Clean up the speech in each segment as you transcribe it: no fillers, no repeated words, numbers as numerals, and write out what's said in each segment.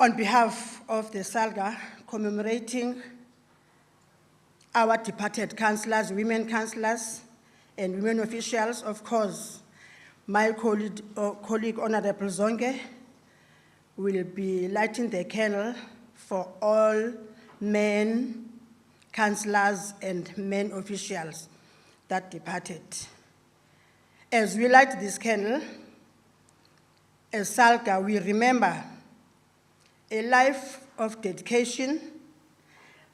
On behalf of the Salga, commemorating our departed councillors, women councillors, and women officials, of course, my colleague Honorable Zonge will be lighting the candle for all men councillors and men officials that departed. As we light this candle, as Salga, we remember a life of dedication,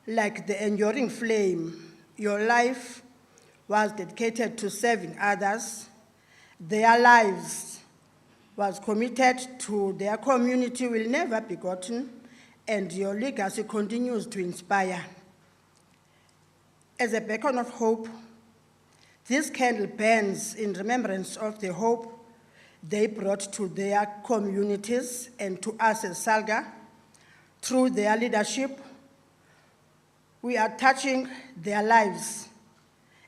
like the enduring flame. Your life was dedicated to serving others. Their lives was committed to their community will never be forgotten, and your legacy continues to inspire. As a beacon of hope, this candle burns in remembrance of the hope they brought to their communities and to us as Salga. Through their leadership, we are touching their lives,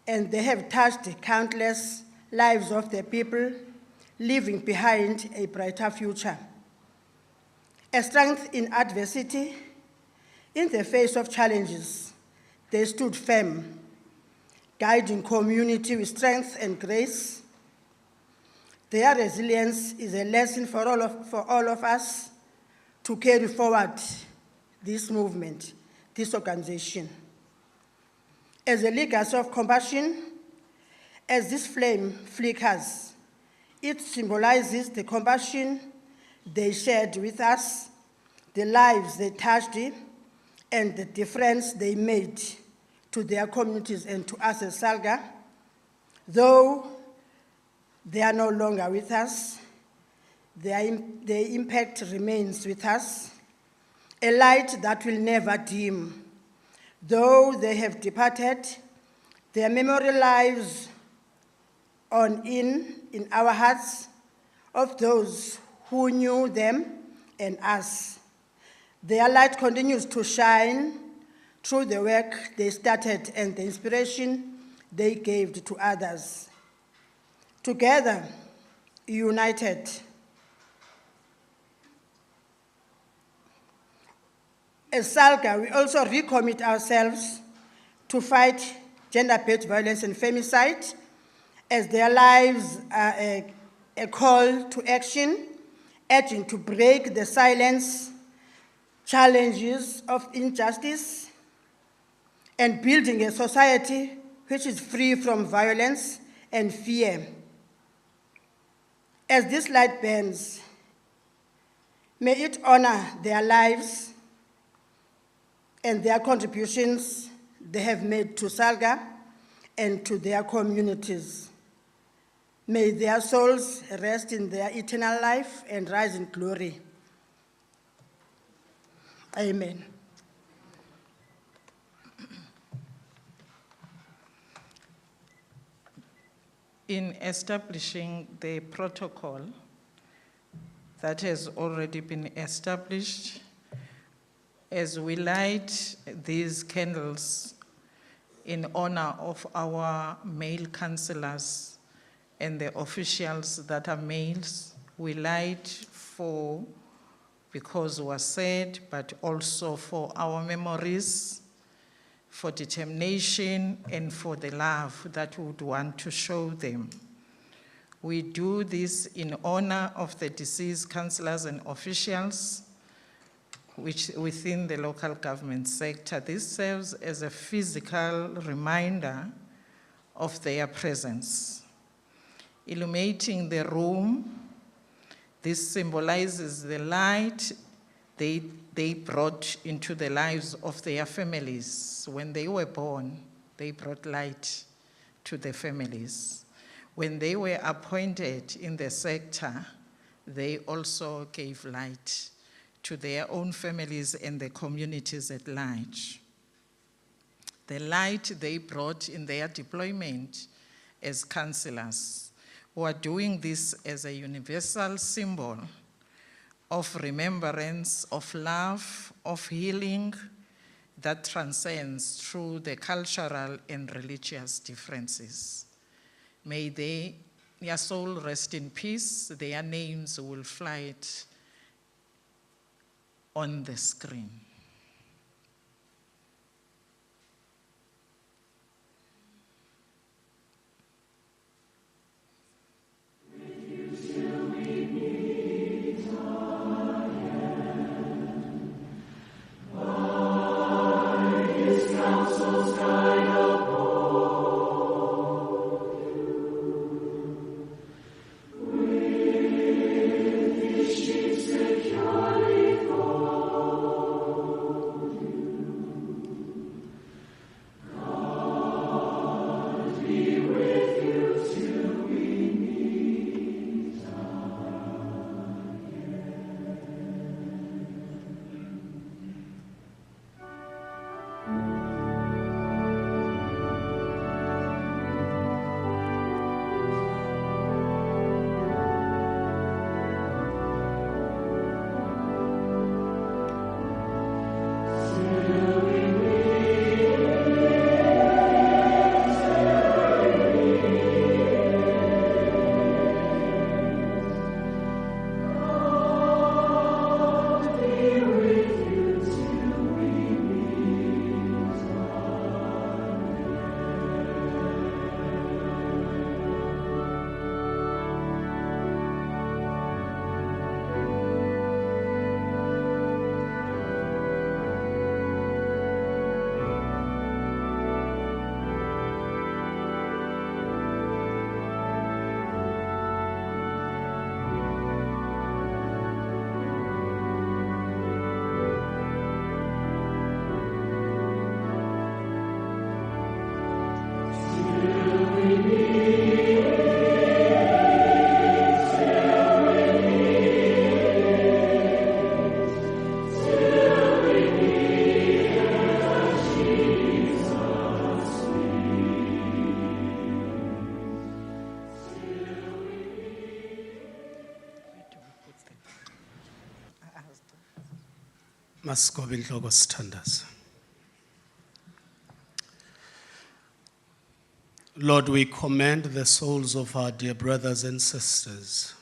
and they have touched countless lives of the people, leaving behind a brighter future. A strength in adversity, in the face of challenges, they stood firm, guiding community with strength and grace. Their resilience is a lesson for all of us to carry forward this movement, this organization. As a legacy of compassion, as this flame flickers, it symbolizes the compassion they shared with us, the lives they touched, and the difference they made to their communities and to us as Salga. Though they are no longer with us, their impact remains with us, a light that will never dim. Though they have departed, their memory lives on in our hearts of those who knew them and us. Their light continues to shine through the work they started and the inspiration they gave to others. Together, united, as Salga, we also recommit ourselves to fight gender-based violence and femicide, as their lives are a call to action, urging to break the silence, challenges of injustice, and building a society which is free from violence and fear. As this light burns, may it honor their lives and their contributions they have made to Salga and to their communities. May their souls rest in their eternal life and rise in glory. Amen. In establishing the protocol that has already been established, as we light these candles in honor of our male councillors and the officials that are males, we light for, because was said, but also for our memories, for determination, and for the love that we would want to show them. We do this in honor of the deceased councillors and officials, which within the local government sector. This serves as a physical reminder of their presence. Illuminating the room, this symbolizes the light they brought into the lives of their families. When they were born, they brought light to the families. When they were appointed in the sector, they also gave light to their own families and the communities at large. The light they brought in their deployment as councillors, who are doing this as a universal symbol of remembrance, of love, of healing that transcends through the cultural and religious differences. May their soul rest in peace. Their names will fly on the screen. Masigobe inhloko sithandaza. Lord, we commend the souls of our dear brothers and sisters,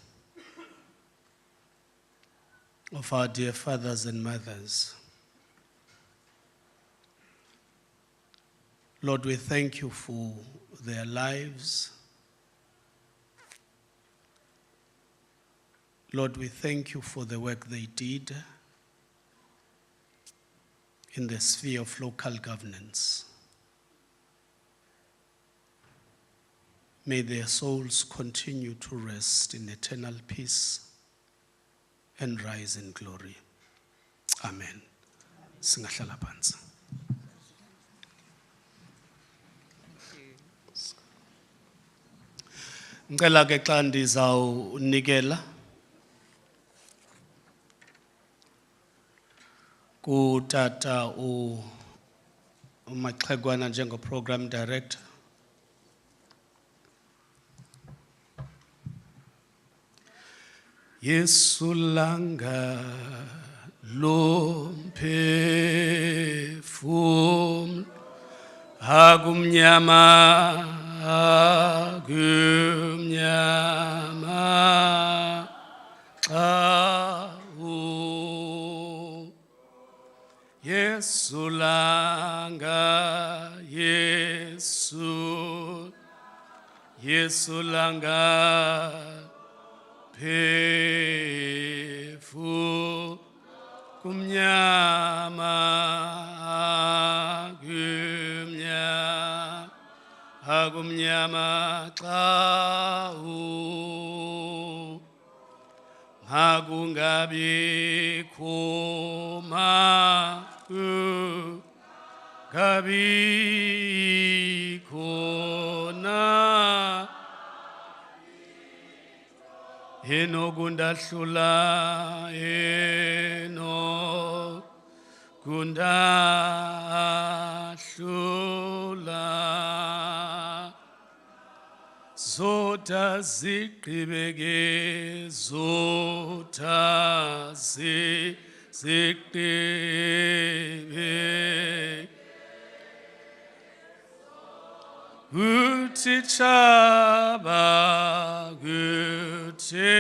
of our dear fathers and mothers. Lord, we thank you for their lives. Lord, we thank you for the work they did in the sphere of local governance. May their souls continue to rest in eternal peace and rise in glory. Amen. Singahlala phansi. Ngicela ke xa ndizawunikela kutata uMaxhegwana njengo-program director. Yesu langa lomphefumulo akumnyama xa Yesu langa Yesu langa phefu kumnyama xa hakungabikho kabikhona enokundahlula zota zigqibeke zota zigqibeke uthi chaba uthi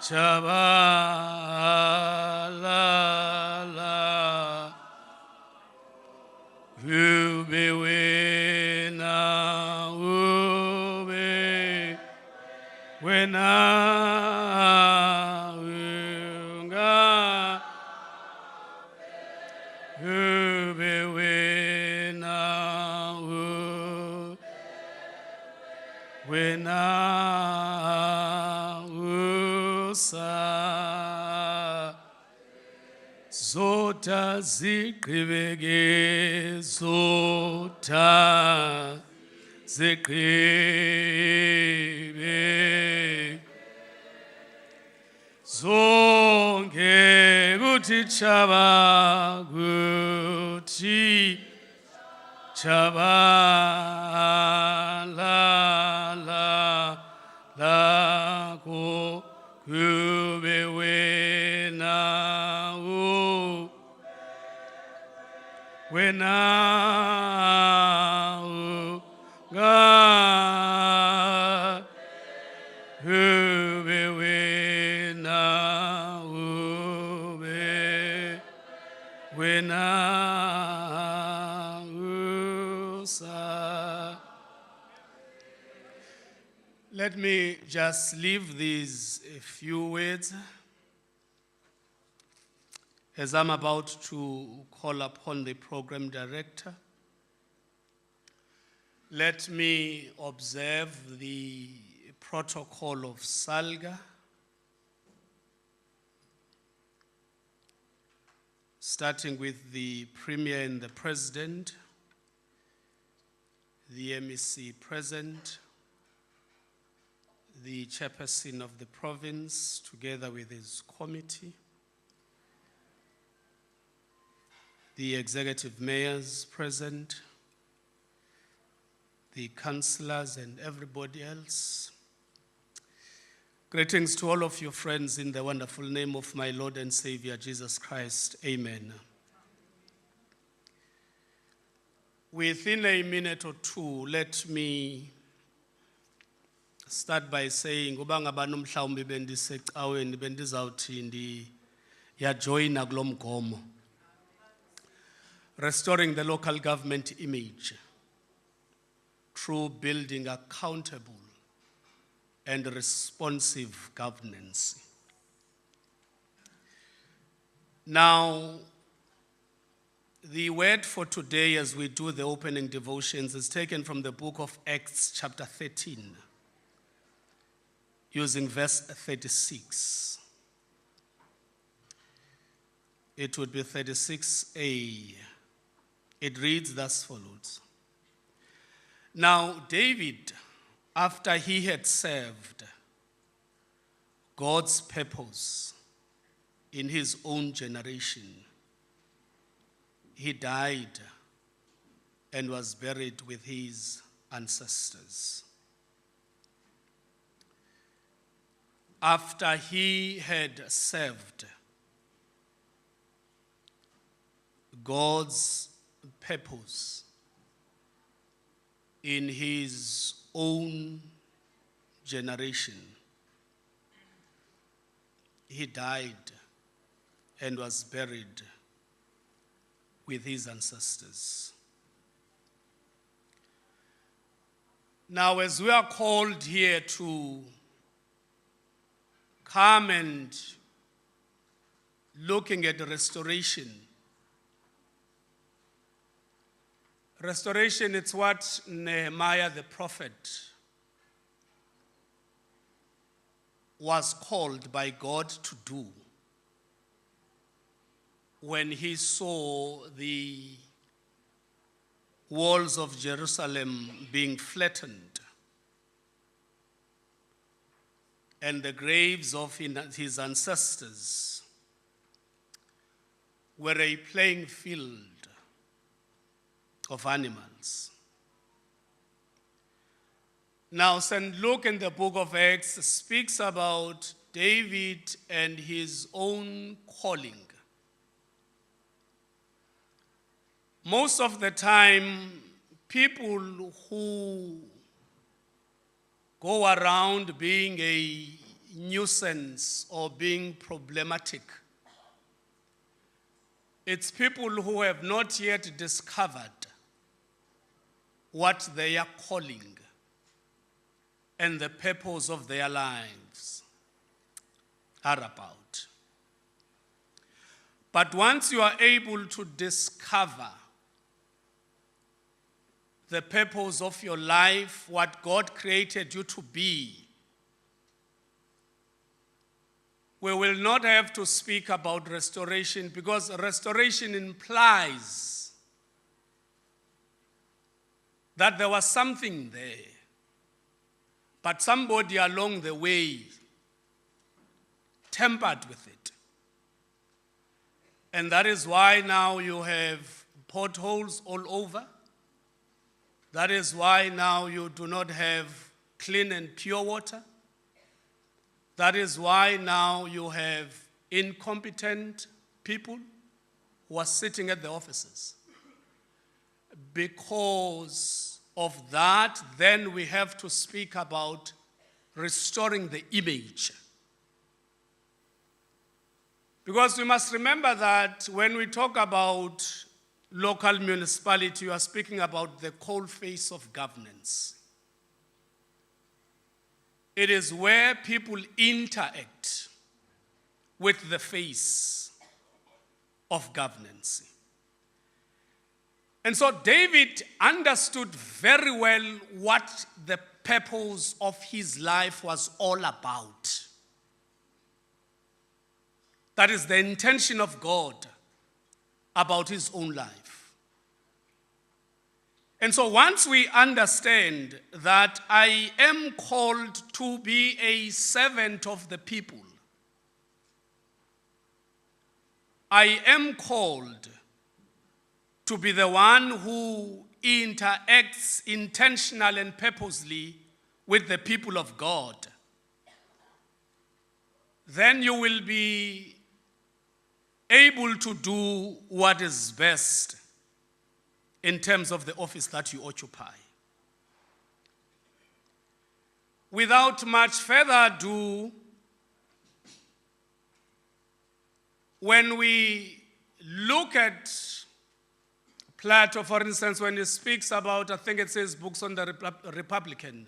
chabala Zota zigqibeke, zota zigqibe. Zonke kuthi chaba, kuthi chaba, la ko kube wena God kube wena usa. Let me just leave these few words as I'm about to call upon the program director. Let me observe the protocol of Salga, starting with the Premier and the President, the MEC present, the Chairperson of the province together with his committee, the executive mayors present, the councillors and everybody else. Greetings to all of your friends in the wonderful name of my Lord and Savior, Jesus Christ. Amen. Within a minute or two, let me start by saying, uba ngabani mhlawumbi bendisecaweni bendizawuthi ndiyajoyina kulo mgomo. Restoring the local government image through building accountable and responsive governance. Now, the word for today as we do the opening devotions is taken from the book of Acts chapter 13, using verse 36. It would be 36a. It reads thus follows. Now, David, after he had served God's purpose in his own generation, he died and was buried with his ancestors. After he had served God's purpose in his own generation, he died and was buried with his ancestors. Now, as we are called here to come and looking at restoration, restoration, it's what Nehemiah the prophet was called by God to do when he saw the walls of Jerusalem being flattened and the graves of his ancestors were a playing field of animals. Now, St. Luke in the book of Acts speaks about David and his own calling. Most of the time, people who go around being a nuisance or being problematic, it's people who have not yet discovered what they are calling and the purpose of their lives are about. But once you are able to discover the purpose of your life, what God created you to be, we will not have to speak about restoration, because restoration implies that there was something there, but somebody along the way tampered with it. And that is why now you have potholes all over. That is why now you do not have clean and pure water. That is why now you have incompetent people who are sitting at the offices. Because of that, then we have to speak about restoring the image. Because we must remember that when we talk about local municipality, you are speaking about the cold face of governance. It is where people interact with the face of governance. And so David understood very well what the purpose of his life was all about. That is the intention of God about his own life. And so once we understand that I am called to be a servant of the people, I am called to be the one who interacts intentionally and purposely with the people of God, then you will be able to do what is best in terms of the office that you occupy. Without much further ado, when we look at Plato, for instance, when he speaks about, I think it says books on the Republican,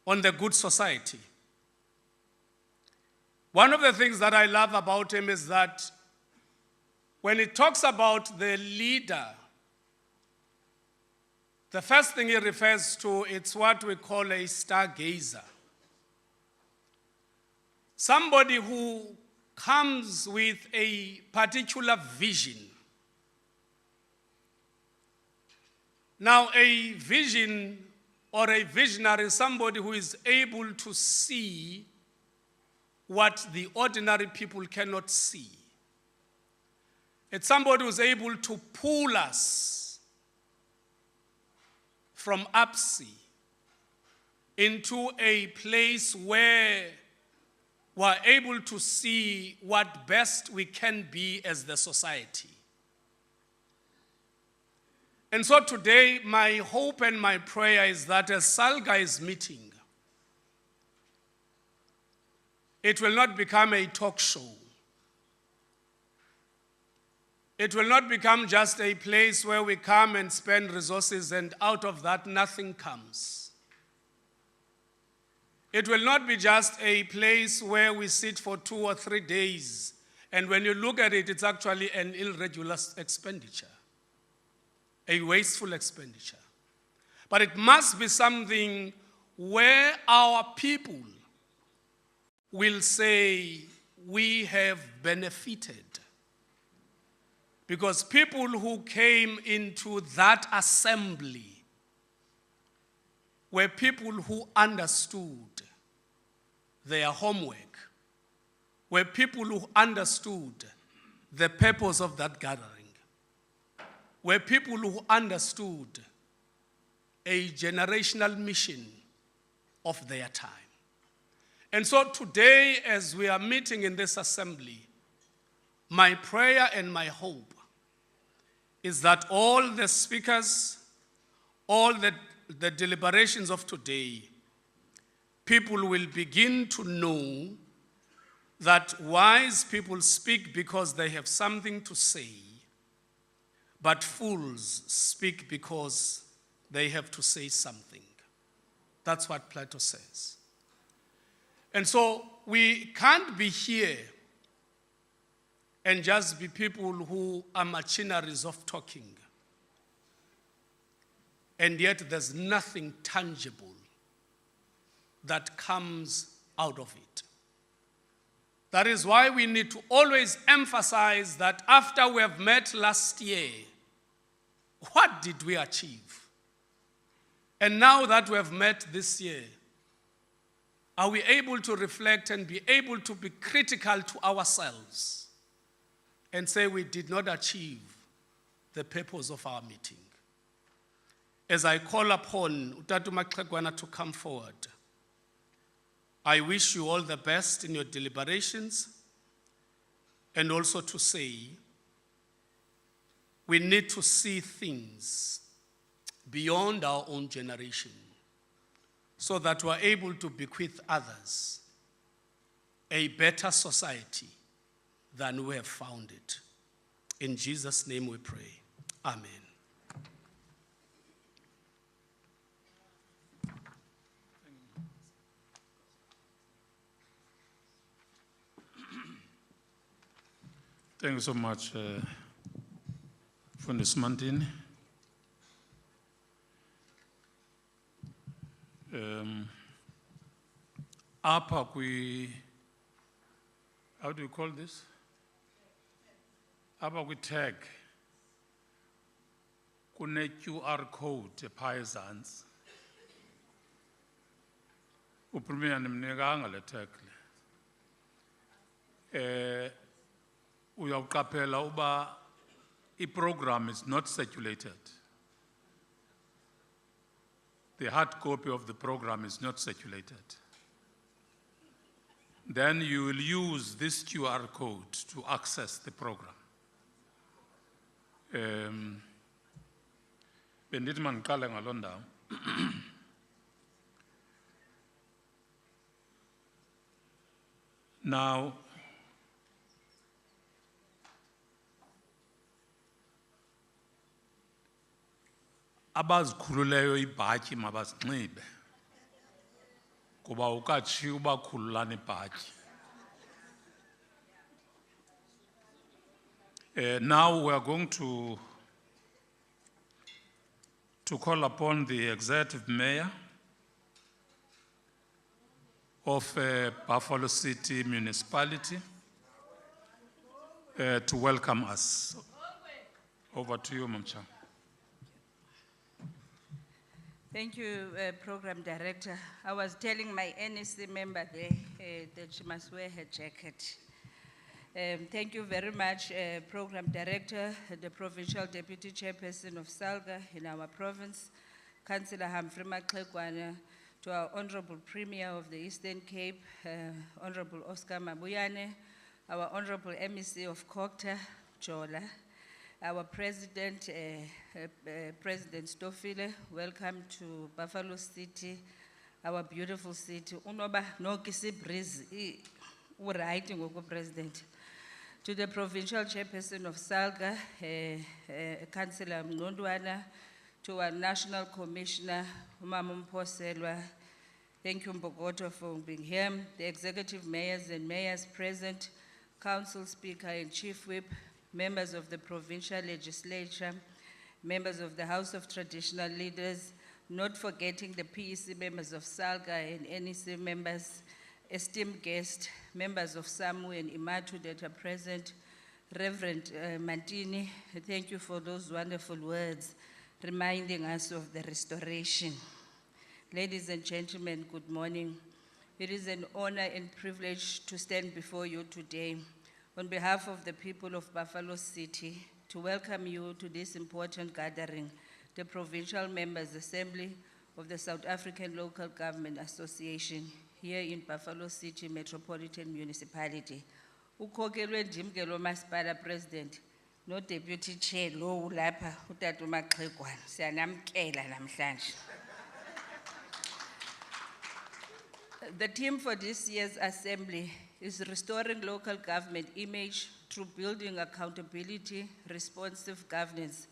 on the good society. One of the things that I love about him is that when he talks about the leader, the first thing he refers to, it's what we call a stargazer. Somebody who comes with a particular vision. Now, a vision or a visionary is somebody who is able to see what the ordinary people cannot see. It's somebody who's able to pull us from upsea into a place where we're able to see what best we can be as the society. And so today, my hope and my prayer is that as Salga is meeting, it will not become a talk show. It will not become just a place where we come and spend resources and out of that nothing comes. It will not be just a place where we sit for 2 or 3 days and when you look at it, it's actually an irregular expenditure. A wasteful expenditure. But it must be something where our people will say, we have benefited. Because people who came into that assembly were people who understood their homework, were people who understood the purpose of that gathering, were people who understood a generational mission of their time. And so today, as we are meeting in this assembly, my prayer and my hope is that all the speakers, all the deliberations of today, people will begin to know that wise people speak because they have something to say, but fools speak because they have to say something. That's what Plato says. And so we can't be here and just be people who are machineries of talking. And yet there's nothing tangible that comes out of it. That is why we need to always emphasize that after we have met last year, what did we achieve? And now that we have met this year, are we able to reflect and be able to be critical to ourselves and say we did not achieve the purpose of our meeting? As I call upon Utatu Maxegwana to come forward, I wish you all the best in your deliberations, and also to say we need to see things beyond our own generation so that we are able to bequeath others a better society than we have found it. In Jesus' name we pray. Amen. Thank you so much, Fundis Mantini. Apa how do you call this? Apa tag, kune QR code ephaya uPremier nimnikanga le tag le. Uyawuqaphela uba program is not circulated. The hard copy of the program is not circulated. Then you will use this QR code to access the program. Bendithi mangiqale ngaloo ndawo. Now, abazikhululeyo ibhatyi mabazinxibe kuba ukatshiya ubakhululana ibhatyi. Now we are going to call upon the executive mayor of Buffalo City Municipality to welcome us. Over to you, Mamcha. Thank you, Program Director. I was telling my NEC member there that she must wear her jacket. Thank you very much, Program Director, the Provincial Deputy Chairperson of Salga in our province, Councillor Humphrey Maxegwana, to our Honorable Premier of the Eastern Cape, Honorable Oscar Mabuyane, our Honorable MEC of Kokta, Jola, our President, President Stofile, welcome to Buffalo City, our beautiful city. Unoba no kisi breeze, writing oko President. To the Provincial Chairperson of Salga, Councillor Mngondwana, to our National Commissioner, Umama Mposelwa. Thank you, Mbogoto, for being here. The Executive Mayors and Mayors present, Council Speaker and Chief Whip, members of the Provincial Legislature, members of the House of Traditional Leaders, not forgetting the PEC members of Salga and NEC members, esteemed guests, members of SAMU and IMATU that are present, Reverend Mantini, thank you for those wonderful words reminding us of the restoration. Ladies and gentlemen, good morning. It is an honor and privilege to stand before you today on behalf of the people of Buffalo City to welcome you to this important gathering, the Provincial Members' Assembly of the South African Local Government Association here in Buffalo City Metropolitan Municipality. Ukhokelwe njimkelo masipala President no Deputy Chair lo ulapha uTata Maxegwana siyanamkela namhlanje. The theme for this year's assembly is restoring local government image through building accountability, responsive governance.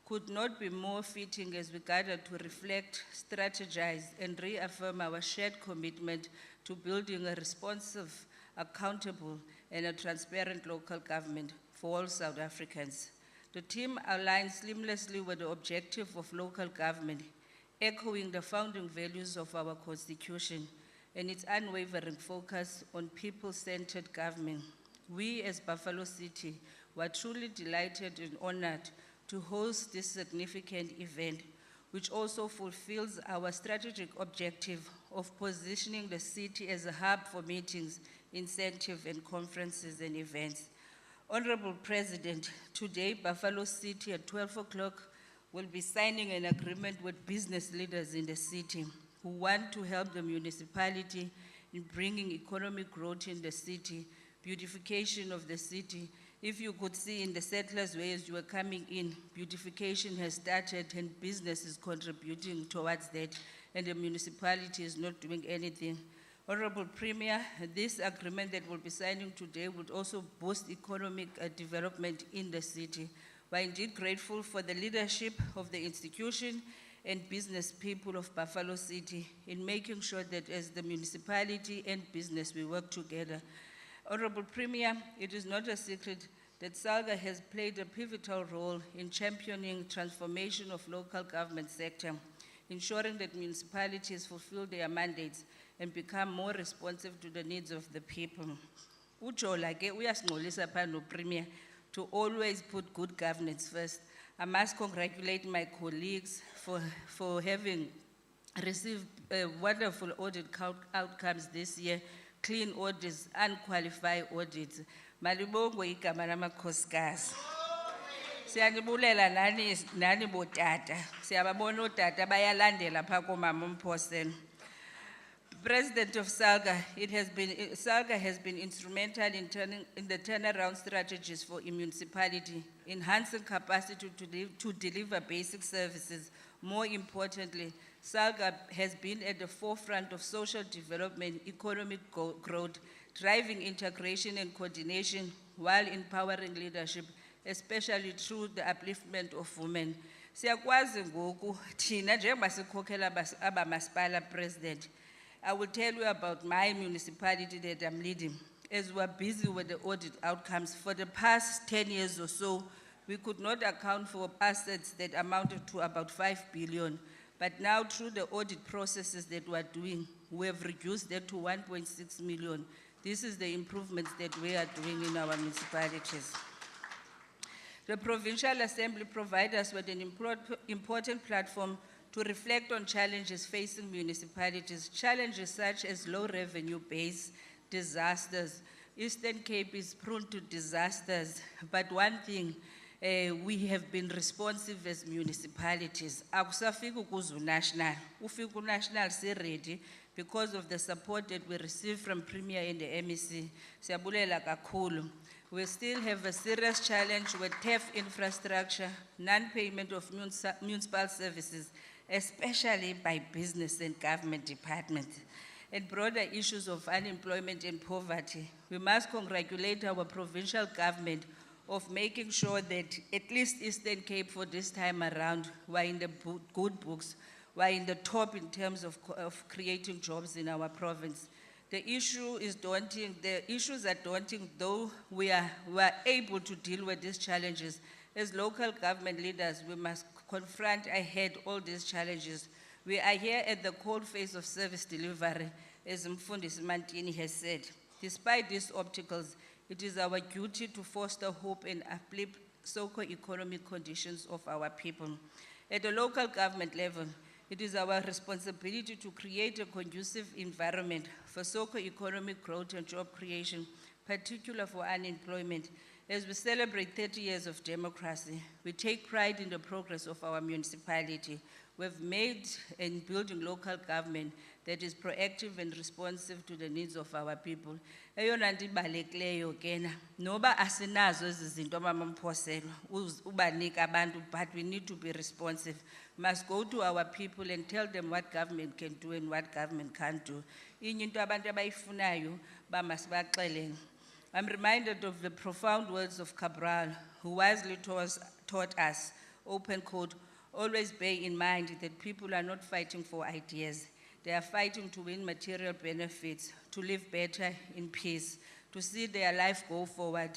Could not be more fitting as we gather to reflect, strategize, and reaffirm our shared commitment to building a responsive, accountable, and a transparent local government for all South Africans. The theme aligns seamlessly with the objective of local government, echoing the founding values of our Constitution and its unwavering focus on people-centered government. We as Buffalo City were truly delighted and honored to host this significant event, which also fulfills our strategic objective of positioning the city as a hub for meetings, incentives, and conferences and events. Honorable President, today Buffalo City at 12 o'clock will be signing an agreement with business leaders in the city who want to help the municipality in bringing economic growth in the city, beautification of the city. If you could see in the settlers' way as you were coming in, beautification has started and business is contributing towards that, and the municipality is not doing anything. Honorable Premier, this agreement that we'll be signing today would also boost economic development in the city. We're indeed grateful for the leadership of the institution and business people of Buffalo City in making sure that as the municipality and business we work together. Honorable Premier, it is not a secret that Salga has played a pivotal role in championing transformation of local government sector, ensuring that municipalities fulfill their mandates and become more responsive to the needs of the people. Ujola ke uyasingxolisa phaa no-Premier to always put good governance first. I must congratulate my colleagues for having received wonderful audit outcomes this year, clean audits, unqualified audits. Malibongo igama lamakhosikazi. Siyanibulela nani botata. Siyababona otata bayalandela phaa komama uMphoseni. President of Salga, Salga has been instrumental in the turnaround strategies for a municipality, enhancing capacity to deliver basic services. More importantly, Salga has been at the forefront of social development, economic growth, driving integration and coordination while empowering leadership, especially through the upliftment of women. Siyakwazi ngoku thina njengoba sikhokhela abamasipala President. I will tell you about my municipality that I'm leading. As we are busy with the audit outcomes, for the past 10 years or so, we could not account for assets that amounted to about 5 billion. But now through the audit processes that we are doing, we have reduced that to 1.6 million. This is the improvements that we are doing in our municipalities. The Provincial Assembly provides us with an important platform to reflect on challenges facing municipalities, challenges such as low revenue base, disasters. Eastern Cape is prone to disasters, but one thing, we have been responsive as municipalities. Akusafiki kuzu national, ufika national ready because of the support that we receive from Premier and the MEC. Siyabulela kakhulu. We still have a serious challenge with TEF infrastructure, non-payment of municipal services, especially by business and government departments, and broader issues of unemployment and poverty. We must congratulate our provincial government of making sure that at least Eastern Cape for this time around, we're in the good books, we're in the top in terms of creating jobs in our province. The issue is daunting, the issues are daunting, though we are able to deal with these challenges. As local government leaders, we must confront ahead all these challenges. We are here at the cold face of service delivery, as Mfundisi Mantini has said. Despite these obstacles, it is our duty to foster hope and uplift socio-economic conditions of our people. At the local government level, it is our responsibility to create a conducive environment for socio-economic growth and job creation, particularly for unemployment. As we celebrate 30 years of democracy, we take pride in the progress of our municipality. We've made and building local government that is proactive and responsive to the needs of our people. Eyona nto ibalulekileyo kena, noba asinazo ezi zinto mama Mphoselo, ubanika abantu, but we need to be responsive. Must go to our people and tell them what government can do and what government can't do. Inye into abantu abayifunayo bamasibaxelele. I'm reminded of the profound words of Cabral, who wisely taught us, open quote, always bear in mind that people are not fighting for ideas. They are fighting to win material benefits, to live better in peace, to see their life go forward,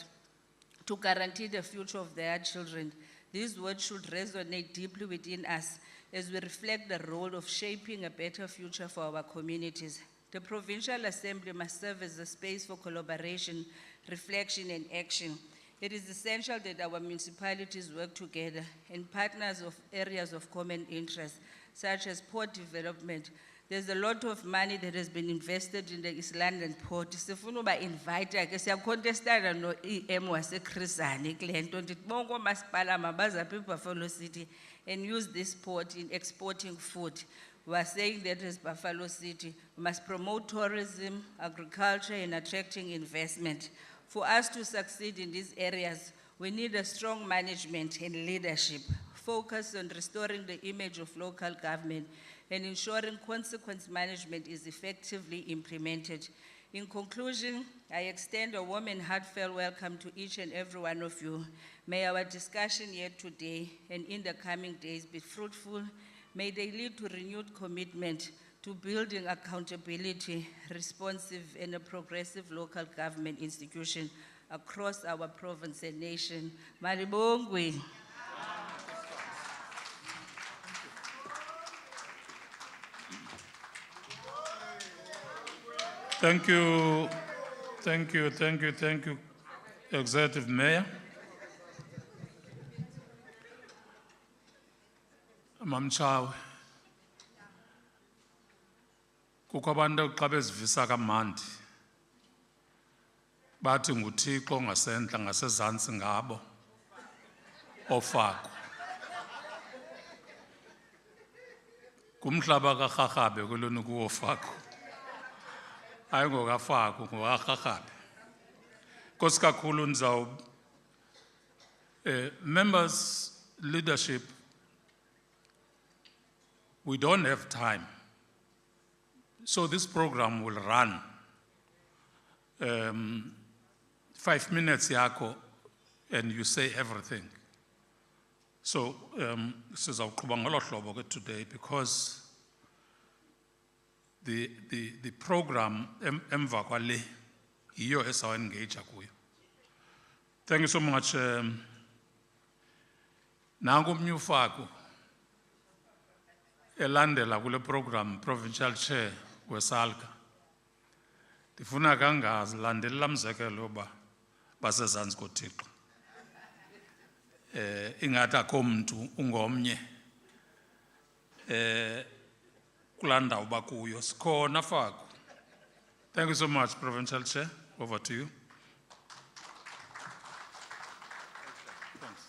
to guarantee the future of their children. These words should resonate deeply within us as we reflect the role of shaping a better future for our communities. The Provincial Assembly must serve as a space for collaboration, reflection, and action. It is essential that our municipalities work together and partners of areas of common interest, such as port development. There's a lot of money that has been invested in the East London port. Sifuna uba invite ke siyacontestana no EM waseChris Hani kule nto ndithi bonke oomasipala mabaze apha eBuffalo City and use this port in exporting food. We are saying that as Buffalo City, we must promote tourism, agriculture, and attracting investment. For us to succeed in these areas, we need a strong management and leadership, focus on restoring the image of local government and ensuring consequence management is effectively implemented. In conclusion, I extend a warm and heartfelt welcome to each and every one of you. May our discussion here today and in the coming days be fruitful. May they lead to renewed commitment to building accountability, responsive and a progressive local government institution across our province and nation. Malibongwe. Thank you, Executive Mayor. Mamchawe. Kukho abantu xa bezivisa kamandi bathi nguThixo ngasentla ngasezantsi ngabo ofako. Kumhlaba kaRharhabe kulona kuwofako. Hayi ngokafako ngokaRharhabe. Nkosi kakhulu members, leadership, we don't have time. So this program will run 5 minutes yako and you say everything. So sizawuqhuba ngolo hlobo ke today because the program emva kwale yiyo esaw engage kuyo. Thank you so much. Nangu umnyufako elandela kule program provincial chair weSalga. Ndifuna kangazilandelela umzekelo oba basezantsi koThixo. Ingathi akho mntu ungomnye kulaa ndawo bakuyo sikhona fako. Thank you so much, Provincial Chair. Over to you. Thanks.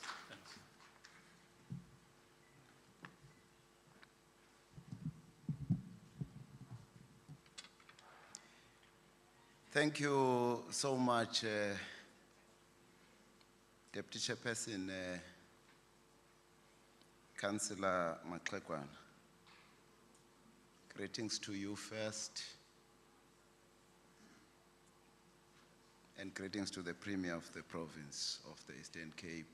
Thank you so much, Deputy Chairperson, Councillor Maxekwana. Greetings to you first, and greetings to the Premier of the Province of the Eastern Cape.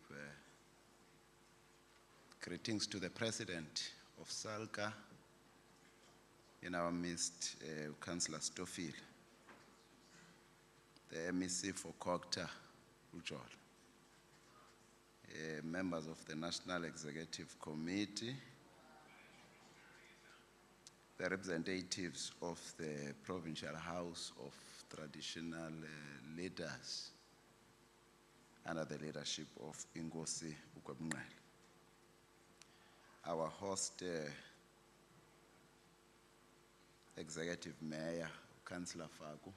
Greetings to the President of Salga, in our midst, Councillor Stoffel, the MEC for Cogta, Ujol, members of the National Executive Committee, the representatives of the Provincial House of Traditional Leaders under the leadership of Ingosi Ukwebnqele. Our host, Executive Mayor, Councillor Faku,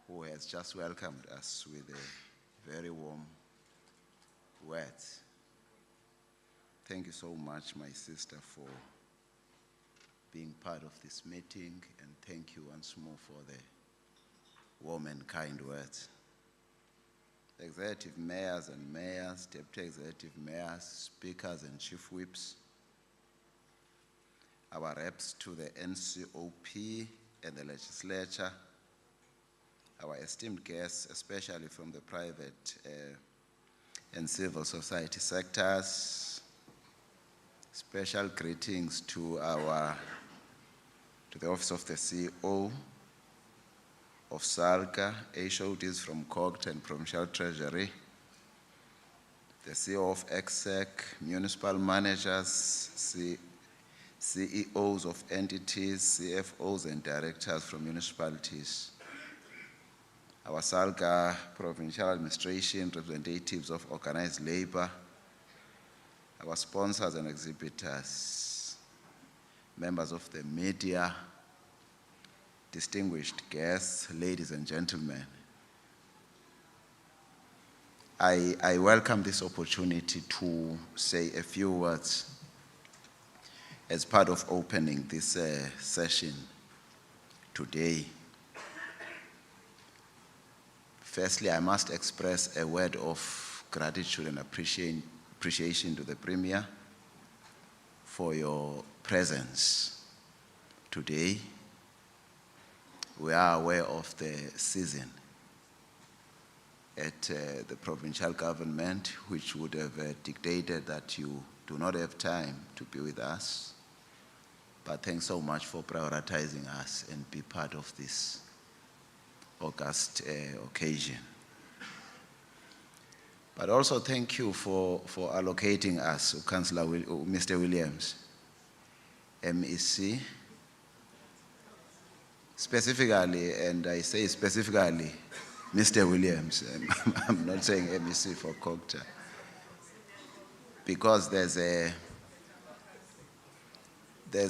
who has just welcomed us with a very warm words. Thank you so much, my sister, for being part of this meeting, and thank you once more for the warm and kind words. Executive mayors and mayors, deputy executive mayors, speakers and chief whips, our reps to the NCOP and the legislature, our esteemed guests, especially from the private and civil society sectors. Special greetings to the Office of the CEO of Salga, HODs from Cogta and Provincial Treasury, the CEO of EXEC, municipal managers, CEOs of entities, CFOs and directors from municipalities, our Salga Provincial Administration, representatives of organized labor, our sponsors and exhibitors, members of the media, distinguished guests, ladies and gentlemen. I welcome this opportunity to say a few words as part of opening this session today. Firstly, I must express a word of gratitude and appreciation to the Premier for your presence today. We are aware of the season at the provincial government, which would have dictated that you do not have time to be with us. But thanks so much for prioritizing us and be part of this august occasion. But also thank you for allocating us, Councillor Mr. Williams, MEC, specifically, and I say specifically, Mr. Williams, I'm not saying MEC for COGTA, because there's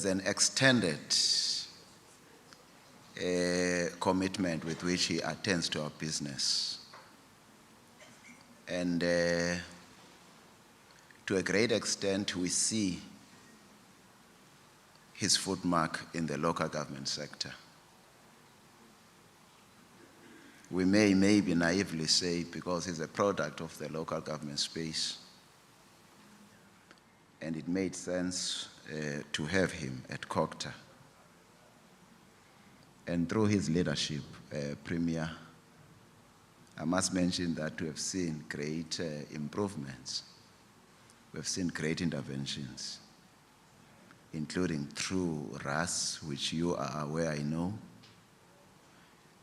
an extended commitment with which he attends to our business. And to a great extent, we see his footmark in the local government sector. We may maybe naively say because he's a product of the local government space, and it made sense to have him at COGTA. And through his leadership, Premier, I must mention that we have seen great improvements. We have seen great interventions, including through RAS, which you are aware, I know.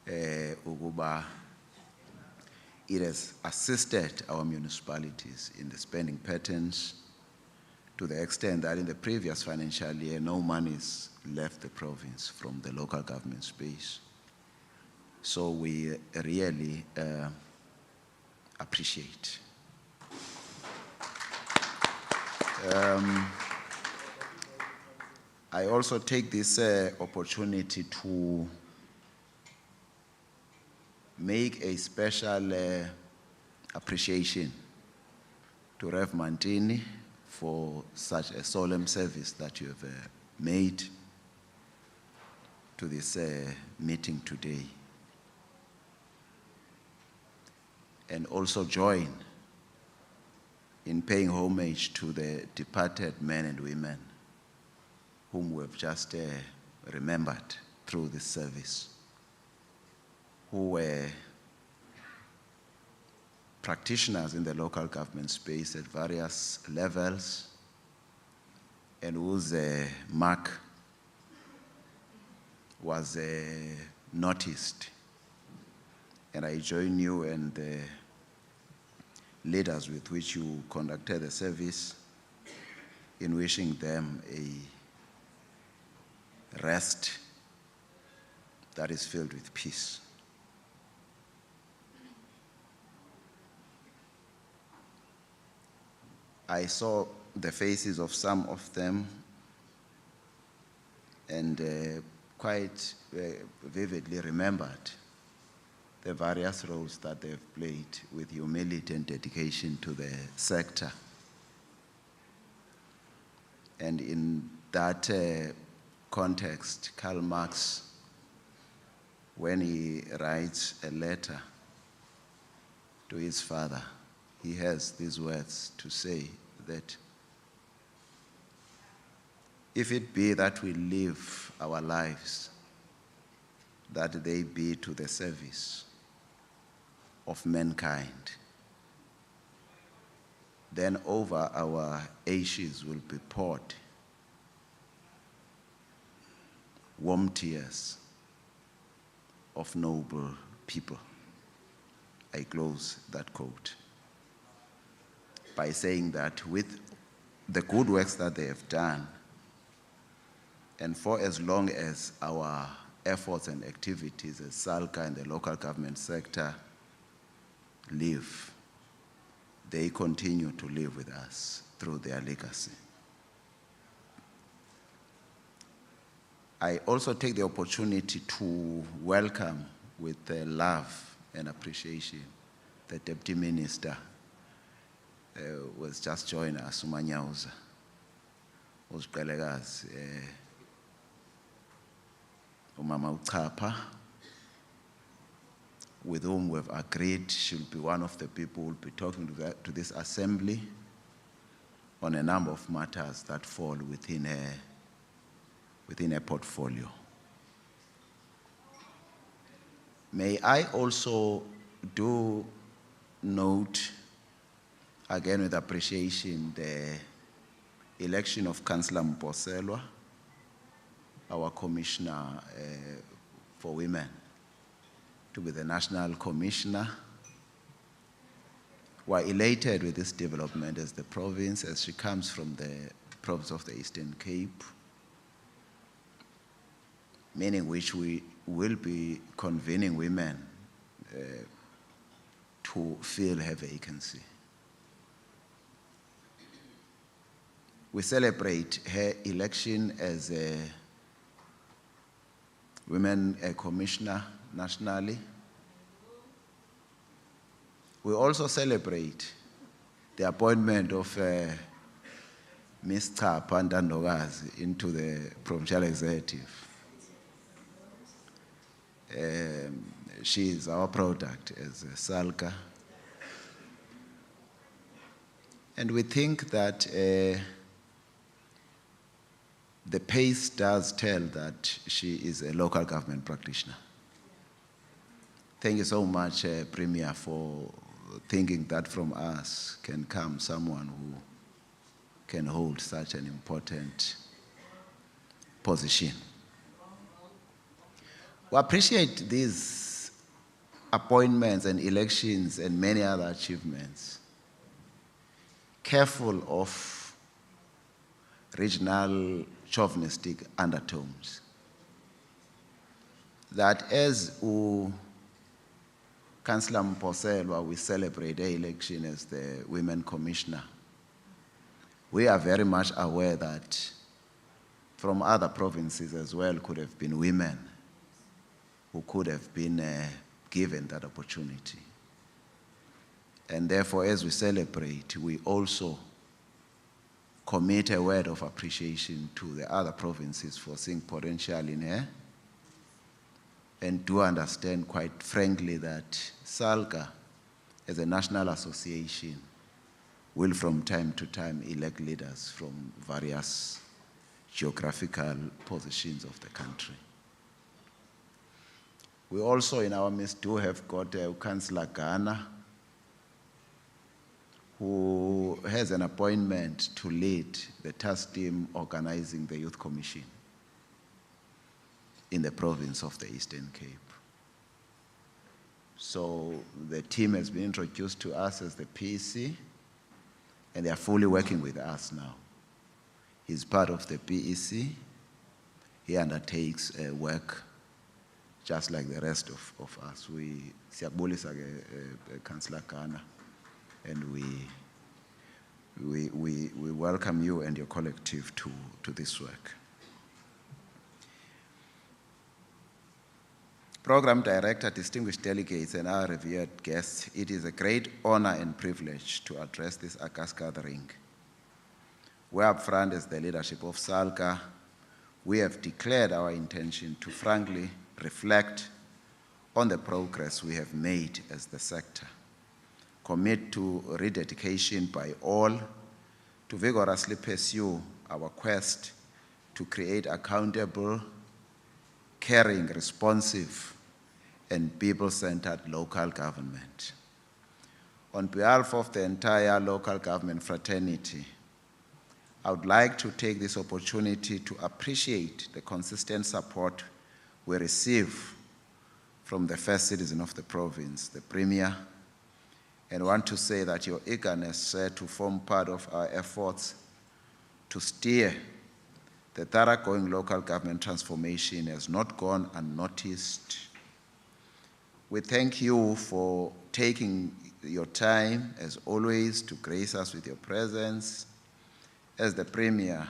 Uguba, it has assisted our municipalities in the spending patterns to the extent that in the previous financial year, no monies left the province from the local government space. So we really appreciate. I also take this opportunity to make a special appreciation to Rev Mantini for such a solemn service that you have made to this meeting today. And also join in paying homage to the departed men and women whom we have just remembered through this service, who were practitioners in the local government space at various levels, and whose mark was noticed. And I join you and the leaders with which you conducted the service in wishing them a rest that is filled with peace. I saw the faces of some of them and quite vividly remembered the various roles that they've played with humility and dedication to the sector. And in that context, Karl Marx, when he writes a letter to his father, he has these words to say that if it be that we live our lives, that they be to the service of mankind, then over our ashes will be poured warm tears of noble people. I close that quote by saying that with the good works that they have done, And for as long as our efforts and activities as Salga and the local government sector live, they continue to live with us through their legacy. I also take the opportunity to welcome with love and appreciation the Deputy Minister was just joining us, uManyauza, uSiqelekazi, uMama uChapha, with whom we've agreed she'll be one of the people who will be talking to this assembly on a number of matters that fall within a portfolio. May I also do note, again with appreciation, the election of Councillor Mposelwa, our Commissioner for Women, to be the National Commissioner. We're elated with this development as the province, as she comes from the province of the Eastern Cape, meaning which we will be convening women to fill her vacancy. We celebrate her election as a women commissioner nationally. We also celebrate the appointment of Ms. Chapha Ntandokazi into the provincial executive. She is our product as Salga. And we think that the pace does tell that she is a local government practitioner. Thank you so much, Premier, for thinking that from us can come someone who can hold such an important position. We appreciate these appointments and elections and many other achievements, careful of regional chauvinistic undertones. That as Councillor Mposelwa, we celebrate her election as the Women Commissioner, we are very much aware that from other provinces as well could have been women who could have been given that opportunity. And therefore, as we celebrate, we also commit a word of appreciation to the other provinces for seeing potential in her, and do understand quite frankly that Salga, as a national association, will from time to time elect leaders from various geographical positions of the country. We also, in our midst, do have got Councillor Ghana, who has an appointment to lead the task team organizing the Youth Commission in the province of the Eastern Cape. So the team has been introduced to us as the PEC, and they are fully working with us now. He's part of the PEC. He undertakes work just like the rest of us. We siyabulisa Councillor Ghana, and we welcome you and your collective to this work. Program Director, distinguished delegates, and our revered guests, it is a great honor and privilege to address this august gathering, where up front as the leadership of Salga, we have declared our intention to frankly reflect on the progress we have made as the sector, commit to rededication by all to vigorously pursue our quest to create accountable, caring, responsive, and people-centered local government. On behalf of the entire local government fraternity, I would like to take this opportunity to appreciate the consistent support we receive from the first citizen of the province, the Premier, and want to say that your eagerness to form part of our efforts to steer The thoroughgoing local government transformation has not gone unnoticed. We thank you for taking your time, as always, to grace us with your presence as the Premier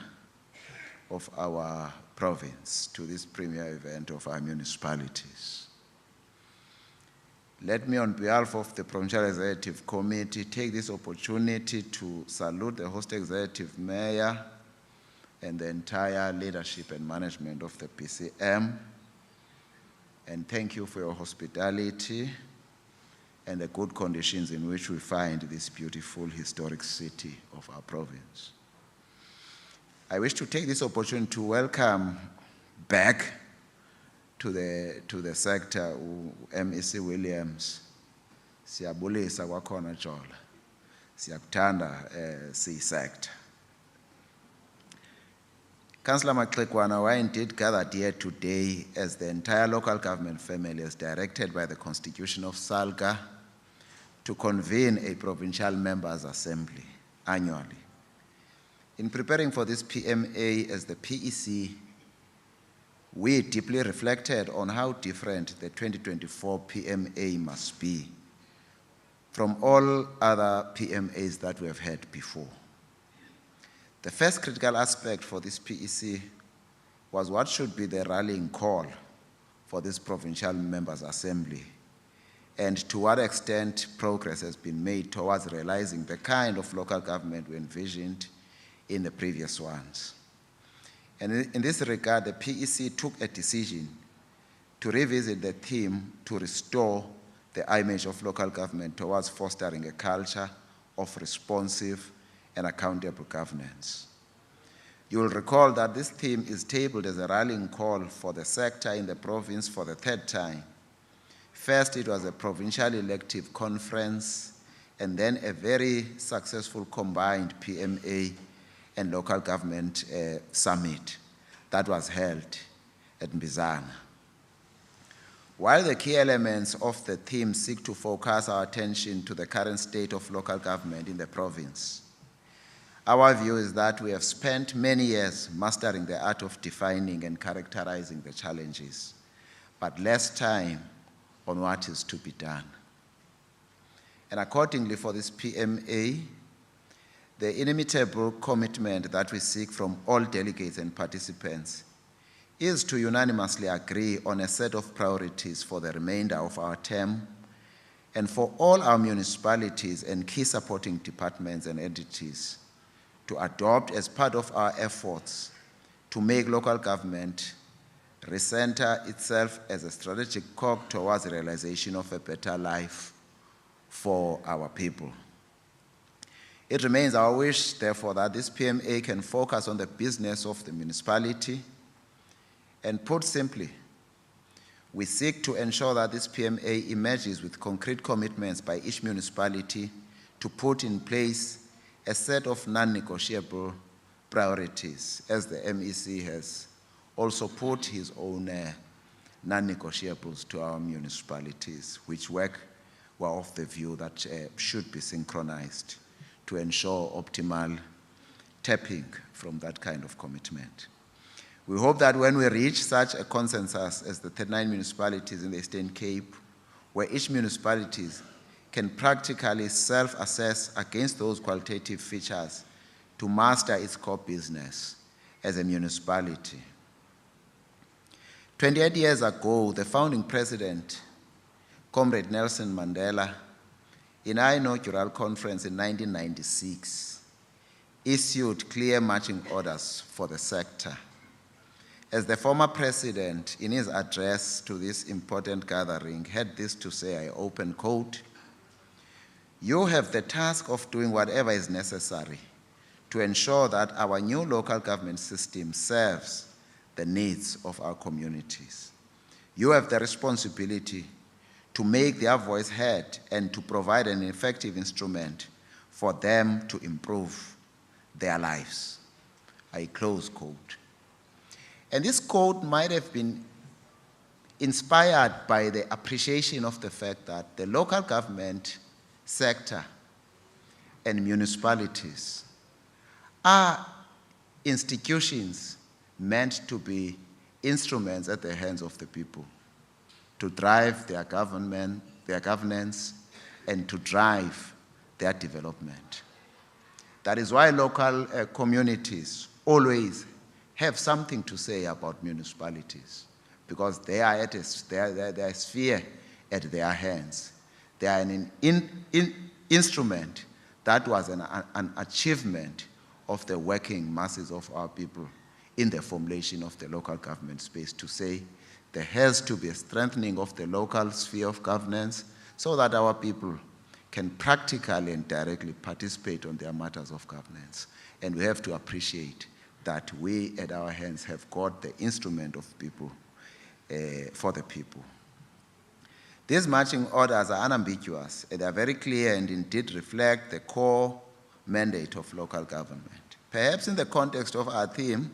of our province to this premier event of our municipalities. Let me, on behalf of the Provincial Executive Committee, take this opportunity to salute the host executive mayor and the entire leadership and management of the PCM, and thank you for your hospitality and the good conditions in which we find this beautiful historic city of our province. I wish to take this opportunity to welcome back to the sector MEC Williams. Siyabulisa kwakhona Jola. Siyakuthanda sector. Councillor Maxekwana, why indeed gathered here today as the entire local government family is directed by the Constitution of Salga to convene a provincial members' assembly annually. In preparing for this PMA as the PEC, we deeply reflected on how different the 2024 PMA must be from all other PMAs that we have had before. The first critical aspect for this PEC was what should be the rallying call for this provincial members' assembly, and to what extent progress has been made towards realizing the kind of local government we envisioned in the previous ones. And in this regard, the PEC took a decision to revisit the theme to restore the image of local government towards fostering a culture of responsive and accountable governance. You will recall that this theme is tabled as a rallying call for the sector in the province for the third time. First, it was a provincial elective conference, and then a very successful combined PMA and local government summit that was held at Mbizana. While the key elements of the theme seek to focus our attention to the current state of local government in the province, our view is that we have spent many years mastering the art of defining and characterizing the challenges, but less time on what is to be done. And accordingly, for this PMA, the inimitable commitment that we seek from all delegates and participants is to unanimously agree on a set of priorities for the remainder of our term, and for all our municipalities and key supporting departments and entities to adopt as part of our efforts to make local government recenter itself as a strategic cog towards the realization of a better life for our people. It remains our wish, therefore, that this PMA can focus on the business of the municipality, and put simply, we seek to ensure that this PMA emerges with concrete commitments by each municipality to put in place a set of non-negotiable priorities, as the MEC has also put his own non-negotiables to our municipalities, which were of the view that should be synchronized to ensure optimal tapping from that kind of commitment. We hope that when we reach such a consensus as the 39 municipalities in the Eastern Cape, where each municipality can practically self-assess against those qualitative features to master its core business as a municipality. 28 years ago, the founding president, Comrade Nelson Mandela, in our inaugural conference in 1996, issued clear marching orders for the sector. As the former president, in his address to this important gathering, had this to say, I open quote, "You have the task of doing whatever is necessary to ensure that our new local government system serves the needs of our communities. You have the responsibility to make their voice heard and to provide an effective instrument for them to improve their lives." I close quote. And this quote might have been inspired by the appreciation of the fact that the local government sector and municipalities are institutions meant to be instruments at the hands of the people to drive their government, their governance, and to drive their development. That is why local communities always have something to say about municipalities, because they are at their sphere at their hands. They are an instrument that was an achievement of the working masses of our people in the formulation of the local government space, to say there has to be a strengthening of the local sphere of governance so that our people can practically and directly participate on their matters of governance. And we have to appreciate that we at our hands have got the instrument of people for the people. These marching orders are unambiguous, and they are very clear and indeed reflect the core mandate of local government. Perhaps in the context of our theme,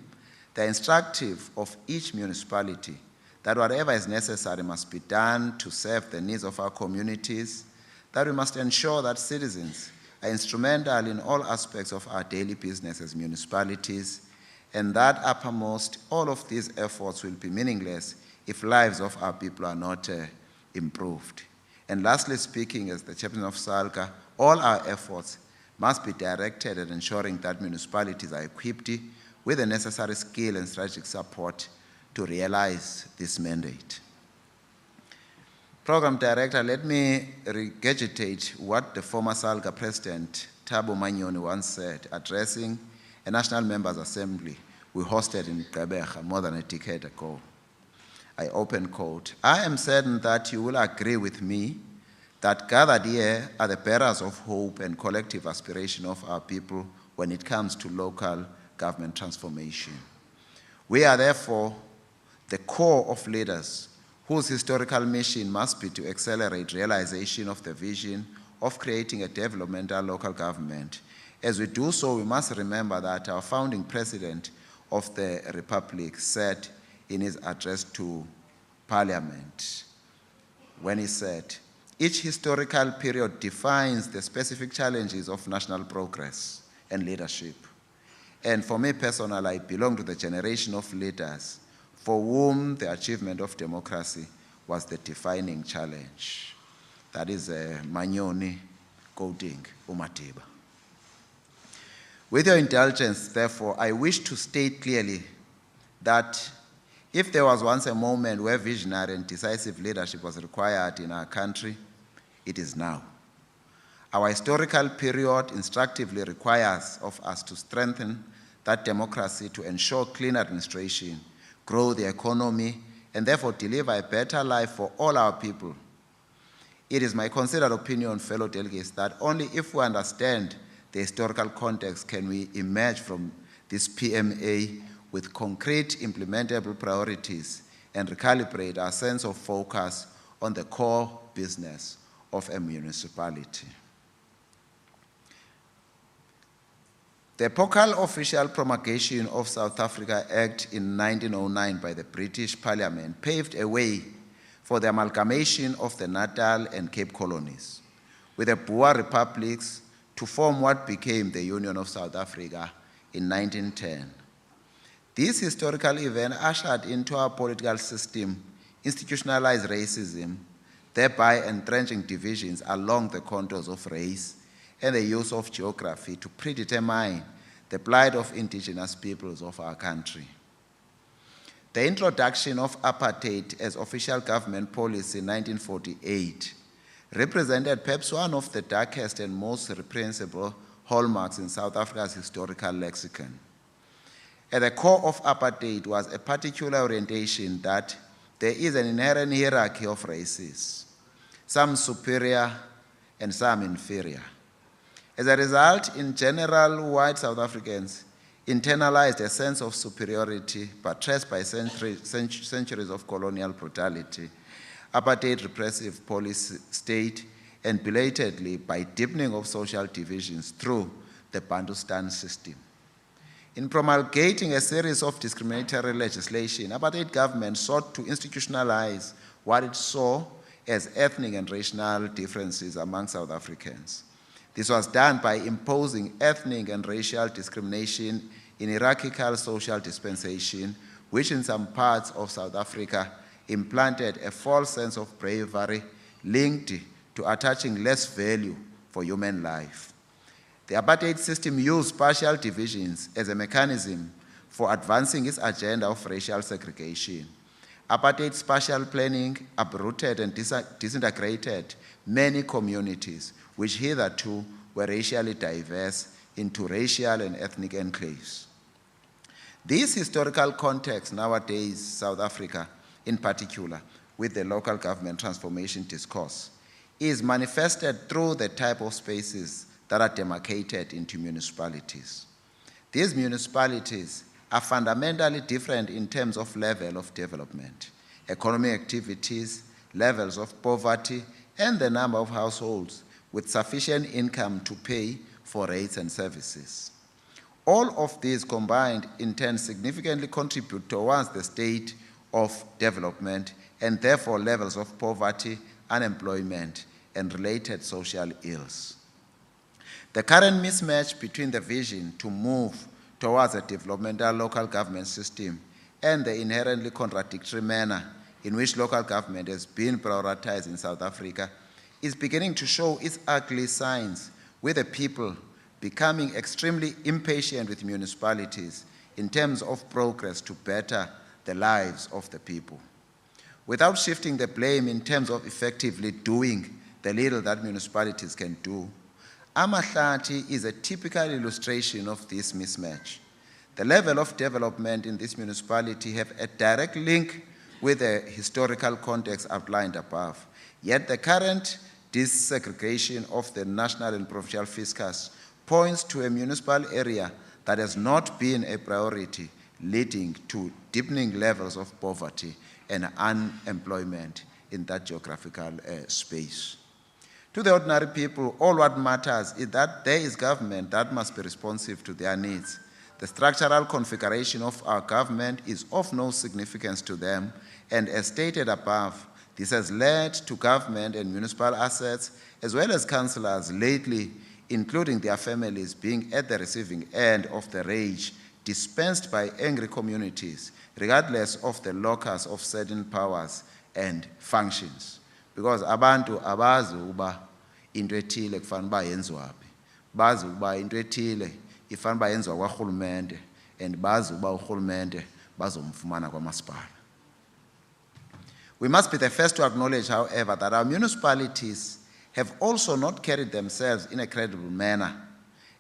they are instructive of each municipality that whatever is necessary must be done to serve the needs of our communities, that we must ensure that citizens are instrumental in all aspects of our daily business as municipalities, and that uppermost, all of these efforts will be meaningless if lives of our people are not improved. And lastly speaking, as the chairman of Salga, all our efforts must be directed at ensuring that municipalities are equipped with the necessary skill and strategic support to realize this mandate. Program Director, let me regurgitate what the former Salga President, Thabo Manyoni, once said, addressing a National Members Assembly we hosted in Gqeberha more than a decade ago. I open quote, "I am certain that you will agree with me that gathered here are the bearers of hope and collective aspiration of our people when it comes to local government transformation. We are therefore the core of leaders whose historical mission must be to accelerate realization of the vision of creating a developmental local government. As we do so, we must remember that our founding president of the Republic said in his address to Parliament, when he said, each historical period defines the specific challenges of national progress and leadership. And for me personally, I belong to the generation of leaders for whom the achievement of democracy was the defining challenge." That is Manyoni quoting uMatiba. With your indulgence, therefore, I wish to state clearly that if there was once a moment where visionary and decisive leadership was required in our country, it is now. Our historical period instructively requires of us to strengthen that democracy to ensure clean administration, grow the economy, and therefore deliver a better life for all our people. It is my considered opinion, fellow delegates, that only if we understand the historical context can we emerge from this PMA with concrete implementable priorities and recalibrate our sense of focus on the core business of a municipality. The epochal official promulgation of South Africa Act in 1909 by the British Parliament paved a way for the amalgamation of the Natal and Cape colonies with the Boer republics to form what became the Union of South Africa in 1910. This historical event ushered into our political system institutionalized racism, thereby entrenching divisions along the contours of race and the use of geography to predetermine the plight of indigenous peoples of our country. The introduction of apartheid as official government policy in 1948 represented perhaps one of the darkest and most reprehensible hallmarks in South Africa's historical lexicon. At the core of apartheid was a particular orientation that there is an inherent hierarchy of races, some superior and some inferior. As a result, in general, white South Africans internalized a sense of superiority buttressed by centuries of colonial brutality, apartheid repressive policy state, and belatedly by deepening of social divisions through the Bantustan system. In promulgating a series of discriminatory legislation, apartheid government sought to institutionalize what it saw as ethnic and racial differences among South Africans. This was done by imposing ethnic and racial discrimination in hierarchical social dispensation, which in some parts of South Africa implanted a false sense of bravery linked to attaching less value for human life. The apartheid system used partial divisions as a mechanism for advancing its agenda of racial segregation. Apartheid spatial planning uprooted and disintegrated many communities which hitherto were racially diverse into racial and ethnic enclaves. This historical context nowadays, South Africa in particular, with the local government transformation discourse, is manifested through the type of spaces that are demarcated into municipalities. These municipalities are fundamentally different in terms of level of development, economic activities, levels of poverty, and the number of households with sufficient income to pay for rates and services. All of these combined in turn significantly contribute towards the state of development and therefore levels of poverty, unemployment, and related social ills. The current mismatch between the vision to move towards a developmental local government system and the inherently contradictory manner in which local government has been prioritized in South Africa is beginning to show its ugly signs, with the people becoming extremely impatient with municipalities in terms of progress to better the lives of the people. Without shifting the blame in terms of effectively doing the little that municipalities can do, Amahlati is a typical illustration of this mismatch. The level of development in this municipality have a direct link with the historical context outlined above. Yet the current disaggregation of the national and provincial fiscus points to a municipal area that has not been a priority, leading to deepening levels of poverty and unemployment in that geographical space. To the ordinary people, all what matters is that there is government that must be responsive to their needs. The structural configuration of our government is of no significance to them, and as stated above, this has led to government and municipal assets, as well as councillors lately, including their families, being at the receiving end of the rage dispensed by angry communities, regardless of the locus of certain powers and functions. Because abantu abazi uba into ethile kufanele uba yenziwaphi, bazi uba into ethile ifanele uba yenziwa kwarhulumente, and bazi uba urhulumente bazomfumana kwamasipala. We must be the first to acknowledge, however, that our municipalities have also not carried themselves in a credible manner,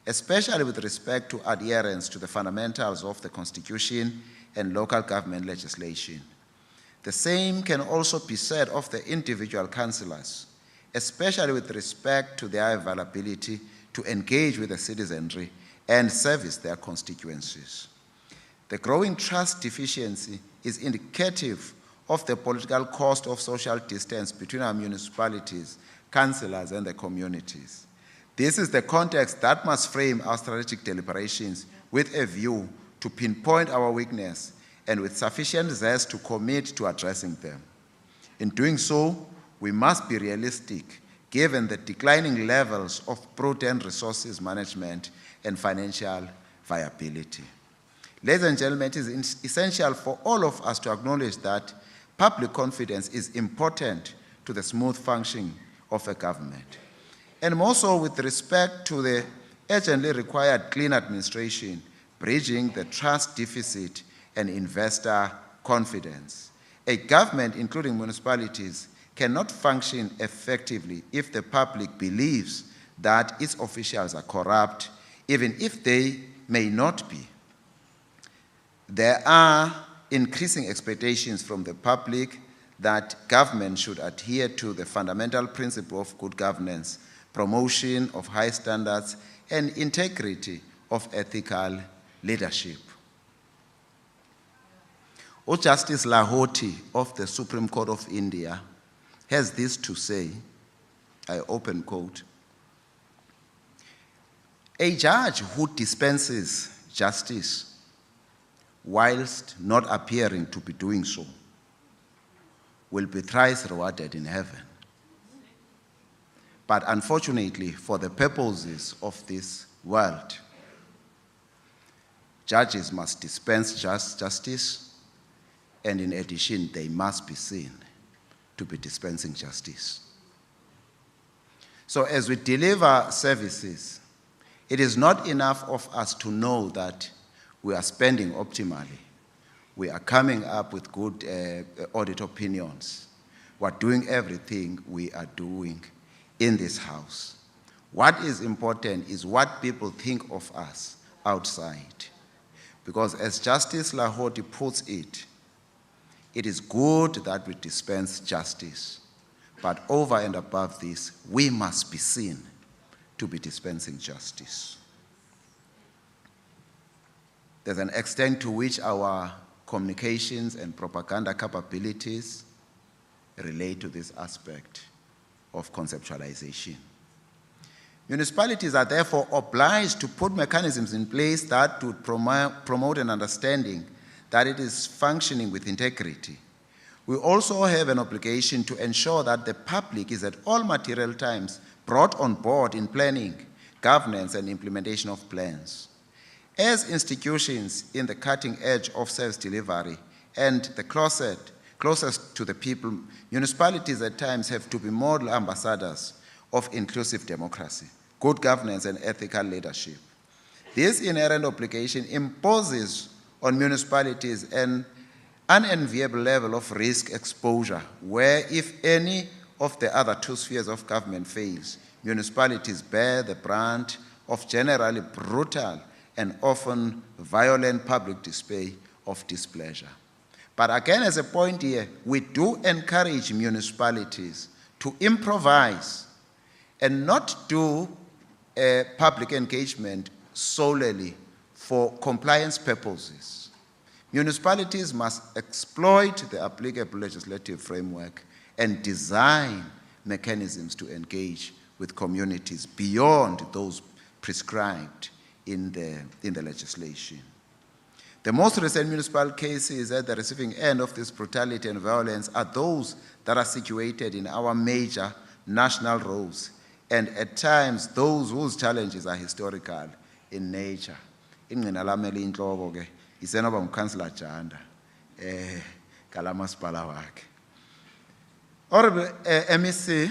especially with respect to adherence to the fundamentals of the Constitution and local government legislation. The same can also be said of the individual councillors, especially with respect to their availability to engage with the citizenry and service their constituencies. The growing trust deficiency is indicative of the political cost of social distance between our municipalities, councillors, and the communities. This is the context that must frame our strategic deliberations with a view to pinpoint our weakness and with sufficient zest to commit to addressing them. In doing so, we must be realistic given the declining levels of prudent resources management and financial viability. Ladies and gentlemen, it is essential for all of us to acknowledge that public confidence is important to the smooth functioning of a government, and more so with respect to the urgently required clean administration, bridging the trust deficit and investor confidence. A government, including municipalities, cannot function effectively if the public believes that its officials are corrupt, even if they may not be. There are increasing expectations from the public that government should adhere to the fundamental principle of good governance, promotion of high standards, and integrity of ethical leadership. Justice Lahoti of the Supreme Court of India has this to say, I open quote, "A judge who dispenses justice whilst not appearing to be doing so will be thrice rewarded in heaven. But unfortunately, for the purposes of this world, Judges must dispense justice, and in addition, they must be seen to be dispensing justice. So as we deliver services, it is not enough of us to know that we are spending optimally. We are coming up with good audit opinions. We're doing everything we are doing in this house. What is important is what people think of us outside. Because as Justice Lahoti puts it, it is good that we dispense justice, but over and above this, we must be seen to be dispensing justice. There's an extent to which our communications and propaganda capabilities relate to this aspect of conceptualization. Municipalities are therefore obliged to put mechanisms in place that would promote an understanding that it is functioning with integrity. We also have an obligation to ensure that the public is at all material times brought on board in planning, governance, and implementation of plans. As institutions in the cutting edge of service delivery and the closest to the people, municipalities at times have to be model ambassadors of inclusive democracy, good governance, and ethical leadership. This inherent obligation imposes on municipalities an unenviable level of risk exposure, where if any of the other two spheres of government fails, municipalities bear the brunt of generally brutal and often violent public display of displeasure. But again, as a point here, we do encourage municipalities to improvise and not do public engagement solely for compliance purposes. Municipalities must exploit the applicable legislative framework and design mechanisms to engage with communities beyond those prescribed in the legislation. The most recent municipal cases at the receiving end of this brutality and violence are those that are situated in our major national roads, and at times those whose challenges are historical in nature. Ingqina lami eliyinhloko ke isenoba nguKhansela Janda kalamasipala wakhe. Honorable MEC,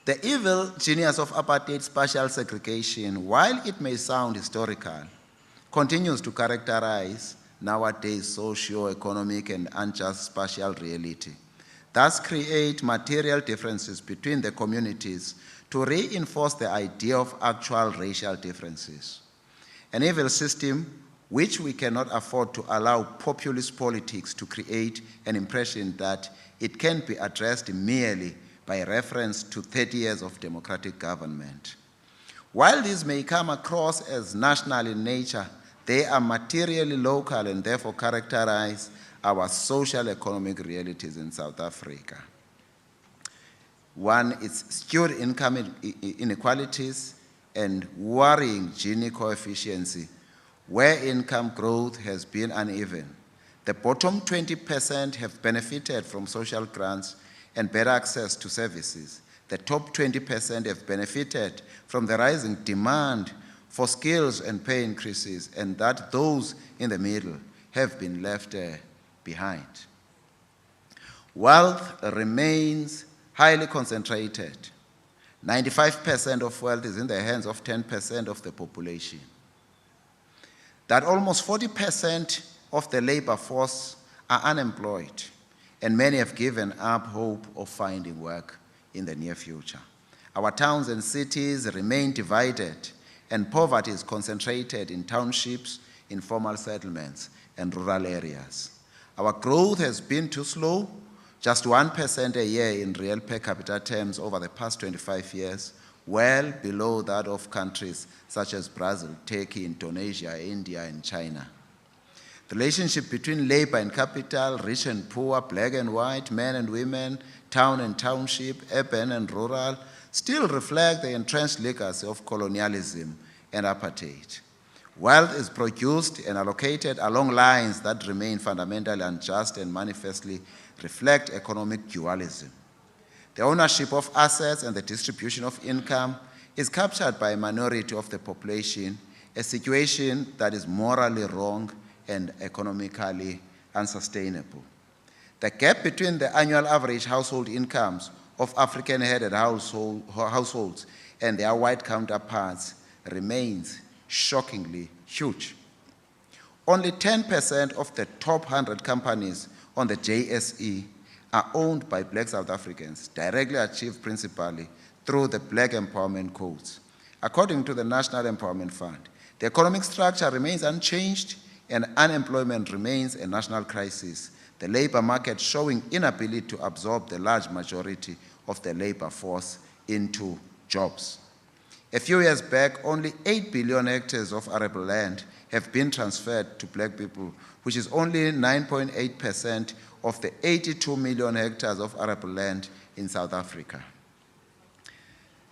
the evil genius of apartheid spatial segregation, while it may sound historical, continues to characterize nowadays socio-economic and unjust spatial reality. Thus create material differences between the communities to reinforce the idea of actual racial differences. An evil system which we cannot afford to allow populist politics to create an impression that it can be addressed merely by reference to 30 years of democratic government. While these may come across as national in nature, they are materially local and therefore characterize our social economic realities in South Africa. One is skewed income inequalities and worrying Gini coefficients, where income growth has been uneven. The bottom 20% have benefited from social grants and better access to services. The top 20% have benefited from the rising demand for skills and pay increases, and that those in the middle have been left behind. Wealth remains highly concentrated. 95% of wealth is in the hands of 10% of the population. That almost 40% of the labor force are unemployed, and many have given up hope of finding work in the near future. Our towns and cities remain divided, and poverty is concentrated in townships, informal settlements, and rural areas. Our growth has been too slow, just 1% a year in real per capita terms over the past 25 years, well below that of countries such as Brazil, Turkey, Indonesia, India, and China. The relationship between labor and capital, rich and poor, black and white, men and women, town and township, urban and rural, still reflect the entrenched legacy of colonialism and apartheid. Wealth is produced and allocated along lines that remain fundamentally unjust and manifestly reflect economic dualism. The ownership of assets and the distribution of income is captured by a minority of the population, a situation that is morally wrong and economically unsustainable. The gap between the annual average household incomes of African-headed households and their white counterparts remains shockingly huge. Only 10% of the top 100 companies on the JSE are owned by Black South Africans, directly achieved principally through the Black Empowerment Codes. According to the National Empowerment Fund, the economic structure remains unchanged and unemployment remains a national crisis, the labor market showing inability to absorb the large majority of the labor force into jobs. A few years back, only 8 billion hectares of arable land have been transferred to black people, which is only 9.8% of the 82 million hectares of arable land in South Africa.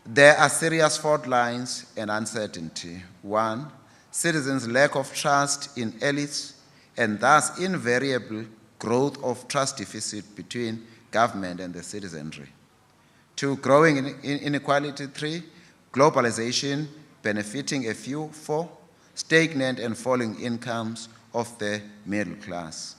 There are serious fault lines and uncertainty. One, citizens' lack of trust in elites and thus invariable growth of trust deficit between government and the citizenry. Two, growing inequality. Three, globalization benefiting a few. Four, stagnant and falling incomes of the middle class.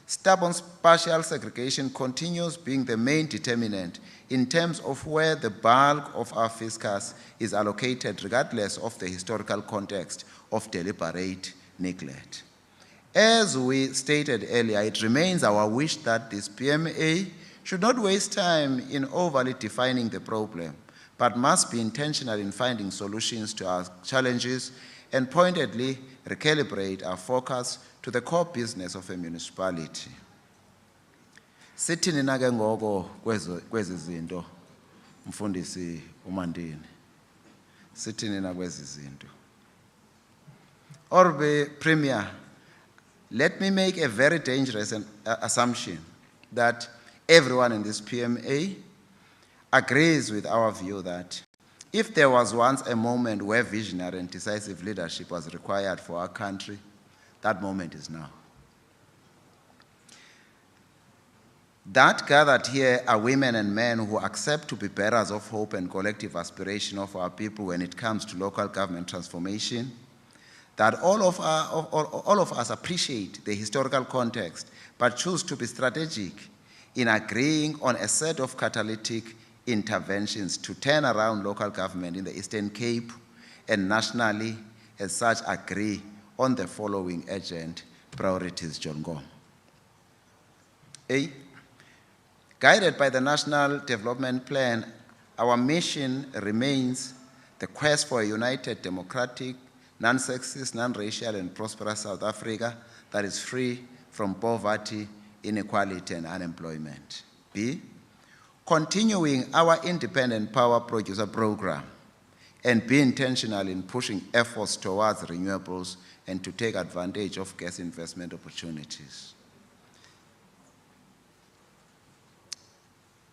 Stubborn spatial segregation continues being the main determinant in terms of where the bulk of our fiscus is allocated, regardless of the historical context of deliberate neglect. As we stated earlier, it remains our wish that this PMA should not waste time in overly defining the problem, but must be intentional in finding solutions to our challenges and pointedly recalibrate our focus to the core business of a municipality. Sithini na ke ngoko kwezi zinto mfundisi uMandini. Sithini na kwezi zinto. Orbe Premier, let me make a very dangerous assumption that everyone in this PMA agrees with our view that if there was once a moment where visionary and decisive leadership was required for our country, that moment is now. That gathered here are women and men who accept to be bearers of hope and collective aspiration of our people when it comes to local government transformation, that all of us appreciate the historical context, but choose to be strategic in agreeing on a set of catalytic interventions to turn around local government in the Eastern Cape and nationally, as such, agree on the following urgent priorities, John Ngom. A, guided by the National Development Plan, our mission remains the quest for a united, democratic, non-sexist, non-racial, and prosperous South Africa that is free from poverty, inequality, and unemployment. B, continuing our independent power producer program and be intentional in pushing efforts towards renewables and to take advantage of gas investment opportunities.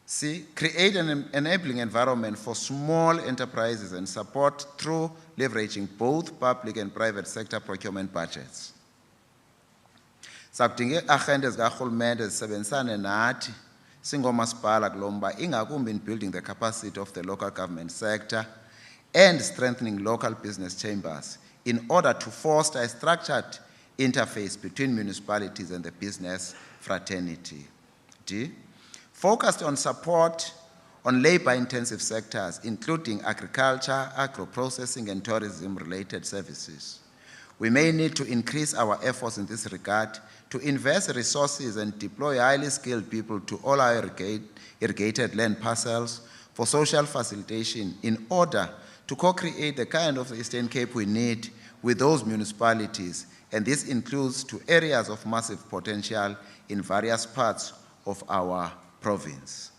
C, create an enabling environment for small enterprises and support through leveraging both public and private sector procurement budgets. Sakudinga agenda zikahulumende zisebenzisane nathi singomasipala kulomba ingakumbi in building the capacity of the local government sector and strengthening local business chambers in order to foster a structured interface between municipalities and the business fraternity. D, focused on support on labor-intensive sectors, including agriculture, agro-processing, and tourism-related services. We may need to increase our efforts in this regard to invest resources and deploy highly skilled people to all our irrigated land parcels for social facilitation in order to co-create the kind of Eastern Cape we need with those municipalities, and this includes to areas of massive potential in various parts of our province.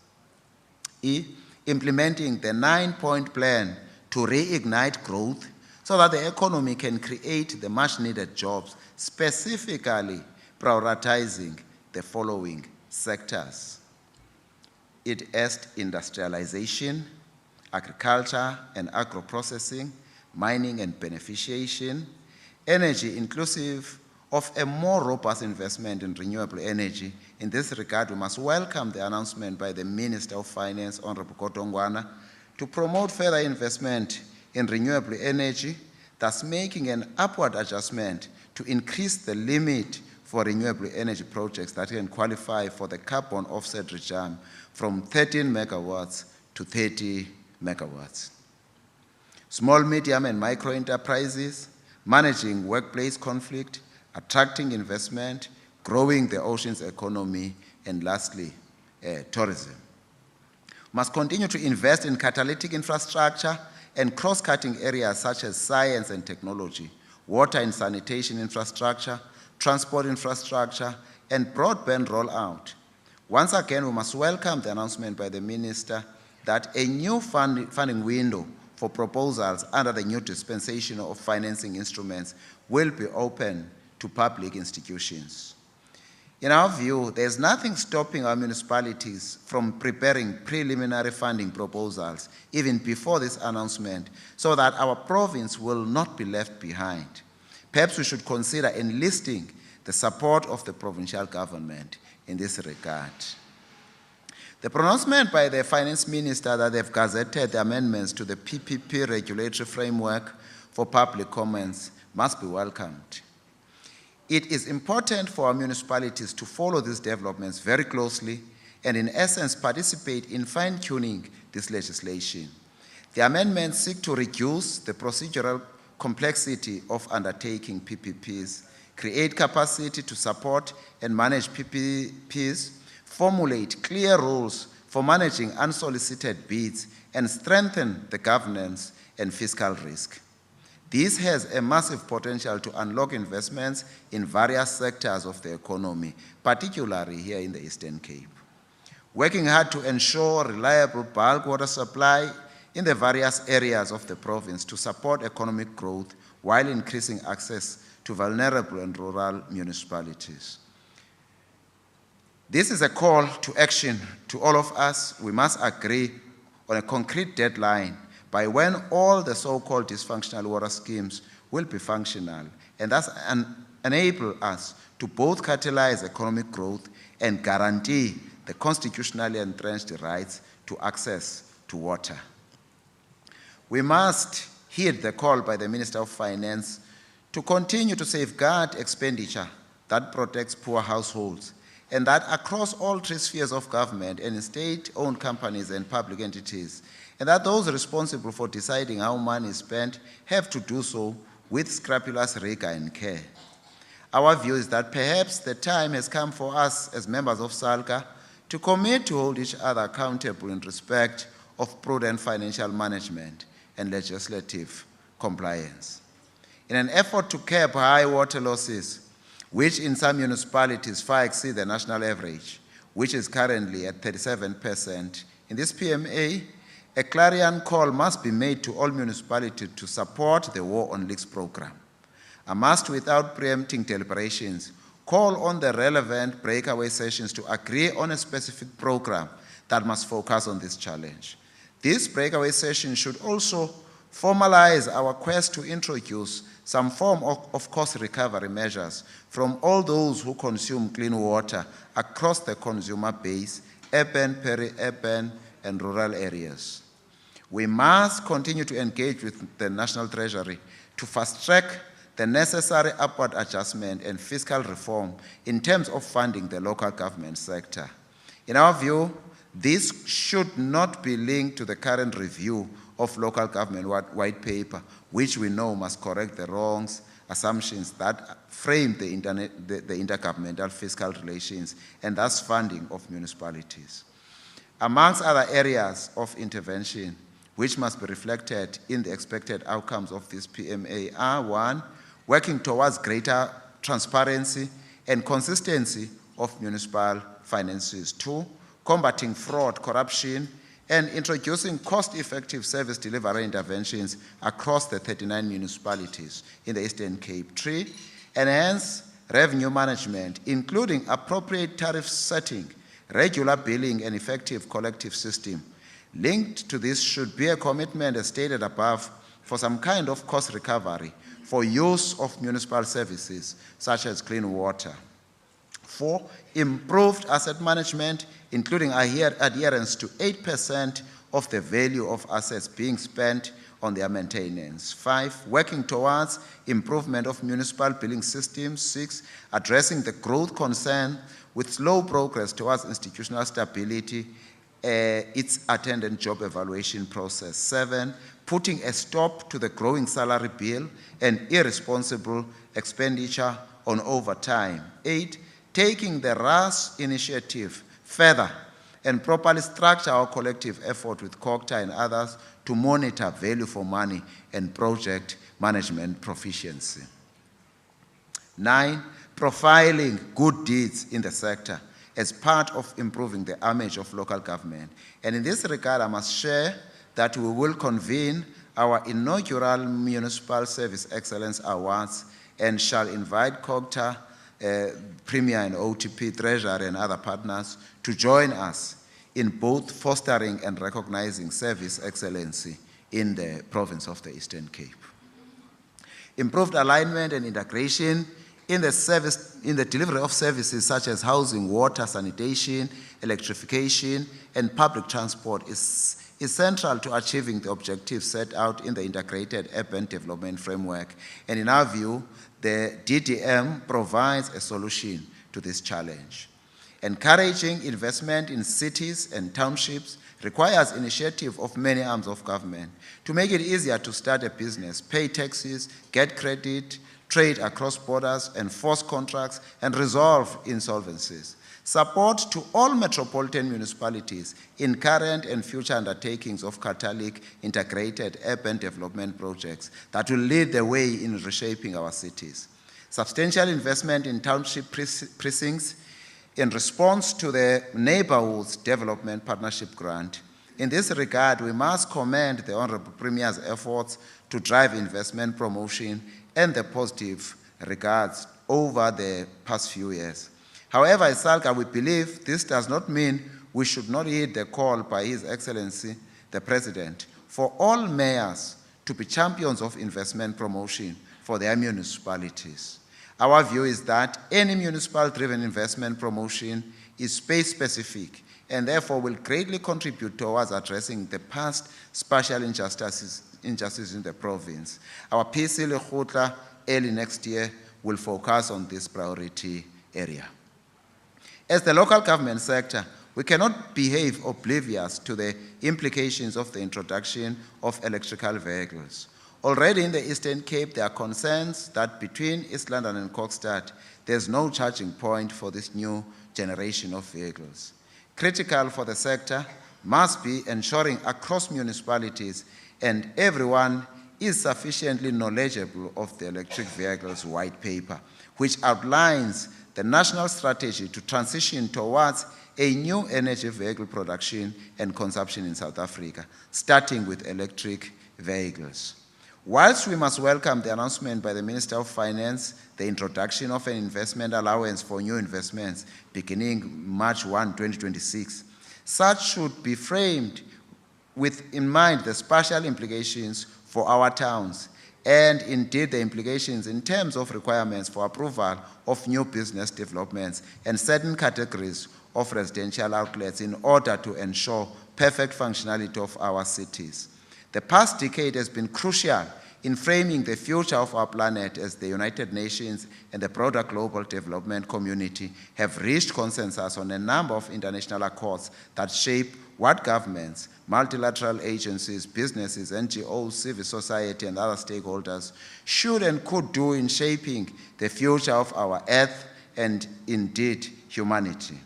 E, implementing the 9-point plan to reignite growth so that the economy can create the much needed jobs, specifically prioritizing the following sectors. It is industrialization, agriculture and agro-processing, mining and beneficiation, energy inclusive of a more robust investment in renewable energy. In this regard, we must welcome the announcement by the Minister of Finance, Honorable Kotongwana, to promote further investment in renewable energy thus making an upward adjustment to increase the limit for renewable energy projects that can qualify for the carbon offset regime from 13 megawatts to 30 megawatts. Small, medium, and micro enterprises, managing workplace conflict, attracting investment, growing the ocean's economy, and lastly, tourism. Must continue to invest in catalytic infrastructure and cross-cutting areas such as science and technology, water and sanitation infrastructure, transport infrastructure, and broadband rollout. Once again, we must welcome the announcement by the Minister that a new funding window for proposals under the new dispensation of financing instruments will be open to public institutions. In our view, there is nothing stopping our municipalities from preparing preliminary funding proposals even before this announcement so that our province will not be left behind. Perhaps we should consider enlisting the support of the provincial government in this regard. The pronouncement by the Finance Minister that they've gazetted the amendments to the PPP regulatory framework for public comments must be welcomed. It is important for our municipalities to follow these developments very closely and in essence participate in fine-tuning this legislation. The amendments seek to reduce the procedural complexity of undertaking PPPs, create capacity to support and manage PPPs, formulate clear rules for managing unsolicited bids, and strengthen the governance and fiscal risk. This has a massive potential to unlock investments in various sectors of the economy, particularly here in the Eastern Cape. Working hard to ensure reliable bulk water supply in the various areas of the province to support economic growth while increasing access to vulnerable and rural municipalities. This is a call to action to all of us. We must agree on a concrete deadline by when all the so-called dysfunctional water schemes will be functional and thus enable us to both catalyze economic growth and guarantee the constitutionally entrenched rights to access to water. We must heed the call by the Minister of Finance to continue to safeguard expenditure that protects poor households and that across all three spheres of government and in state-owned companies and public entities, and that those responsible for deciding how money is spent have to do so with scrupulous rigor and care. Our view is that perhaps the time has come for us as members of Salga to commit to hold each other accountable in respect of prudent financial management and legislative compliance. In an effort to curb high water losses, which in some municipalities far exceed the national average, which is currently at 37%, in this PMA, a clarion call must be made to all municipalities to support the War on Leaks program. I must, without preempting deliberations, call on the relevant breakaway sessions to agree on a specific program that must focus on this challenge. This breakaway session should also formalize our quest to introduce some form of cost recovery measures from all those who consume clean water across the consumer base, urban, peri-urban, and rural areas. We must continue to engage with the National Treasury to fast-track the necessary upward adjustment and fiscal reform in terms of funding the local government sector. In our view, this should not be linked to the current review of local government white paper, which we know must correct the wrongs, assumptions that frame the intergovernmental fiscal relations and thus funding of municipalities. Amongst other areas of intervention, which must be reflected in the expected outcomes of this PMA are: 1, working towards greater transparency and consistency of municipal finances; 2, combating fraud, corruption, and introducing cost-effective service delivery interventions across the 39 municipalities in the Eastern Cape; 3, enhance revenue management, including appropriate tariff setting, regular billing, and effective collective system. Linked to this should be a commitment, as stated above, for some kind of cost recovery for use of municipal services, such as clean water. 4, improved asset management, including adherence to 8% of the value of assets being spent on their maintenance. 5, working towards improvement of municipal billing systems. 6, addressing the growth concern with slow progress towards institutional stability, its attendant job evaluation process. 7, putting a stop to the growing salary bill and irresponsible expenditure on overtime. 8, taking the RAS initiative further and properly structure our collective effort with COGTA and others to monitor value for money and project management proficiency. 9, profiling good deeds in the sector as part of improving the image of local government. And in this regard, I must share that we will convene our inaugural Municipal Service Excellence Awards and shall invite COGTA, Premier and OTP, Treasury and other partners to join us in both fostering and recognizing service excellency in the province of the Eastern Cape. Improved alignment and integration in the delivery of services such as housing, water, sanitation, electrification, and public transport is central to achieving the objectives set out in the Integrated Urban Development Framework. And in our view, the DDM provides a solution to this challenge. Encouraging investment in cities and townships requires initiative of many arms of government to make it easier to start a business, pay taxes, get credit, trade across borders, enforce contracts, and resolve insolvencies. Support to all metropolitan municipalities in current and future undertakings of Catholic integrated urban development projects that will lead the way in reshaping our cities. Substantial investment in township precincts in response to the Neighborhoods Development Partnership Grant. In this regard, we must commend the Honorable Premier's efforts to drive investment promotion and the positive regards over the past few years. However, at Salga, we believe this does not mean we should not heed the call by His Excellency, the President, for all mayors to be champions of investment promotion for their municipalities. Our view is that any municipal-driven investment promotion is space-specific and therefore will greatly contribute towards addressing the past spatial injustices in the province. Our PC Lekgotla early next year will focus on this priority area. As the local government sector, we cannot behave oblivious to the implications of the introduction of electrical vehicles. Already in the Eastern Cape, there are concerns that between East London and Kokstad, there's no charging point for this new generation of vehicles. Critical for the sector must be ensuring across municipalities and everyone is sufficiently knowledgeable of the electric vehicles white paper, which outlines the national strategy to transition towards a new energy vehicle production and consumption in South Africa, starting with electric vehicles. Whilst we must welcome the announcement by the Minister of Finance, the introduction of an investment allowance for new investments beginning March 1, 2026, such should be framed with in mind the spatial implications for our towns and indeed the implications in terms of requirements for approval of new business developments and certain categories of residential outlets in order to ensure perfect functionality of our cities. The past decade has been crucial in framing the future of our planet as the United Nations and the broader global development community have reached consensus on a number of international accords that shape what governments, multilateral agencies, businesses, NGOs, civil society, and other stakeholders should and could do in shaping the future of our Earth and indeed humanity.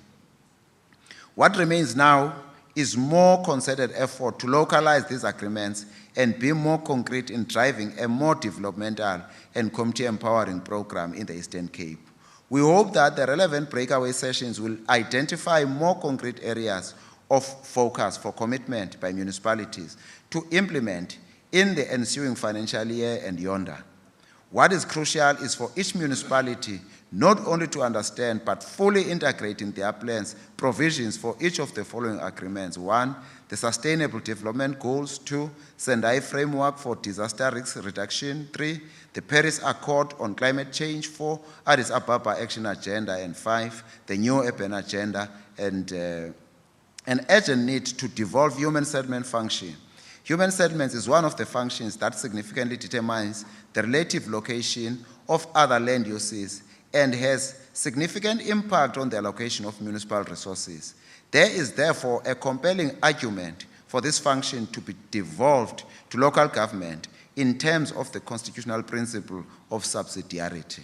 What remains now is more concerted effort to localize these agreements and be more concrete in driving a more developmental and community empowering program in the Eastern Cape. We hope that the relevant breakaway sessions will identify more concrete areas of focus for commitment by municipalities to implement in the ensuing financial year and yonder. What is crucial is for each municipality not only to understand but fully integrate in their plans provisions for each of the following agreements. 1, the Sustainable Development Goals. 2, Sendai Framework for Disaster Risk Reduction. 3, the Paris Accord on Climate Change. 4, Addis Ababa Action Agenda. And 5, the New Urban Agenda and an urgent need to devolve human settlement function Human settlements is one of the functions that significantly determines the relative location of other land uses and has significant impact on the allocation of municipal resources. There is therefore a compelling argument for this function to be devolved to local government in terms of the constitutional principle of subsidiarity.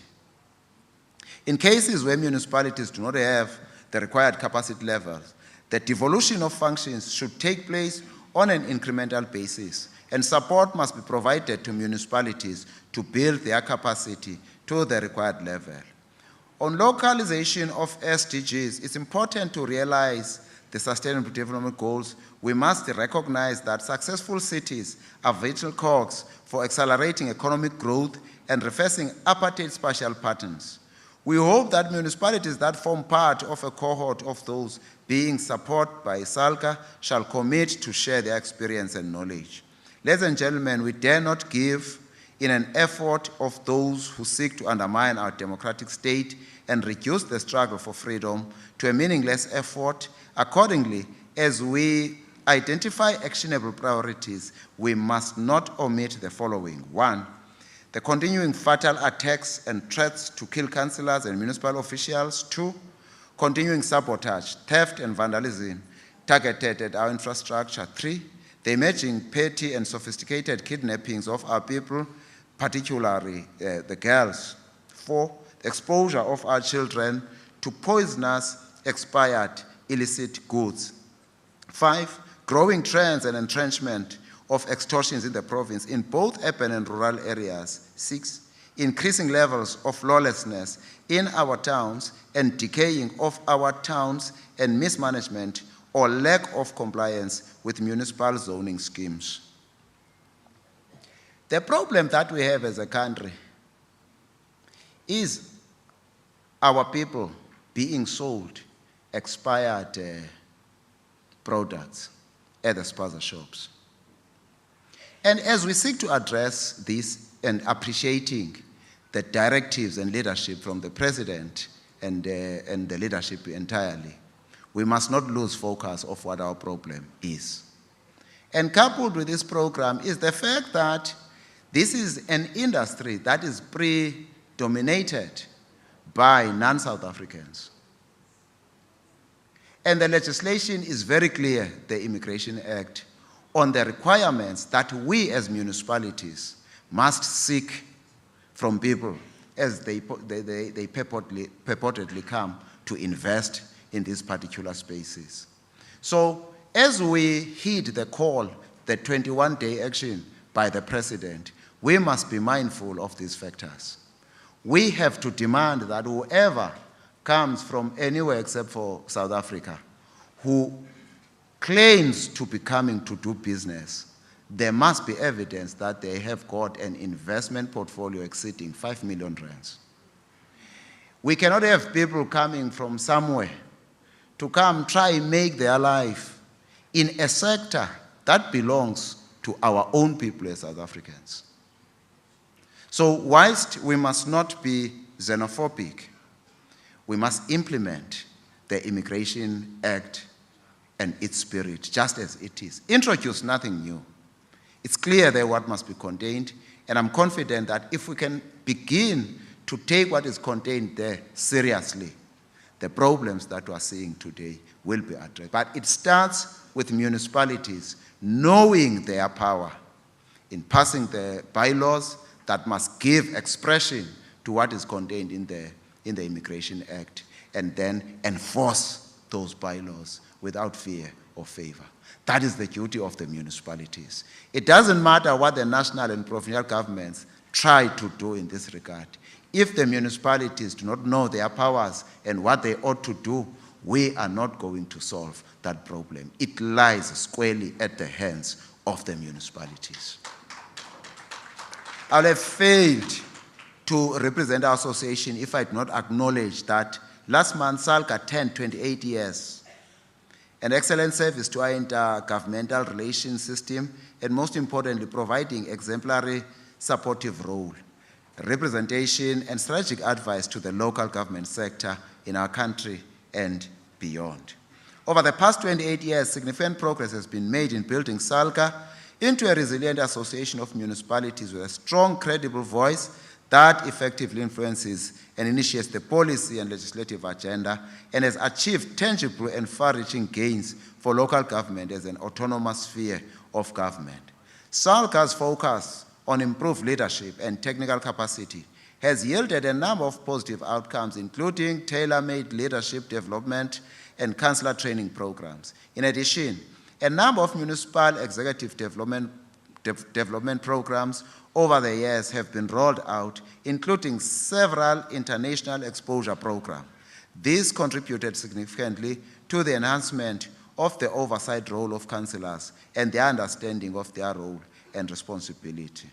In cases where municipalities do not have the required capacity levels, the devolution of functions should take place on an incremental basis, and support must be provided to municipalities to build their capacity to the required level. On localization of SDGs, it's important to realize the Sustainable Development Goals. We must recognize that successful cities are vital cogs for accelerating economic growth and reversing apartheid spatial patterns. We hope that municipalities that form part of a cohort of those being supported by Salga shall commit to share their experience and knowledge. Ladies and gentlemen, we dare not give in an effort of those who seek to undermine our democratic state and reduce the struggle for freedom to a meaningless effort. Accordingly, as we identify actionable priorities, we must not omit the following. 1, the continuing fatal attacks and threats to kill councillors and municipal officials. 2, continuing sabotage, theft and vandalism targeted at our infrastructure. 3, the emerging petty and sophisticated kidnappings of our people, particularly the girls. 4, the exposure of our children to poisonous, expired, illicit goods. 5, growing trends and entrenchment of extortions in the province in both urban and rural areas. 6, increasing levels of lawlessness in our towns and decaying of our towns and mismanagement or lack of compliance with municipal zoning schemes. The problem that we have as a country is our people being sold expired products at the spaza shops. And as we seek to address this and appreciating the directives and leadership from the President and the leadership entirely, we must not lose focus of what our problem is. And coupled with this program is the fact that this is an industry that is predominated by non-South Africans. And the legislation is very clear, the Immigration Act, on the requirements that we as municipalities must seek from people as they purportedly come to invest in these particular spaces. So as we heed the call, the 21-day action by the President, we must be mindful of these factors. We have to demand that whoever comes from anywhere except for South Africa who claims to be coming to do business, there must be evidence that they have got an investment portfolio exceeding 5 million rands. We cannot have people coming from somewhere to come try and make their life in a sector that belongs to our own people as South Africans. So whilst we must not be xenophobic, we must implement the Immigration Act and its spirit just as it is. Introduce nothing new. It's clear there what must be contained, and I'm confident that if we can begin to take what is contained there seriously, the problems that we are seeing today will be addressed. But it starts with municipalities knowing their power in passing the bylaws that must give expression to what is contained in the Immigration Act, and then enforce those bylaws without fear or favor. That is the duty of the municipalities. It doesn't matter what the national and provincial governments try to do in this regard. If the municipalities do not know their powers and what they ought to do, we are not going to solve that problem. It lies squarely at the hands of the municipalities. I would have failed to represent our association if I did not acknowledge that last month Salga turned 28 years. An excellent service to our intergovernmental relations system, and most importantly, providing exemplary supportive role, representation, and strategic advice to the local government sector in our country and beyond. Over the past 28 years, significant progress has been made in building Salga into a resilient association of municipalities with a strong, credible voice that effectively influences and initiates the policy and legislative agenda and has achieved tangible and far-reaching gains for local government as an autonomous sphere of government. Salga's focus on improved leadership and technical capacity has yielded a number of positive outcomes, including tailor-made leadership development and councillor training programs. In addition, a number of municipal executive development programs over the years have been rolled out, including several international exposure programs. This contributed significantly to the enhancement of the oversight role of councillors and their understanding of their role and responsibility.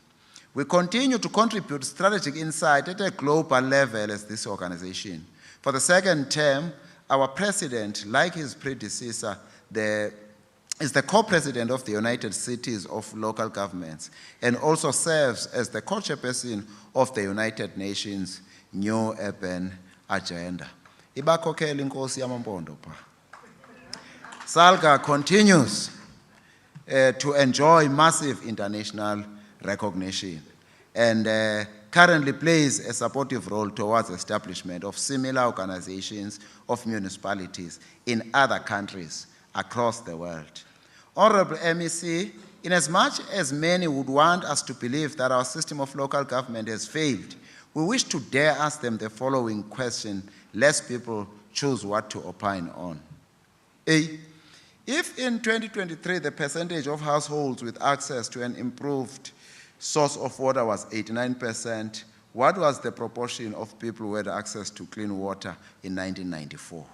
We continue to contribute strategic insight at a global level as this organization. For the second term, our president, like his predecessor, is the co-president of the United Cities of Local Governments and also serves as the co-chairperson of the United Nations New Urban Agenda. Ibakhokhela inkosi yamampondo pa. Salga continues to enjoy massive international recognition and currently plays a supportive role towards establishment of similar organizations of municipalities in other countries across the world. Honorable MEC, inasmuch as many would want us to believe that our system of local government has failed, we wish to dare ask them the following question, lest people choose what to opine on. A, if in 2023 the percentage of households with access to an improved source of water was 89%, what was the proportion of people who had access to clean water in 1994?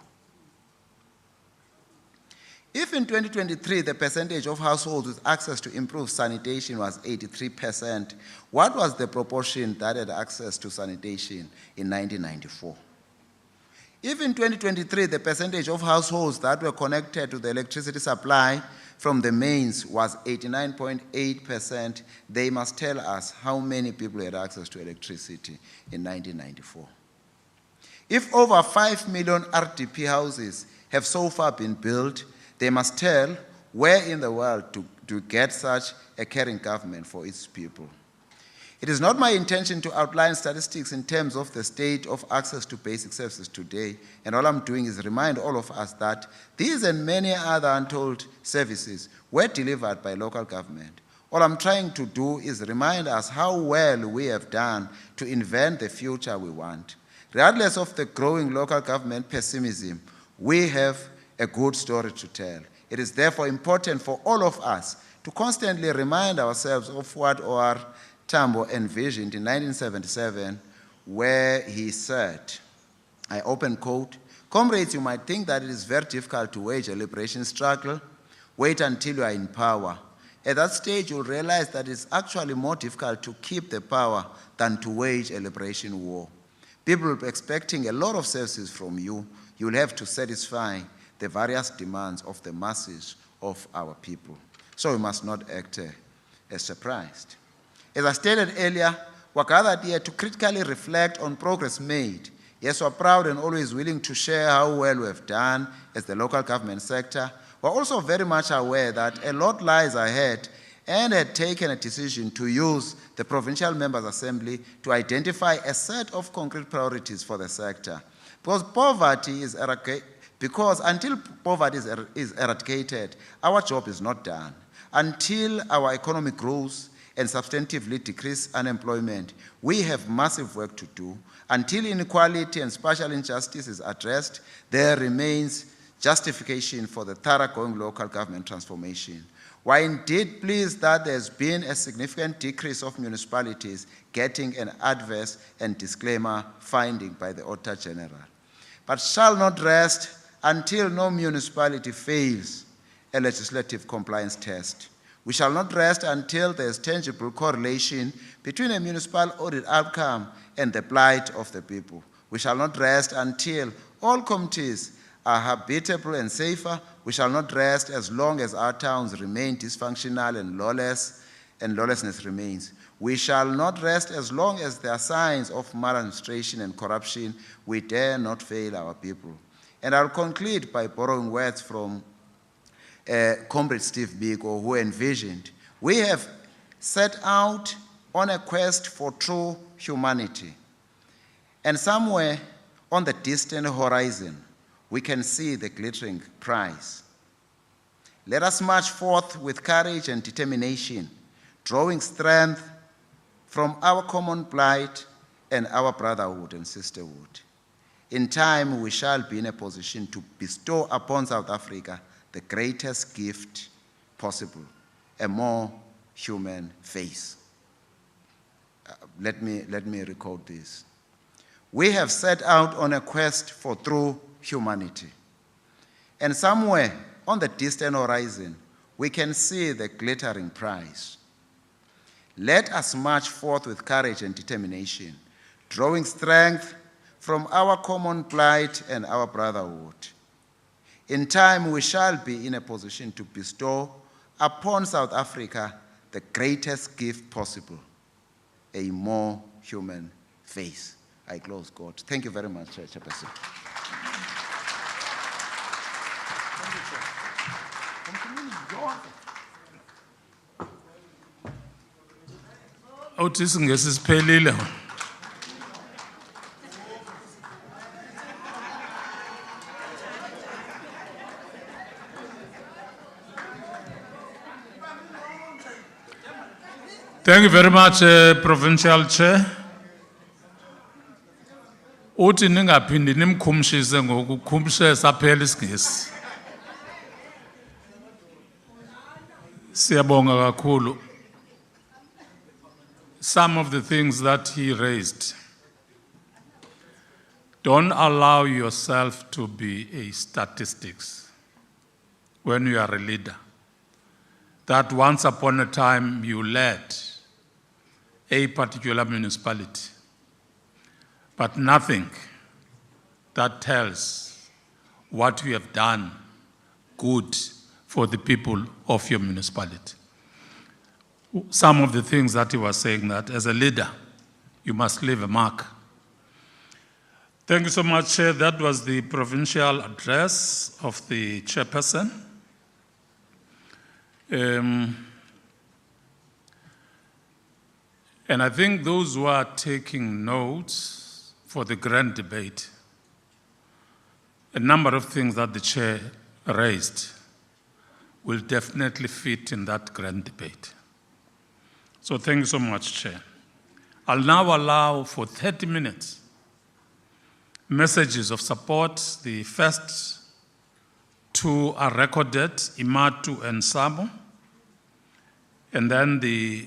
If in 2023 the percentage of households with access to improved sanitation was 83%, what was the proportion that had access to sanitation in 1994? If in 2023 the percentage of households that were connected to the electricity supply from the mains was 89.8%, they must tell us how many people had access to electricity in 1994. If over 5 million RDP houses have so far been built, they must tell where in the world to get such a caring government for its people. It is not my intention to outline statistics in terms of the state of access to basic services today, and all I'm doing is remind all of us that these and many other untold services were delivered by local government. All I'm trying to do is remind us how well we have done to invent the future we want. Regardless of the growing local government pessimism, we have a good story to tell. It is therefore important for all of us to constantly remind ourselves of what O.R. Tambo envisioned in 1977, where he said, I open quote, "Comrades, you might think that it is very difficult to wage a liberation struggle. Wait until you are in power. At that stage, you'll realize that it's actually more difficult to keep the power than to wage a liberation war. People will be expecting a lot of services from you. You'll have to satisfy the various demands of the masses of our people. So we must not act as surprised." As I stated earlier, we're gathered here to critically reflect on progress made. Yes, we're proud and always willing to share how well we have done as the local government sector. We're also very much aware that a lot lies ahead and had taken a decision to use the Provincial Members' Assembly to identify a set of concrete priorities for the sector. Because until poverty is eradicated, our job is not done. Until our economy grows and substantively decrease unemployment, we have massive work to do. Until inequality and spatial injustice is addressed, there remains justification for the thoroughgoing local government transformation. We're indeed pleased that there's been a significant decrease of municipalities getting an adverse and disclaimer finding by the Auditor General, but shall not rest until no municipality fails a legislative compliance test. We shall not rest until there is tangible correlation between a municipal audit outcome and the plight of the people. We shall not rest until all communities are habitable and safer. We shall not rest as long as our towns remain dysfunctional and lawlessness remains. We shall not rest as long as there are signs of maladministration and corruption. We dare not fail our people. And I'll conclude by borrowing words from Comrade Steve Biko, who envisioned We have set out on a quest for true humanity, and somewhere on the distant horizon, we can see the glittering prize. Let us march forth with courage and determination, drawing strength from our common plight and our brotherhood and sisterhood. In time, we shall be in a position to bestow upon South Africa the greatest gift possible, a more human face. Let me record this. We have set out on a quest for true humanity, and somewhere on the distant horizon, we can see the glittering prize. Let us march forth with courage and determination, drawing strength from our common plight and our brotherhood. In time, we shall be in a position to bestow upon South Africa the greatest gift possible, a more human face. I close, God. Thank you very much, Chairperson. Uthi singesi siphelile. Thank you very much, Provincial Chair. Uthi ningaphindi nimkhumshise ngokukhumshe saphela isingesi. Siyabonga kakhulu. Some of the things that he raised. Don't allow yourself to be a statistics when you are a leader. That once upon a time you led a particular municipality, but nothing that tells what you have done good for the people of your municipality. Some of the things that he was saying, that as a leader, you must leave a mark. Thank you so much, Chair. That was the provincial address of the chairperson. And I think those who are taking notes for the grand debate, a number of things that the chair raised will definitely fit in that grand debate. So thank you so much, Chair. I'll now allow for 30 minutes messages of support. The first two are recorded, Imatu and Sabo, and then the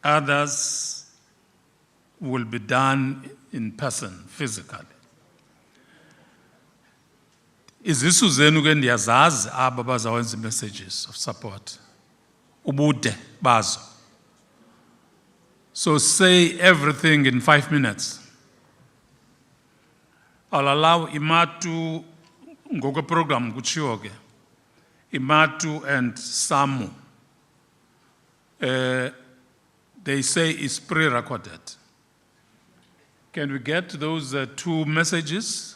others will be done in person, physically. Izisu zenu ke ndiyazazi aba bazawenza messages of support. Ubude bazo. So say everything in 5 minutes. I'll allow Imatu ngokwe program kuchiwo ke. Imatu and Samu. They say it's pre-recorded. Can we get those two messages?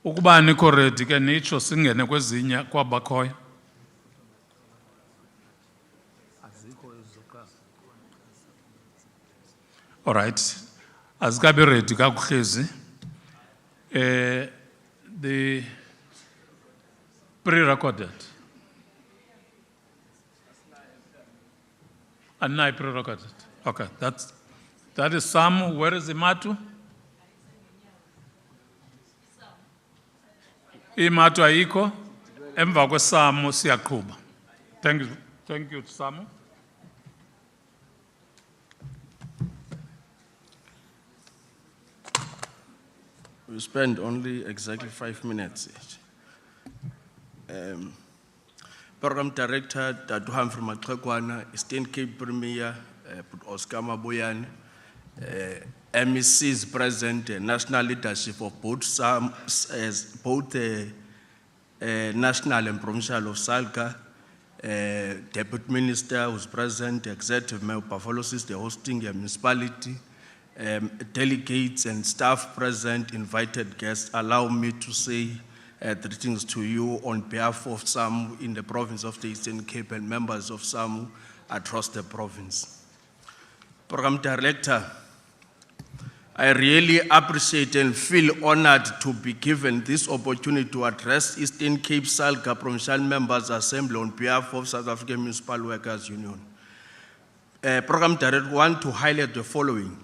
Ukuba nikho ready ke nitsho singene kwezinye kwabakhoya. All right. Azikabe ready kakuhlezi. The pre-recorded. And I pre-recorded. Okay, that is Samu. Where is Imatu? Imatu ayikho. Emva kweSamu siyaqhuba. Thank you, Samu. We spend only exactly 5 minutes. Program Director, Dr. Humphrey Maxekwana, Eastern Cape Premier, Oscar Maboyan, MECs present, national leadership of both national and provincial of Salga, Deputy Minister who's present, Executive Mayor Buffalo City, the hosting municipality, delegates and staff present, invited guests, allow me to say greetings to you on behalf of SAMU in the province of the Eastern Cape and members of SAMU across the province. Program Director, I really appreciate and feel honored to be given this opportunity to address Eastern Cape Salga Provincial Members Assembly on behalf of South African Municipal Workers Union. Program Director, I want to highlight the following.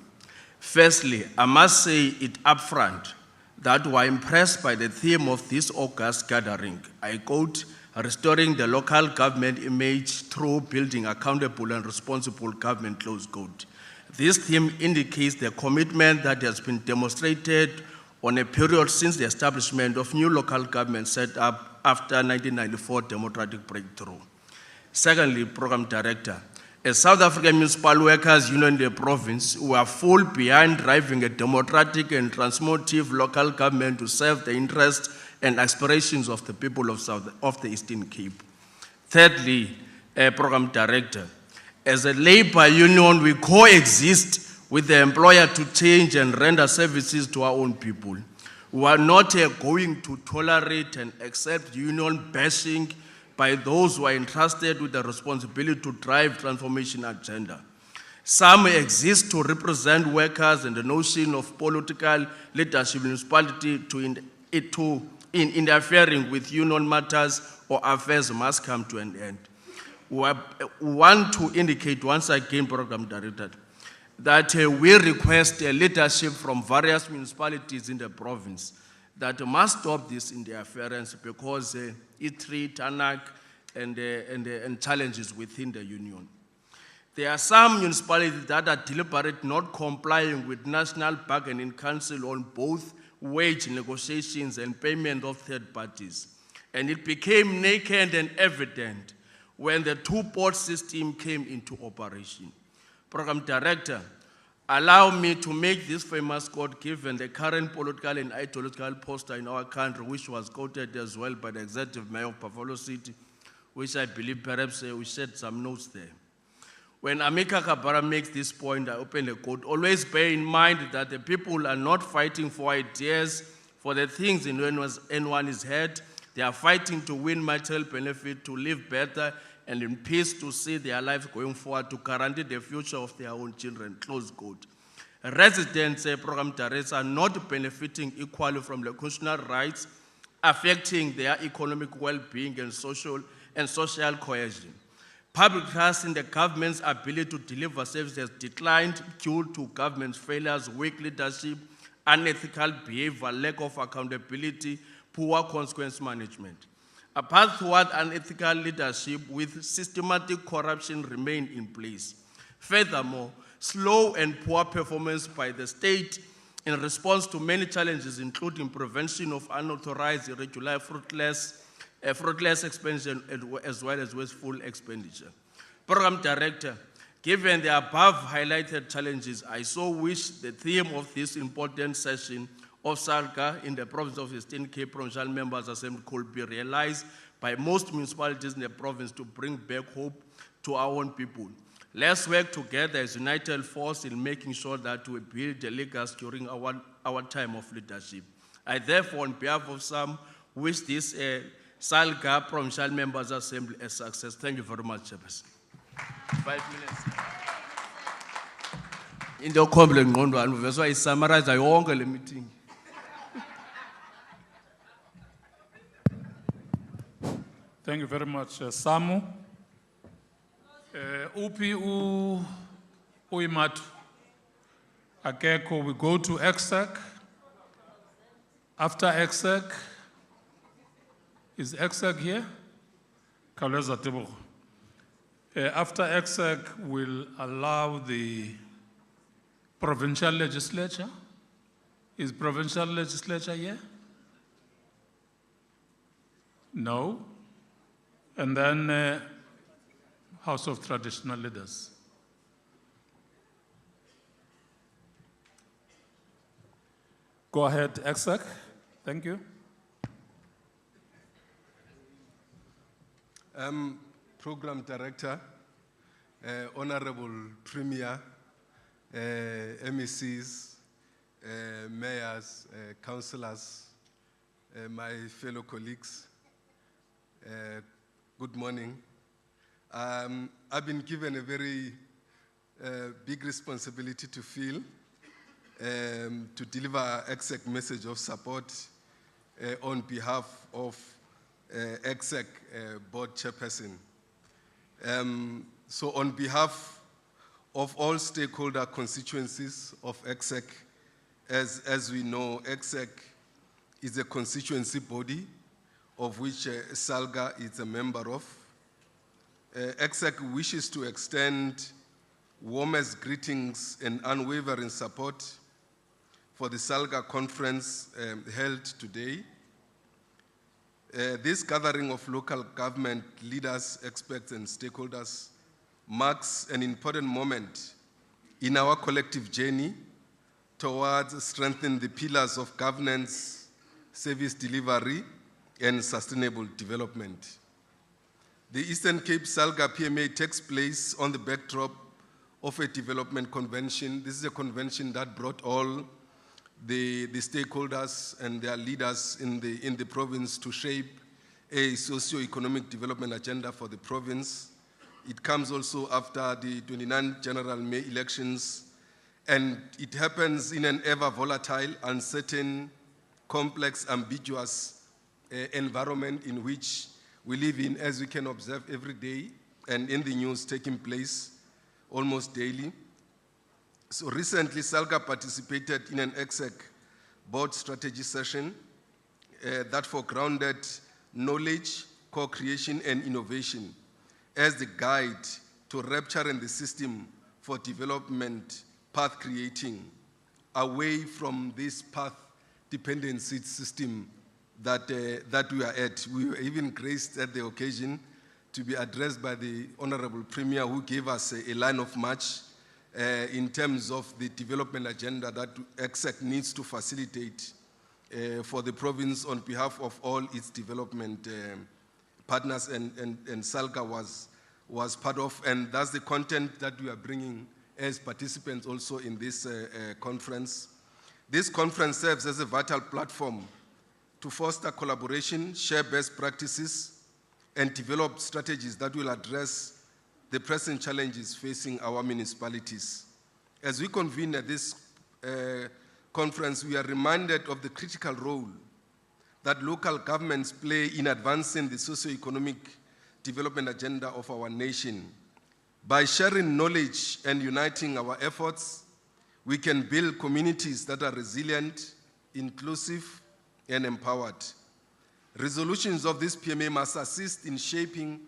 Firstly, I must say it upfront that we are impressed by the theme of this August gathering. I quote, restoring the local government image through building accountable and responsible government, close quote. This theme indicates the commitment that has been demonstrated on a period since the establishment of new local government set up after 1994 democratic breakthrough. Secondly, Program Director, as South African Municipal Workers Union in the province, we are full behind driving a democratic and transformative local government to serve the interests and aspirations of the people of the Eastern Cape. Thirdly, Program Director, as a labor union, we coexist with the employer to change and render services to our own people. We are not going to tolerate and accept union bashing by those who are entrusted with the responsibility to drive transformation agenda. Some exist to represent workers, and the notion of political leadership in municipality in interfering with union matters or affairs must come to an end. We want to indicate once again, Program Director, that we request leadership from various municipalities in the province that must stop this interference because it creates anarchy and challenges within the union. There are some municipalities that are deliberate not complying with National Bargaining Council on both wage negotiations and payment of third parties. And it became naked and evident when the two-pot system came into operation. Program Director, allow me to make this famous quote given the current political and ideological posture in our country, which was quoted as well by the Executive Mayor of Buffalo City, which I believe perhaps we shed some notes there. When Amika Kabara makes this point, I open the quote, always bear in mind that the people are not fighting for ideas, for the things in one is head. They are fighting to win material benefit, to live better and in peace, to see their lives going forward, to guarantee the future of their own children, close quote. Residents, Program Directors, are not benefiting equally from the constitutional rights, affecting their economic well-being and social cohesion. Public trust in the government's ability to deliver services has declined due to government's failures, weak leadership, unethical behavior, lack of accountability, poor consequence management. A path toward unethical leadership with systematic corruption remain in place. Furthermore, slow and poor performance by the state in response to many challenges, including prevention of unauthorized, irregular, fruitless expansion, as well as wasteful expenditure. Program Director, given the above highlighted challenges, I so wish the theme of this important session of Salga in the province of Eastern Cape Provincial Members Assembly could be realized by most municipalities in the province to bring back hope to our own people. Let's work together as a united force in making sure that we build the legacy during our time of leadership. I therefore, on behalf of some, wish this Salga Provincial Members Assembly a success. Thank you very much, Chairperson. 5 minutes. In the complex, that's why I summarize the whole meeting. Thank you very much, Samu. Upi uimatu. Akeko, we go to EXEC. After EXEC, is EXEC here? Kaleza Tebo. After EXEC, we'll allow the provincial legislature. Is provincial legislature here? No. And then House of Traditional Leaders. Go ahead, EXEC. Thank you. Program Director, Honorable Premier, MECs, mayors, councillors, my fellow colleagues, good morning. I've been given a very big responsibility to fill, to deliver EXEC message of support on behalf of EXEC board chairperson. So on behalf of all stakeholder constituencies of EXEC, as we know, EXEC is a constituency body of which Salga is a member of. EXEC wishes to extend warmest greetings and unwavering support for the Salga conference held today. This gathering of local government leaders, experts, and stakeholders marks an important moment in our collective journey towards strengthening the pillars of governance, service delivery, and sustainable development. The Eastern Cape Salga PMA takes place on the backdrop of a development convention. This is a convention that brought all the stakeholders and their leaders in the province to shape a socio-economic development agenda for the province. It comes also after the 29th General May elections, and it happens in an ever volatile, uncertain, complex, ambiguous environment in which we live in, as we can observe every day, and in the news taking place almost daily. So recently, Salga participated in an EXEC board strategy session that foregrounded knowledge, co-creation, and innovation as the guide to rupturing the system for development, path creating, away from this path dependency system that we are at. We were even graced at the occasion to be addressed by the Honorable Premier, who gave us a line of march in terms of the development agenda that EXEC needs to facilitate for the province on behalf of all its development partners, and Salga was part of, and that's the content that we are bringing as participants also in this conference. This conference serves as a vital platform to foster collaboration, share best practices, and develop strategies that will address the present challenges facing our municipalities. As we convene at this conference, we are reminded of the critical role that local governments play in advancing the socio-economic development agenda of our nation. By sharing knowledge and uniting our efforts, we can build communities that are resilient, inclusive, and empowered. Resolutions of this PMA must assist in shaping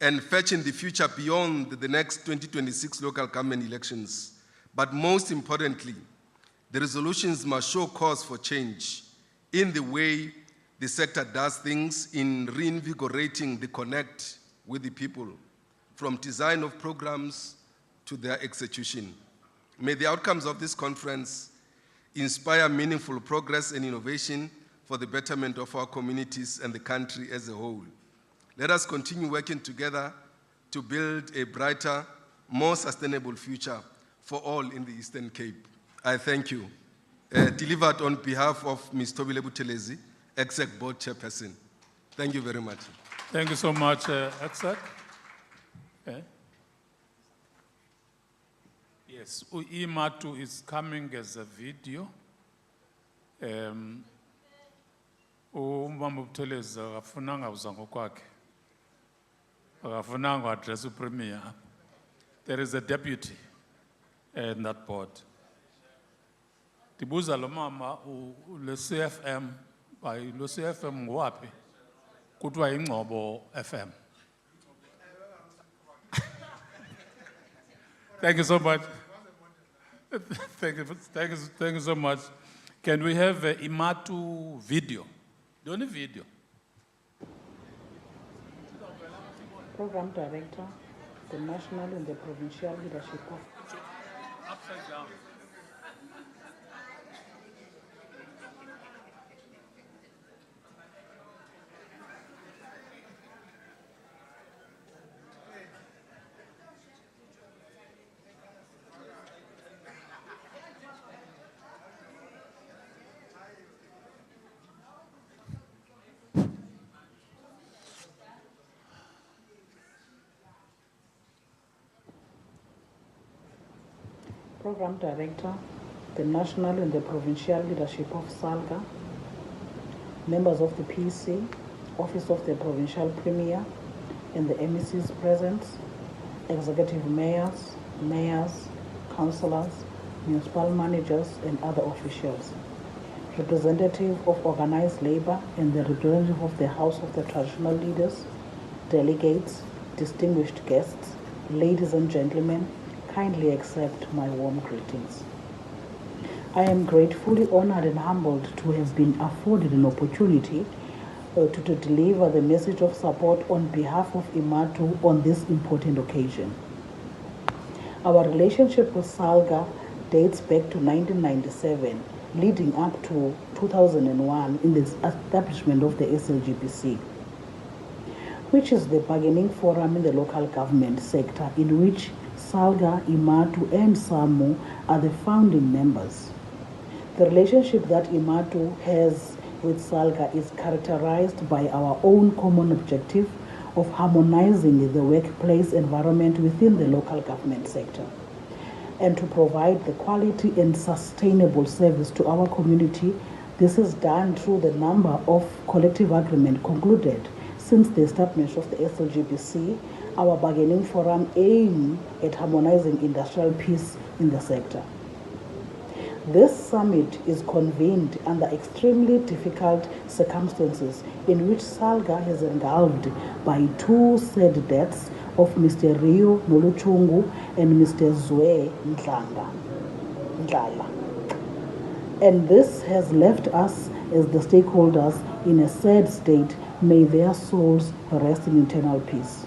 and fetching the future beyond the next 2026 local government elections. But most importantly, the resolutions must show cause for change in the way the sector does things, in reinvigorating the connect with the people, from design of programs to their execution. May the outcomes of this conference inspire meaningful progress and innovation for the betterment of our communities and the country as a whole. Let us continue working together to build a brighter, more sustainable future for all in the Eastern Cape. I thank you. Delivered on behalf of Ms. Tobile Butelezi, EXEC Board Chairperson. Thank you very much. Thank you so much, EXEC. Yes, Imatu is coming as a video. Umama Butelezi akafunanga uzango kwakhe. Akafunanga address uPremier. There is a deputy in that board. Tibuza lo mama le CFM by lo CFM wapi kuthiwa ingcobo FM. Thank you so much. Thank you so much. Can we have Imatu video? The only video. Program Director, the national and the provincial leadership of Upside down. Program Director, the national and the provincial leadership of Salga, members of the PC, Office of the Provincial Premier, and the MECs present, executive mayors, councillors, municipal managers, and other officials, representative of organized labor, and the representative of the House of the Traditional Leaders, delegates, distinguished guests, ladies and gentlemen, kindly accept my warm greetings. I am gratefully honored and humbled to have been afforded an opportunity to deliver the message of support on behalf of Imatu on this important occasion. Our relationship with Salga dates back to 1997, leading up to 2001 in the establishment of the SLGPC, which is the bargaining forum in the local government sector in which Salga, Imatu, and Samu are the founding members. The relationship that Imatu has with Salga is characterized by our own common objective of harmonizing the workplace environment within the local government sector and to provide the quality and sustainable service to our community. This is done through the number of collective agreements concluded since the establishment of the SLGPC. Our bargaining forum aim at harmonizing industrial peace in the sector. This summit is convened under extremely difficult circumstances in which Salga has engulfed by two sad deaths of Mr. Rio Noluchungu and Mr. Zwe Ndlala. And this has left us as the stakeholders in a sad state. May their souls rest in eternal peace.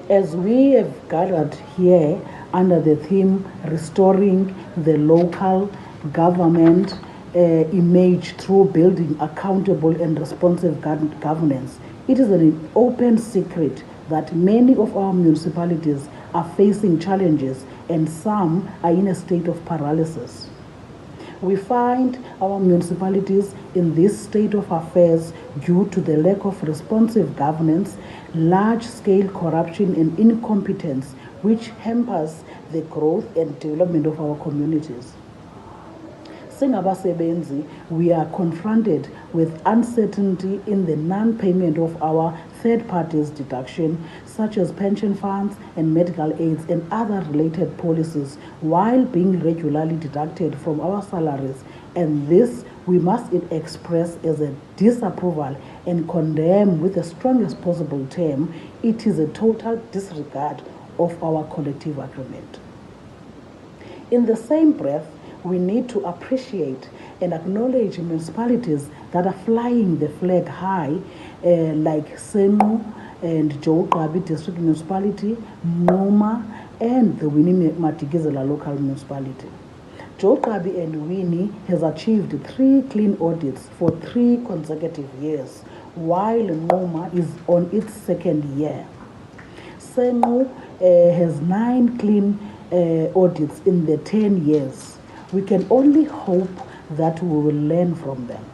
As we have gathered here under the theme Restoring the Local Government Image Through Building Accountable and Responsive Governance, it is an open secret that many of our municipalities are facing challenges and some are in a state of paralysis. We find our municipalities in this state of affairs due to the lack of responsive governance, large-scale corruption and incompetence, which hampers the growth and development of our communities. Singabasebenzi, we are confronted with uncertainty in the non-payment of our third parties deduction, such as pension funds and medical aids and other related policies, while being regularly deducted from our salaries. And this we must express as a disapproval and condemn with the strongest possible term. It is a total disregard of our collective agreement. In the same breath, we need to appreciate and acknowledge municipalities that are flying the flag high, like Semu and Jo'qabi District Municipality, Noma, and the Winnie Matigizela Local Municipality. Jo'qabi and Winnie has achieved 3 clean audits for 3 consecutive years, while Noma is on its 2nd year. Semu has 9 clean audits in the 10 years. We can only hope that we will learn from them.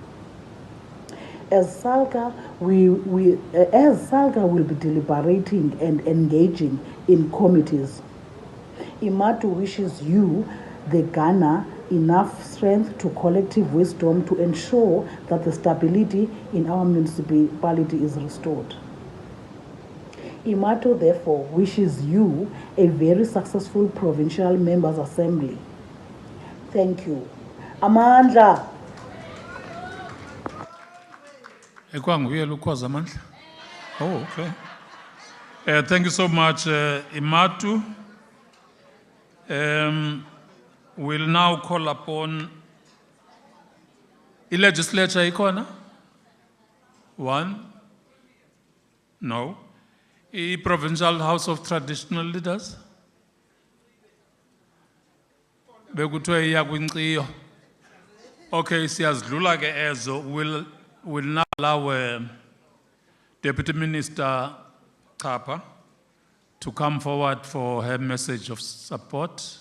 As Salga, Salga will be deliberating and engaging in committees. Imatu wishes you, the Ghana, enough strength to collective wisdom to ensure that the stability in our municipality is restored. Imatu therefore wishes you a very successful Provincial Members' Assembly. Thank you. Amandla. Oh, okay. Thank you so much, Imatu. We'll now call upon the legislature icona. 1. No. The Provincial House of Traditional Leaders. Okay, siyazidlula ke ezo. We'll now allow Deputy Minister Kapa to come forward for her message of support.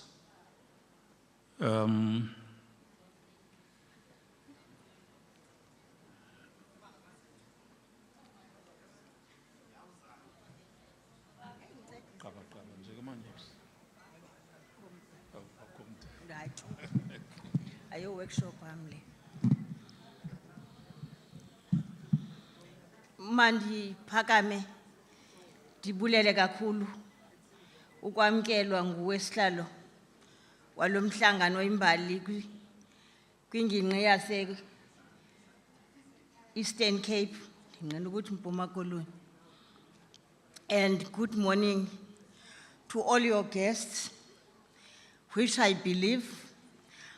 workshop amle. Mandi phakame dibulele kakhulu ukwamkelwa nguwesihlalo walomhlangano imbali kwingingqi yase Eastern Cape ndinqena ukuthi Mpuma Koloni. And good morning to all your guests, which I believe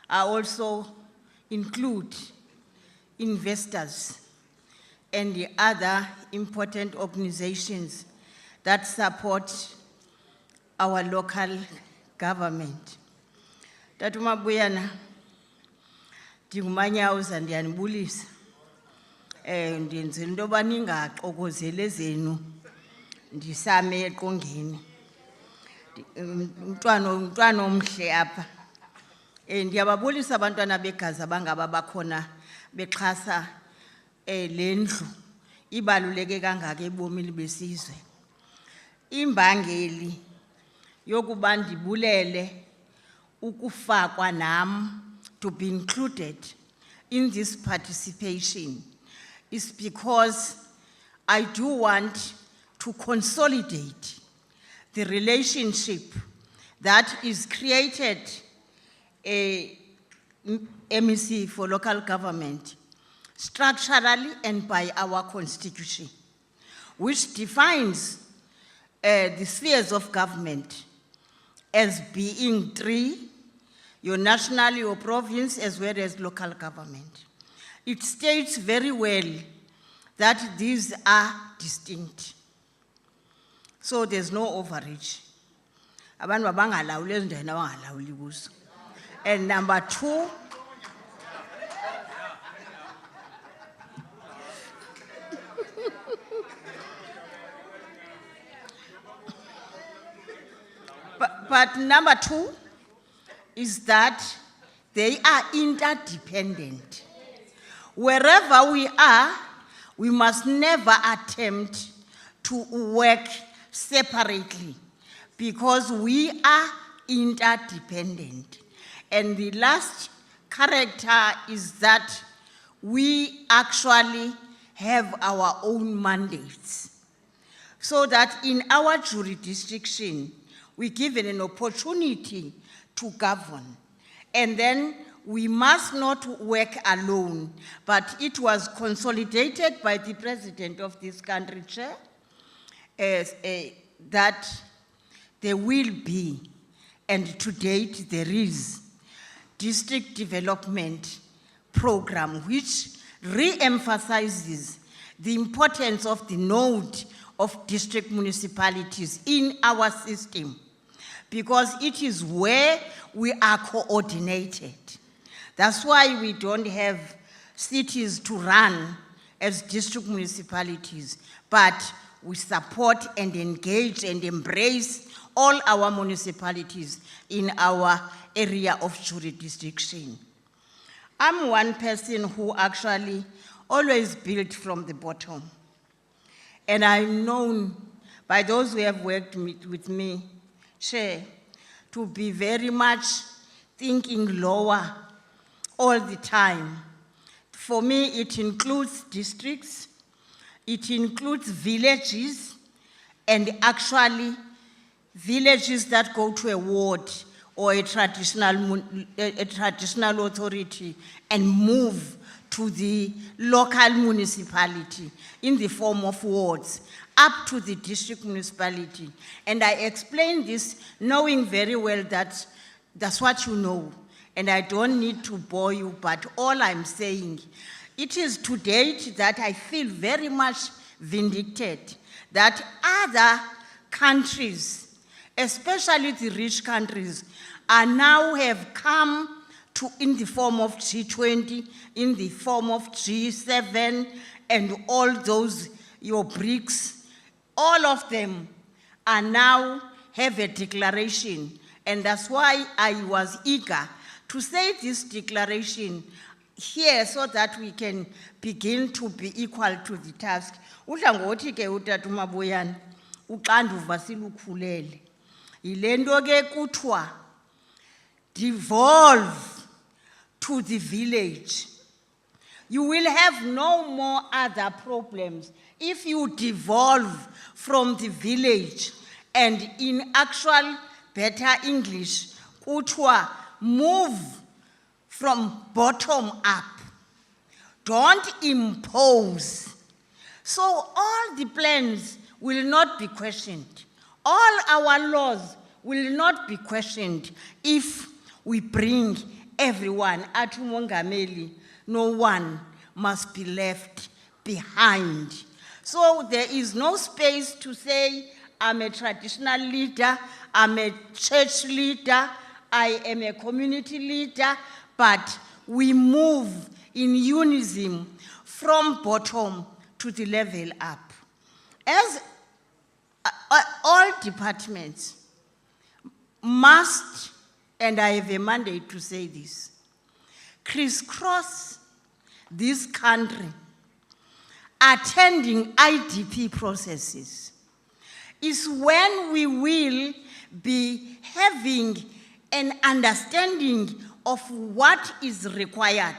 are also include investors and the other important organizations that support our local government. Tatu Mabuyana, ndingumanyawuza ndiyanibulisa. Ndiyenze into yoba ningaxokozeli zenu ndisame eqongeni. Umntwana omhle apha. Ndiyababulisa abantwana begazi abangaba bakhona bexhasa le ndlu ibaluleke kangaka ebomini besizwe. Imbangeli yokuba ndibulele ukufakwa nam to be included in this participation is because I do want to consolidate the relationship that is created a MEC for local government structurally and by our constitution, which defines the spheres of government as being three: your national, your province, as well as local government. It states very well that these are distinct. So there's no overreach. Abantu abangalawuli ezindaweni abangalawuli kuzo. And number two, but number two is that they are interdependent. Wherever we are, we must never attempt to work separately because we are interdependent. And the last character is that we actually have our own mandates. So that in our jurisdiction, we're given an opportunity to govern. And then we must not work alone, but it was consolidated by the president of this country, Chair, that there will be, and to date there is, district development program which re-emphasizes the importance of the node of district municipalities in our system, because it is where we are coordinated. That's why we don't have cities to run as district municipalities, but we support and engage and embrace all our municipalities in our area of jurisdiction. I'm one person who actually always built from the bottom. And I'm known by those who have worked with me, Chair, to be very much thinking lower all the time. For me, it includes districts, it includes villages, and actually villages that go to a ward or a traditional authority and move to the local municipality in the form of wards, up to the district municipality. And I explain this knowing very well that that's what you know, and I don't need to bore you, but all I'm saying, it is to date that I feel very much vindicated that other countries, especially the rich countries, are now have come to in the form of G20, in the form of G7, and all those, your BRICS, all of them are now have a declaration. And that's why I was eager to say this declaration here so that we can begin to be equal to the task. Uhlangothi ke uTata uMabuyane uxanduva silukhulele. Yile nto ke kuthiwa devolve to the village. You will have no more other problems if you devolve from the village, and in actual better English, kuthiwa move from bottom up. Don't impose. So all the plans will not be questioned. All our laws will not be questioned if we bring everyone at Mongameli. No one must be left behind. So there is no space to say, I'm a traditional leader, I'm a church leader, I am a community leader, but we move in unison from bottom to the level up. As all departments must, and I have a mandate to say this, crisscross this country, attending IDP processes, is when we will be having an understanding of what is required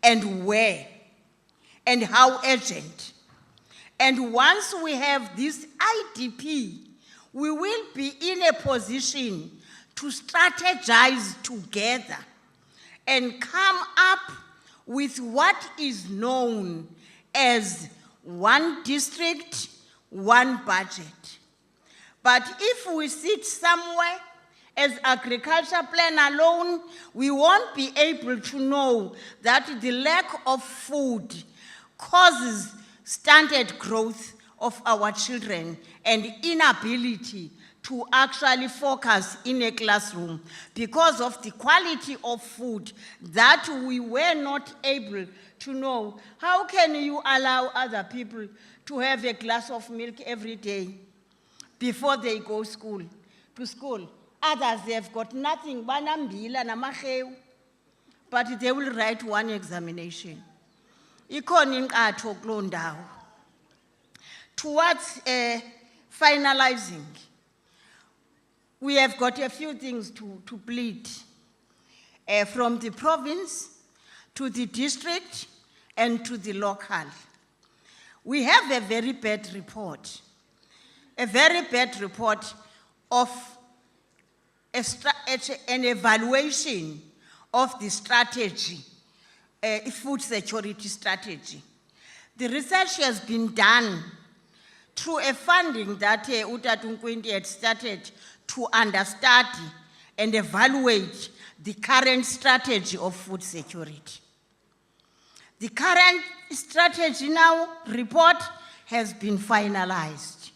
and where and how urgent. And once we have this IDP, we will be in a position to strategize together and come up with what is known as one district, one budget. But if we sit somewhere as agriculture plan alone, we won't be able to know that the lack of food causes stunted growth of our children and inability to actually focus in a classroom because of the quality of food that we were not able to know. How can you allow other people to have a glass of milk every day before they go to school? Others, they've got nothing, banambila namahew, but they will write one examination. Ikhona inkatho kuloo ndawo. Towards finalizing, we have got a few things to plead from the province to the district and to the local. We have a very bad report of an evaluation of the strategy, food security strategy. The research has been done through a funding that Utatu Nkwinti had started to understudy and evaluate the current strategy of food security. The current strategy now report has been finalized.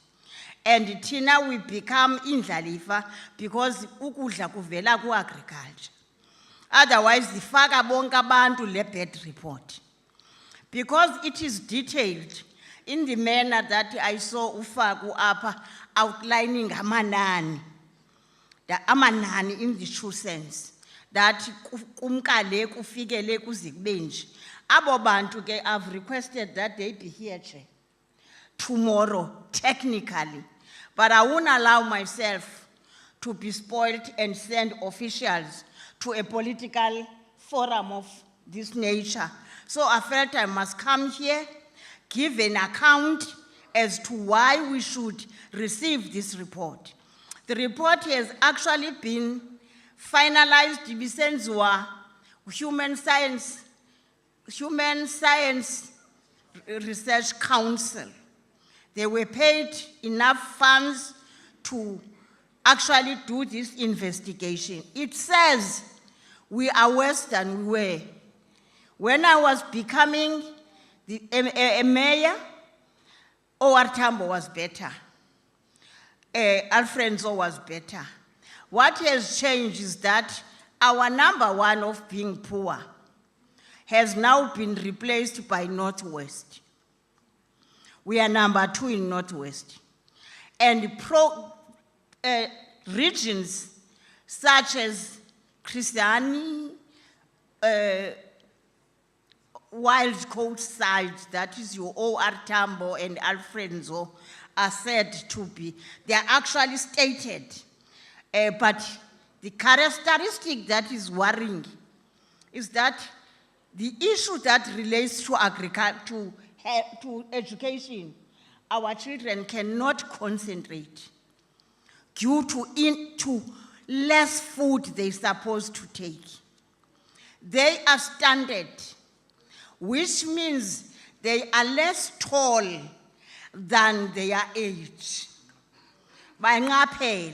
And Tina will become indlalifa because ukudla kuvela ku-agriculture. Otherwise, the faka bonke abantu le bad report. Because it is detailed in the manner that I saw ufaku apa outlining amanani. The amanani in the true sense. That kumkale kufikele kuzikbenji. Abo bantu ke I've requested that they be here tomorrow, technically. But I won't allow myself to be spoiled and send officials to a political forum of this nature. So I felt I must come here, give an account as to why we should receive this report. The report has actually been finalized bisenziwa Human Science Research Council. They were paid enough funds to actually do this investigation. It says we are worse than we were. When I was becoming a mayor, OR Tambo was better. Alfredo was better. What has changed is that our number one of being poor has now been replaced by Northwest. We are number 2 in Northwest. And regions such as Christiani, Wild Coast side, that is your OR Tambo and Alfredo, are said to be, they are actually stated. But the characteristic that is worrying is that the issue that relates to agriculture, to education, our children cannot concentrate due to less food they're supposed to take. They are stunted, which means they are less tall than their age. Bangaphele.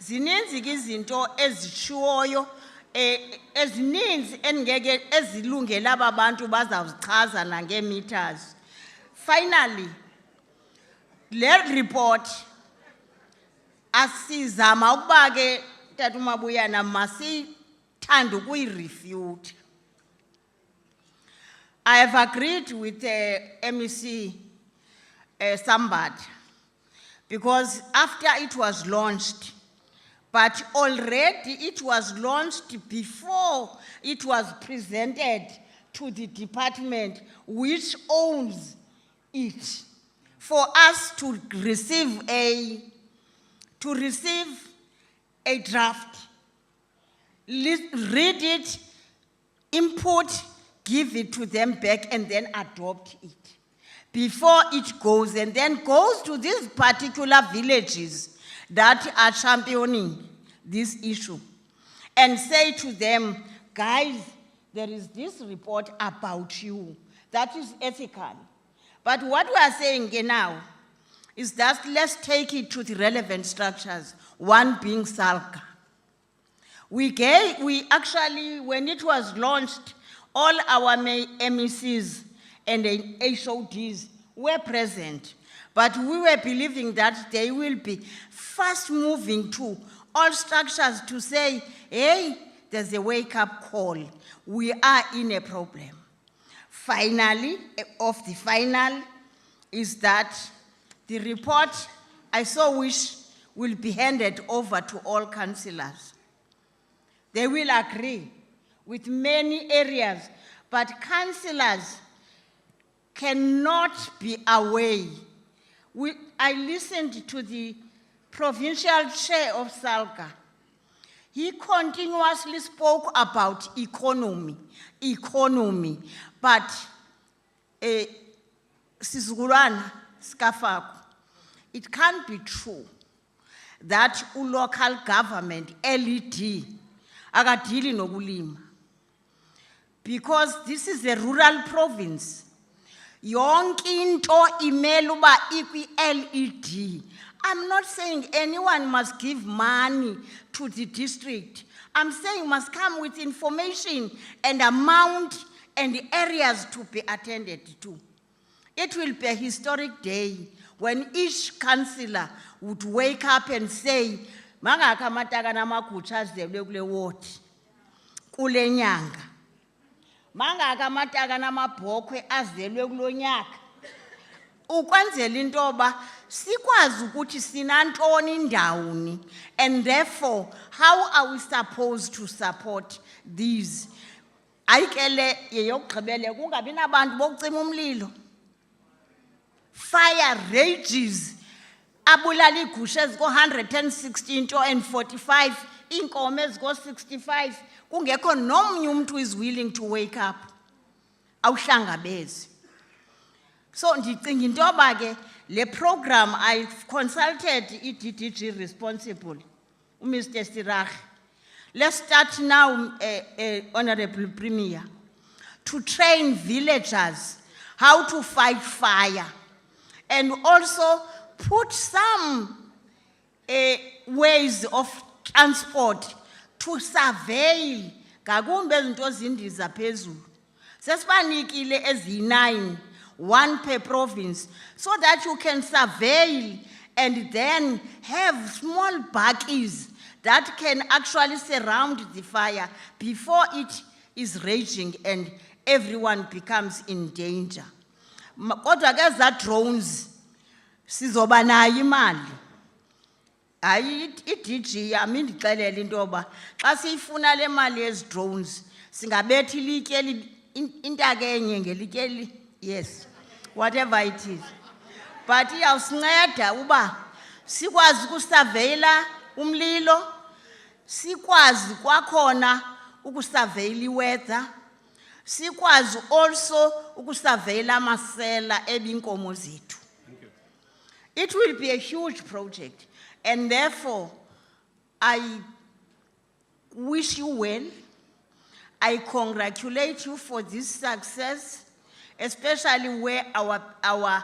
Zininzi ke izinto ezishiwoyo ezininzi engeke ezilungela ababantu bazawuzichaza nangemeters. Finally, le report asizama ukuba ke Tata uMabuyana masithanda ukuyirefute. I have agreed with MEC Sambat, because after it was launched, but already it was launched before it was presented to the department which owns it, for us to receive a draft, read it, input, give it to them back, and then adopt it before it goes, and then goes to these particular villages that are championing this issue, and say to them, guys, there is this report about you that is ethical. But what we are saying now is that let's take it to the relevant structures, one being Salga. We actually, when it was launched, all our MECs and HODs were present, but we were believing that they will be fast moving to all structures to say, hey, there's a wake-up call. We are in a problem. Finally, of the final, is that the report, I so wish, will be handed over to all councillors. They will agree with many areas, but councillors cannot be away. I listened to the provincial chair of Salga. He continuously spoke about economy, but Sizgulana Skafaku, it can't be true that local government, LED, akadili nokulima, because this is a rural province. Yonke into imele uba ikwi-LED. I'm not saying anyone must give money to the district. I'm saying must come with information and amount and areas to be attended to. It will be a historic day when each councillor would wake up and say, mangaka amataka namagutsha azelwe kule ward, kule nyanga. Mangaka amataka namabhokhwe azelwe kulo nyaka. Ukwenzela into yoba sikwazi ukuthi sinantoni ndawuni, and therefore how are we supposed to support these? Ayikele yeyokugqibela kungabi nabantu bokucima umlilo. Fire rages, abulala igusha eziko-160 into and 45, iinkomo eziko-65, kungekho nomnye umuntu is willing to wake up. Awuhlangabezi. So ndicinga into yoba ke le program I've consulted DDG responsible, Mr. Sirach. Let's start now, Honorable Premier, to train villagers how to fight fire, and also put some ways of transport to surveil ngakumbi ezinto zindiza phezulu. Sesibanikile eziyi-9, 1 per province, so that you can surveil and then have small bakkies that can actually surround the fire before it is raging and everyone becomes in danger. Kodwa ke za drones sizoba nayo imali. Hayi iDG yami ndixelela into yoba xa siyifuna le mali yezi drones singabethi ilitye intake enye ngelitye, yes, whatever it is, but iyawusinceda uba sikwazi ukusurveyila umlilo, sikwazi kwakhona ukusurveyila iweather, sikwazi also ukusurveyila amasela ebinkomo zethu. It will be a huge project, and therefore I wish you well. I congratulate you for this success, especially where our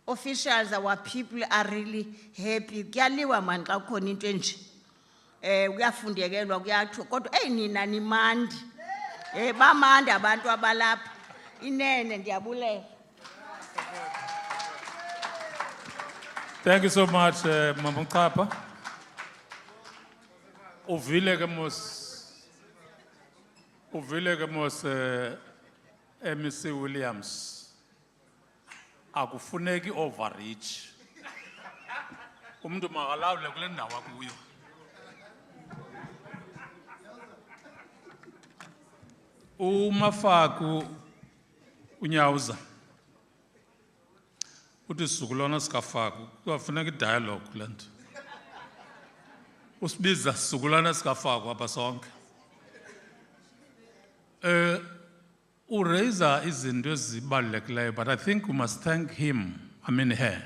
officials, our people are really happy. Kuyaliwa man xa kukhona into enje. Kuyafundekelwa kuyathwa kodwa nina nimandi. Bamandi abantu abalapha. Inene ndiyabulela. Thank you so much, Mama Kapa. Uvile ke mos MEC Williams. Akufuneki overreach. Umuntu makalawule kule ndawo akuyo. Umafaku unyawuza. Uthi sizukulwana sikafaku kuyafuneka dialogue kule nto. Usibiza sizukulwana sikafaku apha sonke. Uraiser izinto ezibalulekileyo, but I think we must thank him, I mean her,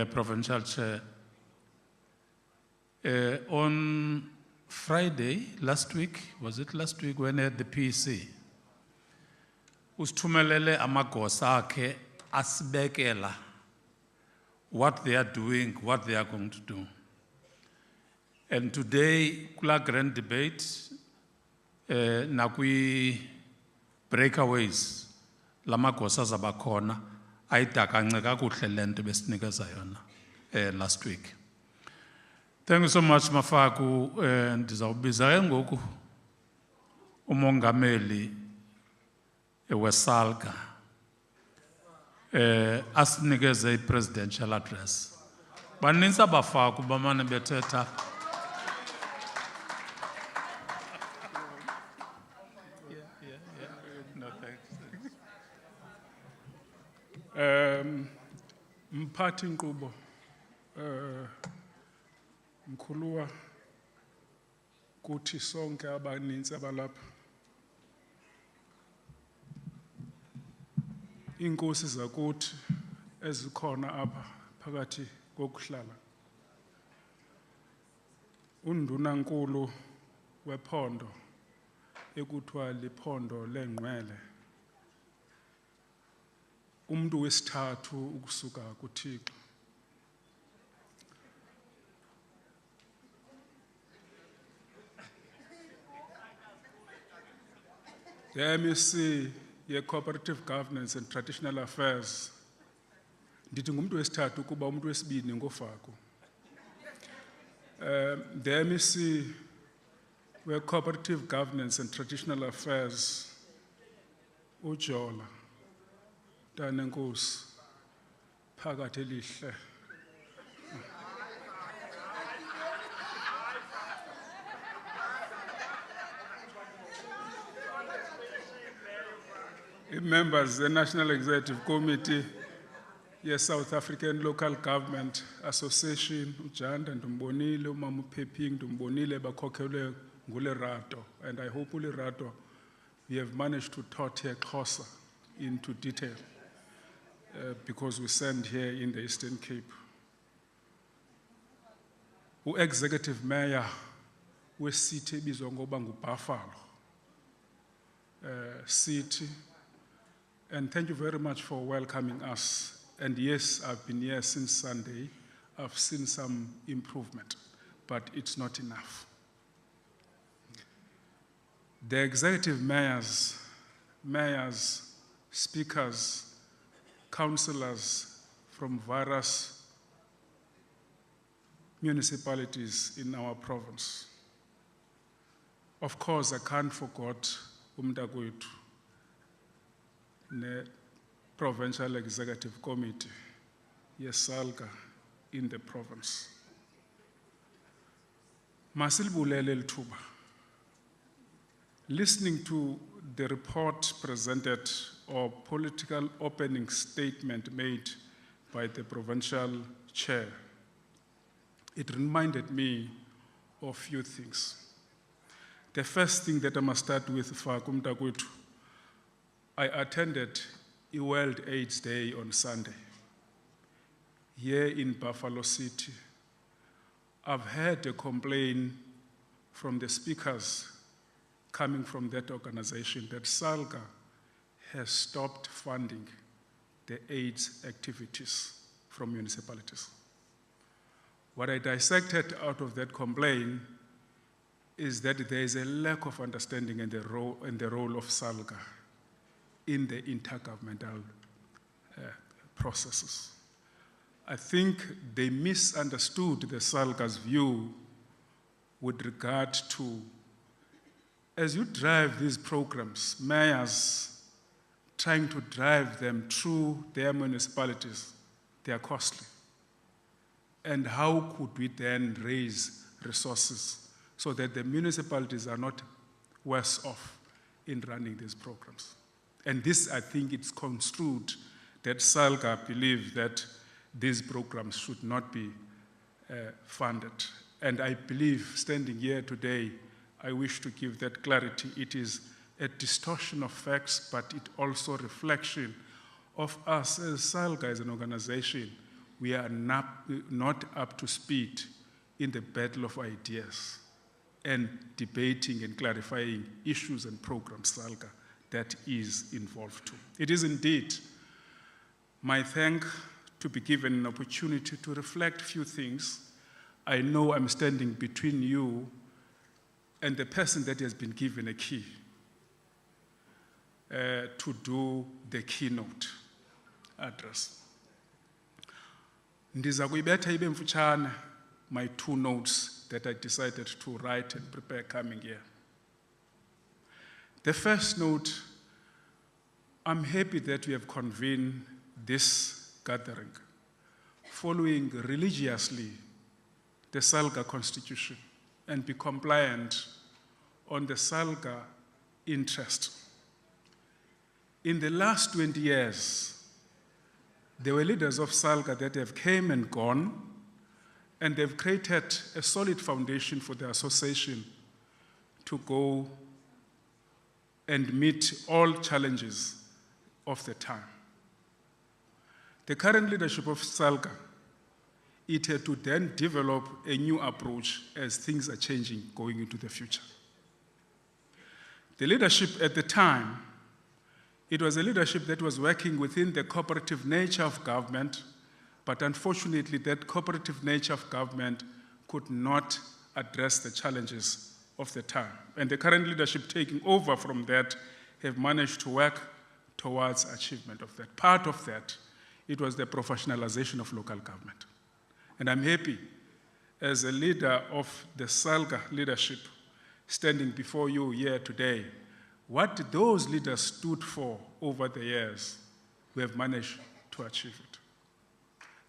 Provincial Chair. On Friday, last week, was it last week when at the PC, usithumelele amagosa akhe asibekela what they are doing, what they are going to do. And today, kula grand debate, nakwi breakaways, lamagosa zabakhona, ayidakance kakuhle le nto besinikeza yona last week. Thank you so much, Mafaku. Ndizawubiza ke ngoku umongameli weSalga asinikeze i-presidential address. Baninzi abafaku bamane bethetha. No, thanks. Mphathi nkqubo mkhuluwa kuthi sonke abaninzi abalapha, inkosi zakuthi ezikhona apha phakathi kokuhlala, undunankulu wephondo ekuthiwa liphondo lengqwele, umntu wesithathu ukusuka kuThixo, the MEC ye-Cooperative Governance and Traditional Affairs. Ndithi ngumntu wesithathu kuba umntu wesibini ngoFaku. The MEC we-Cooperative Governance and Traditional Affairs, uJola Ntanenkosi phakathi elihle. Members the National Executive Committee, yes, South African Local Government Association, Ujanda Ndumbonile, Umamu Peping Ndumbonile, bakhokhelwe nguLerato, and I hope uLerato we have managed to taught here closer into detail because we send here in the Eastern Cape. U-Executive Mayor we-city ebizwa ngoba nguBuffalo City. And thank you very much for welcoming us. And yes, I've been here since Sunday. I've seen some improvement, but it's not enough. The executive mayors, speakers, councillors from various municipalities in our province. Of course, I can't forget umntakwethu, the Provincial Executive Committee, yeSalga in the province. Masilbulele Ltuba. Listening to the report presented or political opening statement made by the provincial chair, it reminded me of few things. The first thing that I must start with, Fakumtakutu, I attended a World AIDS Day on Sunday here in Buffalo City. I've heard a complaint from the speakers coming from that organization that Salga has stopped funding the AIDS activities from municipalities. What I dissected out of that complaint is that there is a lack of understanding in the role of Salga in the intergovernmental processes. I think they misunderstood the Salga's view with regard to, as you drive these programs, mayors trying to drive them through their municipalities, they are costly. And how could we then raise resources so that the municipalities are not worse off in running these programs? And this, I think, it's construed that Salga believes that these programs should not be funded. And I believe, standing here today, I wish to give that clarity. It is a distortion of facts, but it also a reflection of us as Salga as an organization. We are not up to speed in the battle of ideas and debating and clarifying issues and programs Salga that is involved to. It is indeed my thank to be given an opportunity to reflect a few things. I know I'm standing between you and the person that has been given a key to do the keynote address. Ndiza kuyibetha ibe mfutshane my 2 notes that I decided to write and prepare coming here. The first note, I'm happy that we have convened this gathering following religiously the Salga Constitution and be compliant on the Salga interest. In the last 20 years, there were leaders of Salga that have came and gone, and they've created a solid foundation for the association to go and meet all challenges of the time. The current leadership of Salga, it had to then develop a new approach as things are changing going into the future. The leadership at the time, it was a leadership that was working within the cooperative nature of government, but unfortunately that cooperative nature of government could not address the challenges of the time. And the current leadership taking over from that have managed to work towards achievement of that. Part of that, it was the professionalization of local government. And I'm happy as a leader of the Salga leadership standing before you here today, what those leaders stood for over the years, we have managed to achieve it.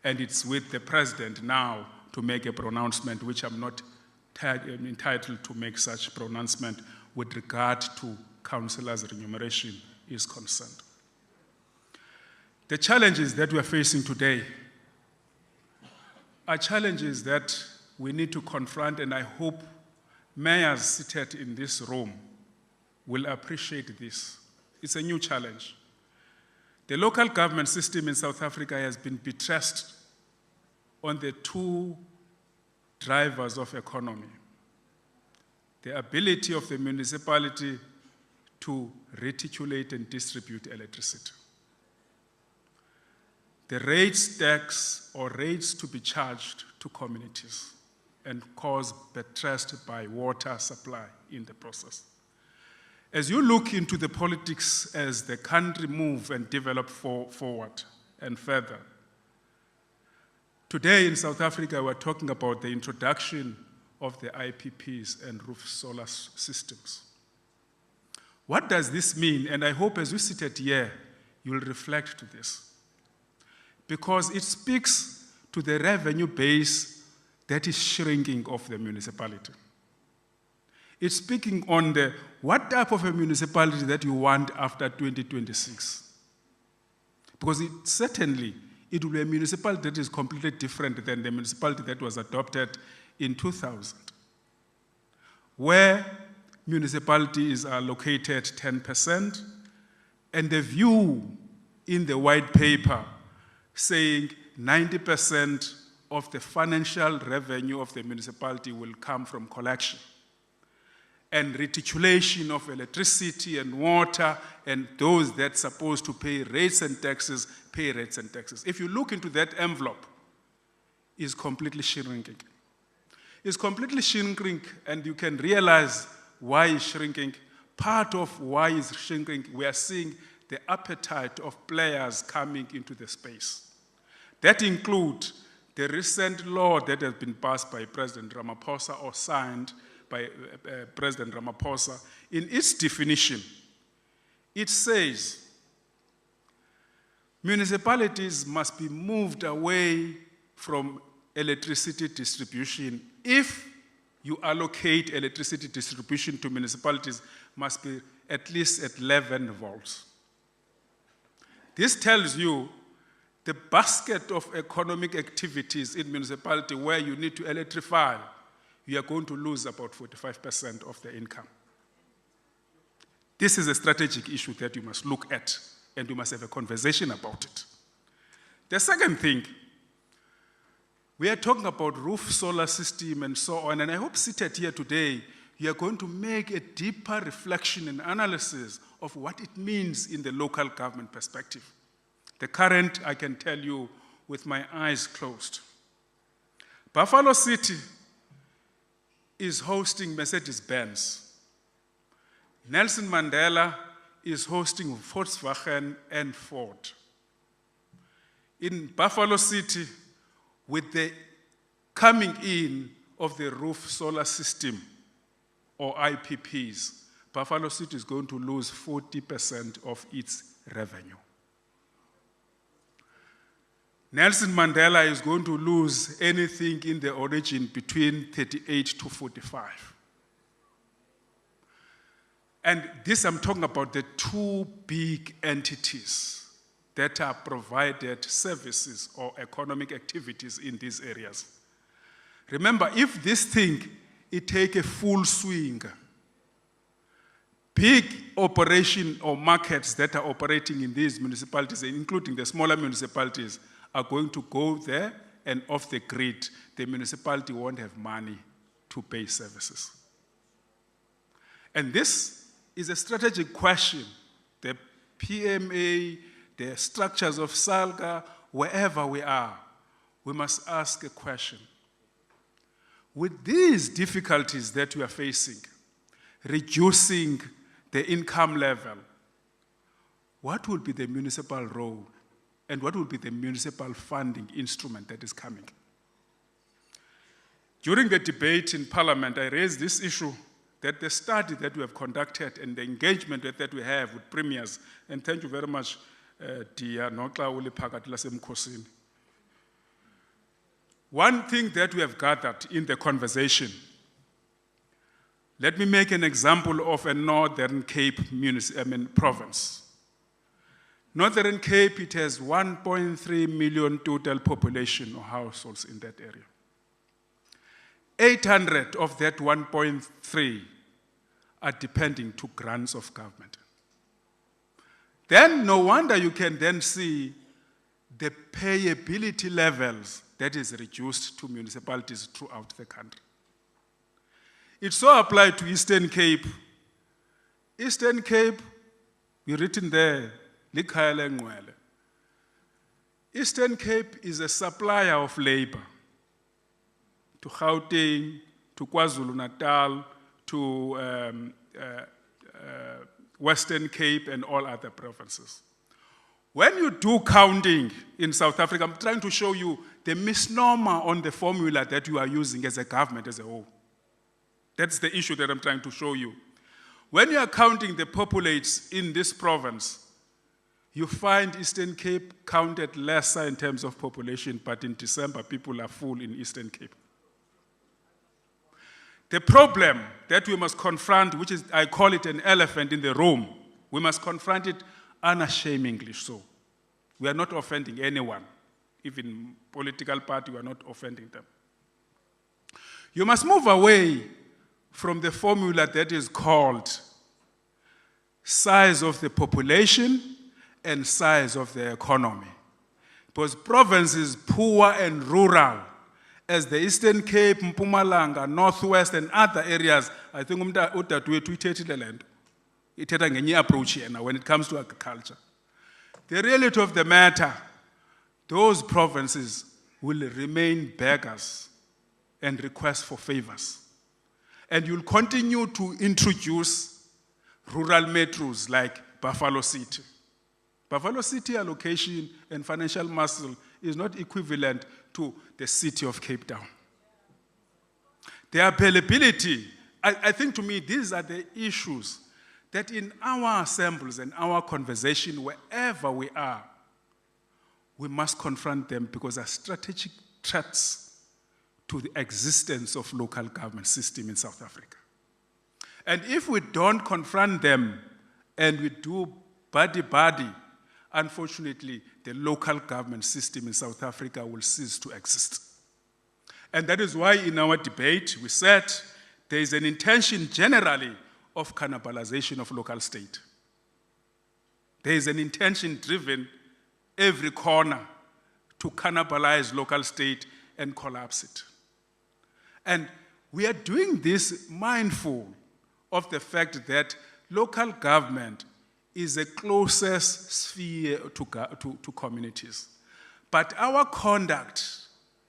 And it's with the president now to make a pronouncement, which I'm not entitled to make such pronouncement with regard to councillors' remuneration is concerned. The challenges that we are facing today are challenges that we need to confront, and I hope mayors seated in this room will appreciate this. It's a new challenge. The local government system in South Africa has been buttressed on the 2 drivers of economy: the ability of the municipality to reticulate and distribute electricity, the rates tax or rates to be charged to communities and cause buttressed by water supply in the process. As you look into the politics as the country move and develop forward and further, today in South Africa we're talking about the introduction of the IPPs and roof solar systems. What does this mean? And I hope as you sit here, you'll reflect to this. Because it speaks to the revenue base that is shrinking of the municipality. It's speaking on the what type of a municipality that you want after 2026. Because certainly it will be a municipality that is completely different than the municipality that was adopted in 2000, where municipality is allocated 10%, and the view in the white paper saying 90% of the financial revenue of the municipality will come from collection and reticulation of electricity and water, and those that supposed to pay rates and taxes, pay rates and taxes. If you look into that envelope, it's completely shrinking. It's completely shrinking, and you can realize why it's shrinking. Part of why it's shrinking, we are seeing the appetite of players coming into the space. That includes the recent law that has been passed by President Ramaphosa or signed by President Ramaphosa. In its definition, it says municipalities must be moved away from electricity distribution. If you allocate electricity distribution to municipalities, must be at least at 11 volts. This tells you the basket of economic activities in municipality where you need to electrify, you are going to lose about 45% of the income. This is a strategic issue that you must look at, and you must have a conversation about it. The second thing, we are talking about roof solar system and so on, and I hope seated here today, you are going to make a deeper reflection and analysis of what it means in the local government perspective. The current, I can tell you with my eyes closed. Buffalo City is hosting Mercedes-Benz. Nelson Mandela is hosting Volkswagen and Ford. In Buffalo City, with the coming in of the roof solar system or IPPs, Buffalo City is going to lose 40% of its revenue. Nelson Mandela is going to lose anything in the origin between 38 to 45. And this, I'm talking about the two big entities that are provided services or economic activities in these areas. Remember, if this thing, it take a full swing, big operation or markets that are operating in these municipalities, including the smaller municipalities, are going to go there, and off the grid, the municipality won't have money to pay services. And this is a strategic question. The PMA, the structures of Salga, wherever we are, we must ask a question. With these difficulties that we are facing, reducing the income level, what will be the municipal role? And what will be the municipal funding instrument that is coming? During the debate in Parliament, I raised this issue that the study that we have conducted and the engagement that we have with premiers, and thank you very much, Dia Nokla Uli Pakatila Semkhosini. One thing that we have gathered in the conversation, let me make an example of a Northern Cape province. Northern Cape, it has 1.3 million total population or households in that area. 800 of that 1.3 are depending to grants of government. Then no wonder you can then see the payability levels that is reduced to municipalities throughout the country. It's so applied to Eastern Cape. Eastern Cape, we've written there, Eastern Cape is a supplier of labor to Gauteng, to KwaZulu-Natal, to Western Cape and all other provinces. When you do counting in South Africa, I'm trying to show you the misnomer on the formula that you are using as a government as a whole. That's the issue that I'm trying to show you. When you are counting the populates in this province, you find Eastern Cape counted lesser in terms of population, but in December, people are full in Eastern Cape. The problem that we must confront, which is, I call it an elephant in the room, we must confront it unashamedly so. We are not offending anyone. Even political party, we are not offending them. You must move away from the formula that is called size of the population and size of the economy. Because provinces, poor and rural, as the Eastern Cape, Mpumalanga, Northwest, and other areas, I think udadewethu ithethile le nto. Ithetha ngenye approach yena when it comes to agriculture. The reality of the matter, those provinces will remain beggars and request for favors. And you'll continue to introduce rural metros like Buffalo City. Buffalo City allocation and financial muscle is not equivalent to the city of Cape Town. The availability, I think to me, these are the issues that in our assemblies and our conversation, wherever we are, we must confront them because they are strategic threats to the existence of local government system in South Africa. And if we don't confront them and we do buddy-buddy, unfortunately, the local government system in South Africa will cease to exist. And that is why in our debate, we said there is an intention generally of cannibalization of local state. There is an intention driven every corner to cannibalize local state and collapse it. And we are doing this mindful of the fact that local government is the closest sphere to communities. But our conduct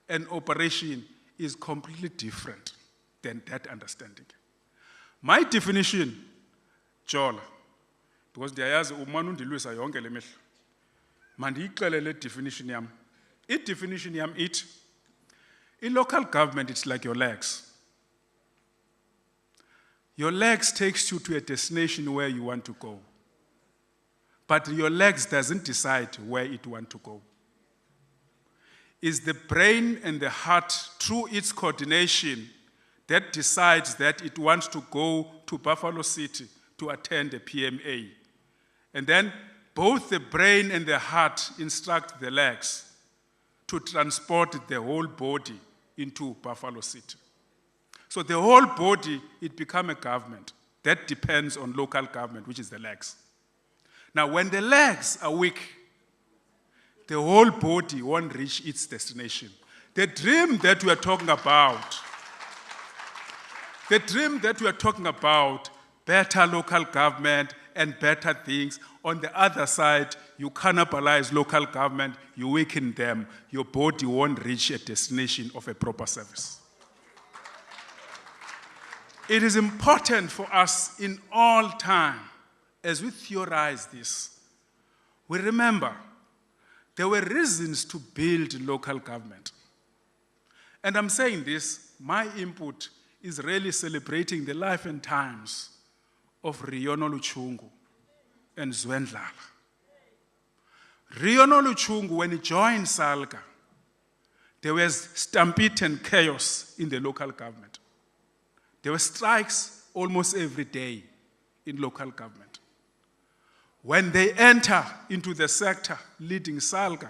and operation is completely different than that understanding. My definition, Jola, because ndiyayazi umane undilwisa yonke le mihla, mandiyixele le definition yam. I-definition yam ithi, local government, it's like your legs. Your legs takes you to a destination where you want to go. But your legs doesn't decide where it wants to go. It's the brain and the heart, through its coordination, that decides that it wants to go to Buffalo City to attend a PMA. And then both the brain and the heart instruct the legs to transport the whole body into Buffalo City. So the whole body, it becomes a government. That depends on local government, which is the legs. Now, when the legs are weak, the whole body won't reach its destination. The dream that we are talking about, better local government and better things. On the other side, you cannibalize local government, you weaken them, your body won't reach a destination of a proper service. It is important for us in all time, as we theorize this, we remember there were reasons to build local government. And I'm saying this, my input is really celebrating the life and times of Riono Luchungu and Zwendlala. Riono Luchungu, when he joined Salga, there was stampede and chaos in the local government. There were strikes almost every day in local government. When they enter into the sector leading Salga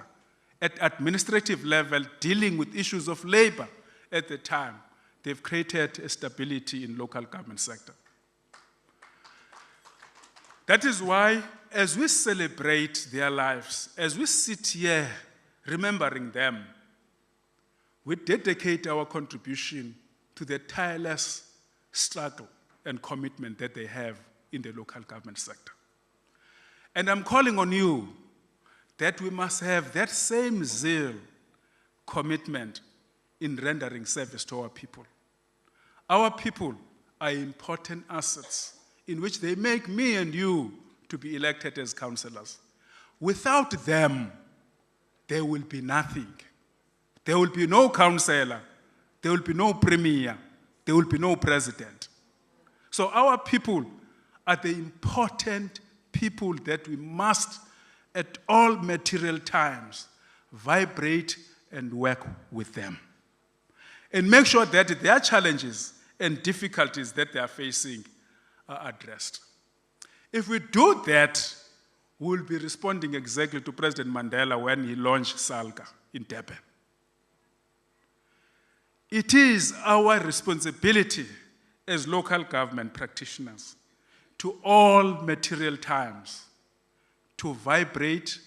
at administrative level, dealing with issues of labor at the time, they've created a stability in local government sector. That is why, as we celebrate their lives, as we sit here remembering them, we dedicate our contribution to the tireless struggle and commitment that they have in the local government sector. And I'm calling on you that we must have that same zeal, commitment in rendering service to our people. Our people are important assets in which they make me and you to be elected as councillors. Without them, there will be nothing. There will be no councillor, there will be no premier, there will be no president. So our people are the important people that we must, at all material times, vibrate and work with them. And make sure that their challenges and difficulties that they are facing are addressed. If we do that, we'll be responding exactly to President Mandela when he launched Salga in Durban. It is our responsibility as local government practitioners to all material times to vibrate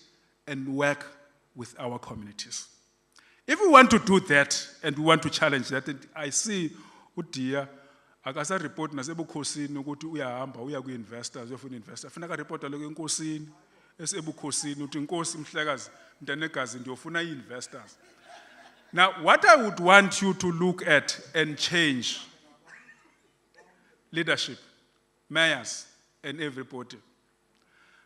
and work with our communities. If we want to do that and we want to challenge that, and I see uDia akasa report nasebukhosini ukuthi uyahamba uya ku-investors uyofuna investor funeka report lokho enkosini esebukhosini uthi inkosi mhlekazi mntanegazi ndiyofuna i-investors. Now what I would want you to look at and change, leadership, mayors and everybody,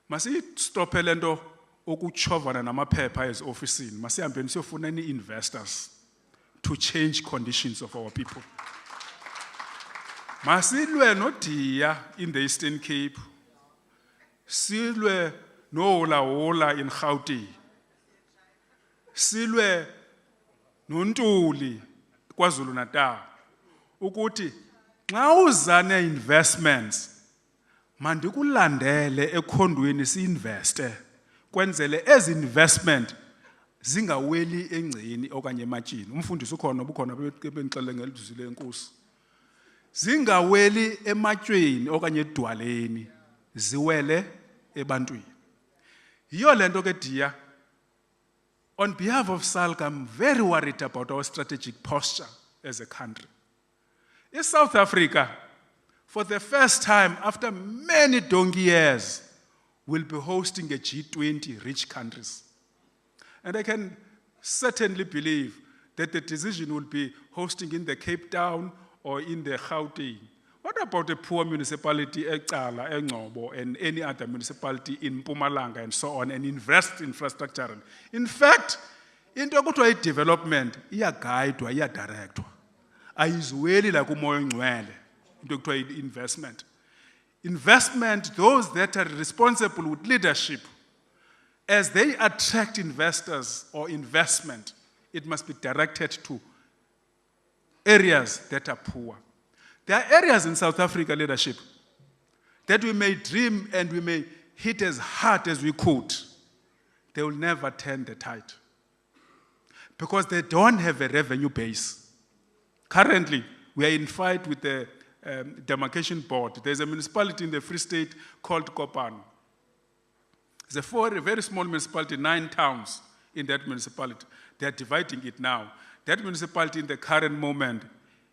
masistophe lento okuchovana namaphepha as officini, masihambeni siyofuna investors to change conditions of our people. Masilwe noDia in the Eastern Cape, silwe no-Ola in Gauteng, silwe noNtuli KwaZulu Natal, ukuthi nxa uzane investments mandikulandele ekhondweni si-investe kwenzele ezi investment zingaweli engceni okanye ematshini. Umfundisi ukhona obukhona bengixelele ngelizwi lenkosi. Zingaweli ematshweni okanye edwaleni, ziwele ebantwini. Yiyo lento ke Dia, on behalf of Salga, I'm very worried about our strategic posture as a country. In South Africa, for the first time after many donkey years, will be hosting a G20 rich countries. And I can certainly believe that the decision will be hosting in the Cape Town or in the Gauteng. What about a poor municipality, Ecala, Engcobo, and any other municipality in Mpumalanga and so on, and invest infrastructure? In fact, into kuthiwa development iyagayidwa iyadirectwa. Ayizweli la kumoya ongcwele into kuthiwa investment. Investment, those that are responsible with leadership, as they attract investors or investment, it must be directed to areas that are poor. There are areas in South Africa leadership that we may dream and we may hit as hard as we could. They will never turn the tide because they don't have a revenue base. Currently, we are in fight with the demarcation board. There's a municipality in the Free State called Kopan. It's a very small municipality, 9 towns in that municipality. They are dividing it now. That municipality in the current moment,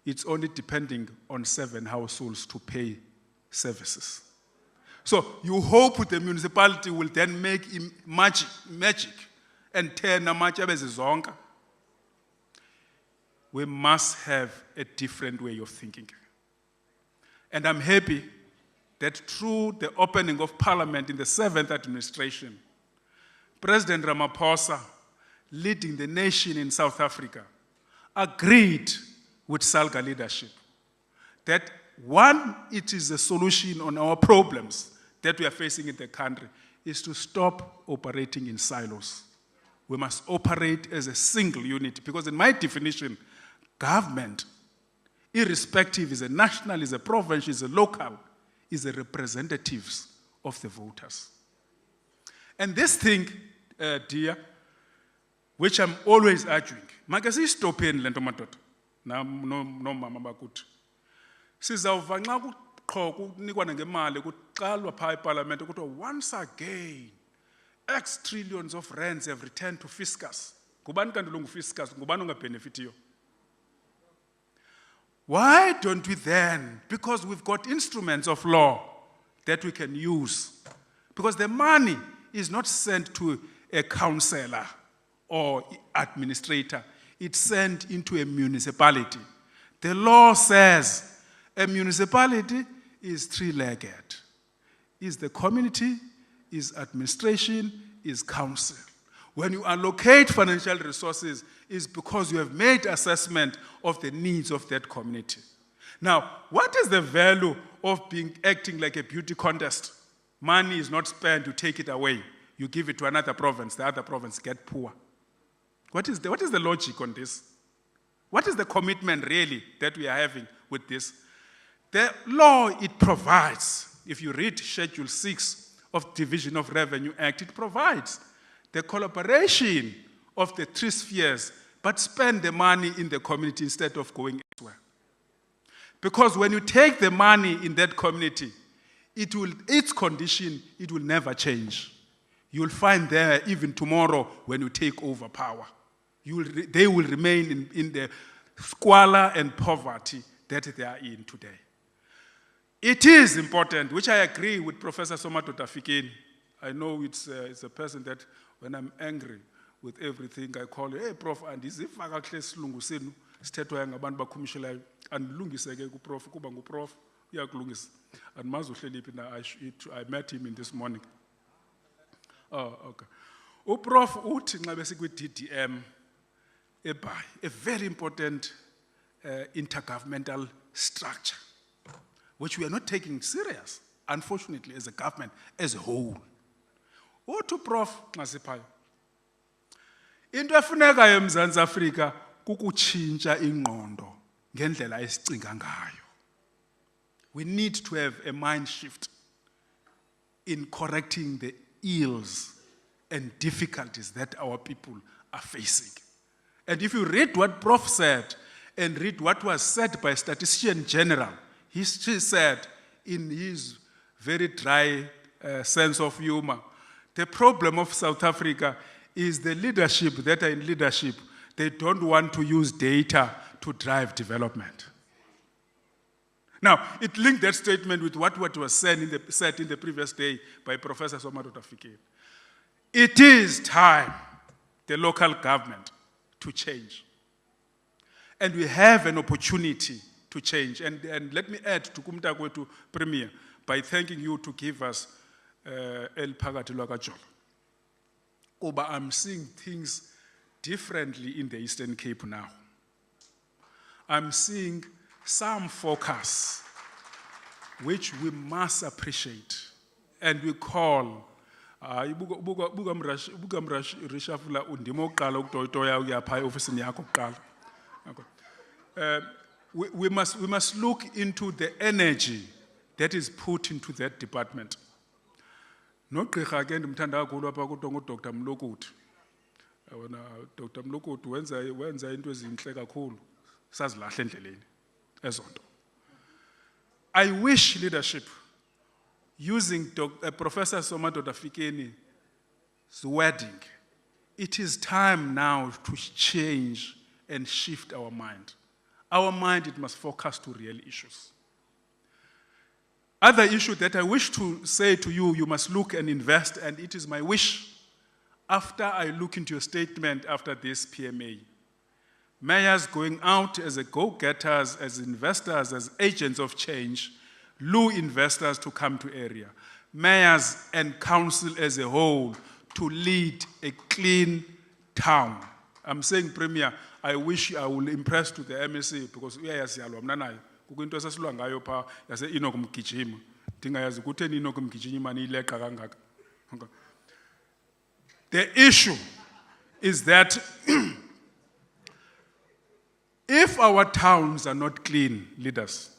it's only depending on 7 households to pay services. So you hope the municipality will then make magic and turn a much zonka. We must have a different way of thinking. And I'm happy that through the opening of Parliament in the 7th administration, President Ramaphosa, leading the nation in South Africa, agreed with Salga leadership that one, it is a solution on our problems that we are facing in the country, is to stop operating in silos. We must operate as a single unit because in my definition, government, irrespective is a national, is a provincial, is a local, is the representatives of the voters. And this thing, Dia, which I'm always arguing, makasi stopeni lento madoda no mama bakuthi sizawuva nxa kuqho kunikwana ngemali kuqalwa phaa eParliament ukuthi once again X trillions of rands have returned to fiscus. Ngubani kanti lo ngufiscus? Ngubani ongabenefitiyo? Why don't we then, because we've got instruments of law that we can use, because the money is not sent to a councillor or administrator, it's sent into a municipality. The law says a municipality is 3-legged. Is the community, is administration, is council. When you allocate financial resources, it's because you have made assessment of the needs of that community. Now, what is the value of acting like a beauty contest? Money is not spent, you take it away. You give it to another province, the other province get poor. What is the logic on this? What is the commitment really that we are having with this? The law, it provides, if you read Schedule 6 of Division of Revenue Act, it provides the collaboration of the 3 spheres, but spend the money in the community instead of going elsewhere. Because when you take the money in that community, its condition, it will never change. You'll find there even tomorrow when you take over power. They will remain in the squalor and poverty that they are in today. It is important, which I agree with Professor Somato Tafikeni. I know it's a person that when I'm angry with everything, I call, hey, Prof, and izifaka kule silungu senu, sithethwa ngabantu bakhumishelayo, andilungiseke kuProf, kuba nguProf, uyakulungisa. And mazuhleli phi na, I met him in this morning. Oh, okay. UProf uthi nxa besikwi-DDM eBhayi, a very important intergovernmental structure, which we are not taking serious, unfortunately, as a government, as a whole. Uthi uProf nxa siphayo, into efunekayo eMzantsi Afrika kukutshintsha ingqondo ngendlela esicinga ngayo. We need to have a mind shift in correcting the ills and difficulties that our people are facing. And if you read what Prof said and read what was said by Statistician General, he said in his very dry sense of humor, the problem of South Africa is the leadership that are in leadership. They don't want to use data to drive development. Now, it linked that statement with what was said in the previous day by Professor Somato Tafikeni. It is time, the local government, to change. And we have an opportunity to change. And let me add to Kumtakwetu Premier by thanking you to give us El Phakathi Lwakajolo. But I'm seeing things differently in the Eastern Cape now. I'm seeing some focus, which we must appreciate, and we call. We must look into the energy that is put into that department. Nogqirha ke ndimthanda kakhulu apha kodwa nguDr. Mlokuthi. Wena Dr. Mlokuthi wenza into ezinhle kakhulu sazilahla endleleni ezonto. I wish leadership using Professor Somato Tafikeni's wording. It is time now to change and shift our mind. Our mind, it must focus to real issues. Other issue that I wish to say to you, you must look and invest, and it is my wish, after I look into your statement after this PMA, mayors going out as a go-getters, as investors, as agents of change, lure investors to come to area. Mayors and council as a whole to lead a clean town. I'm saying, Premier, I wish I will impress to the MSC because uyayaziyalwa mna nayo. Kukwinto esasilwa ngayo pha yase Enoch Mgijima. Ndingayazi kutheni Enoch Mgijima niyileqa kangaka. The issue is that if our towns are not clean, leaders,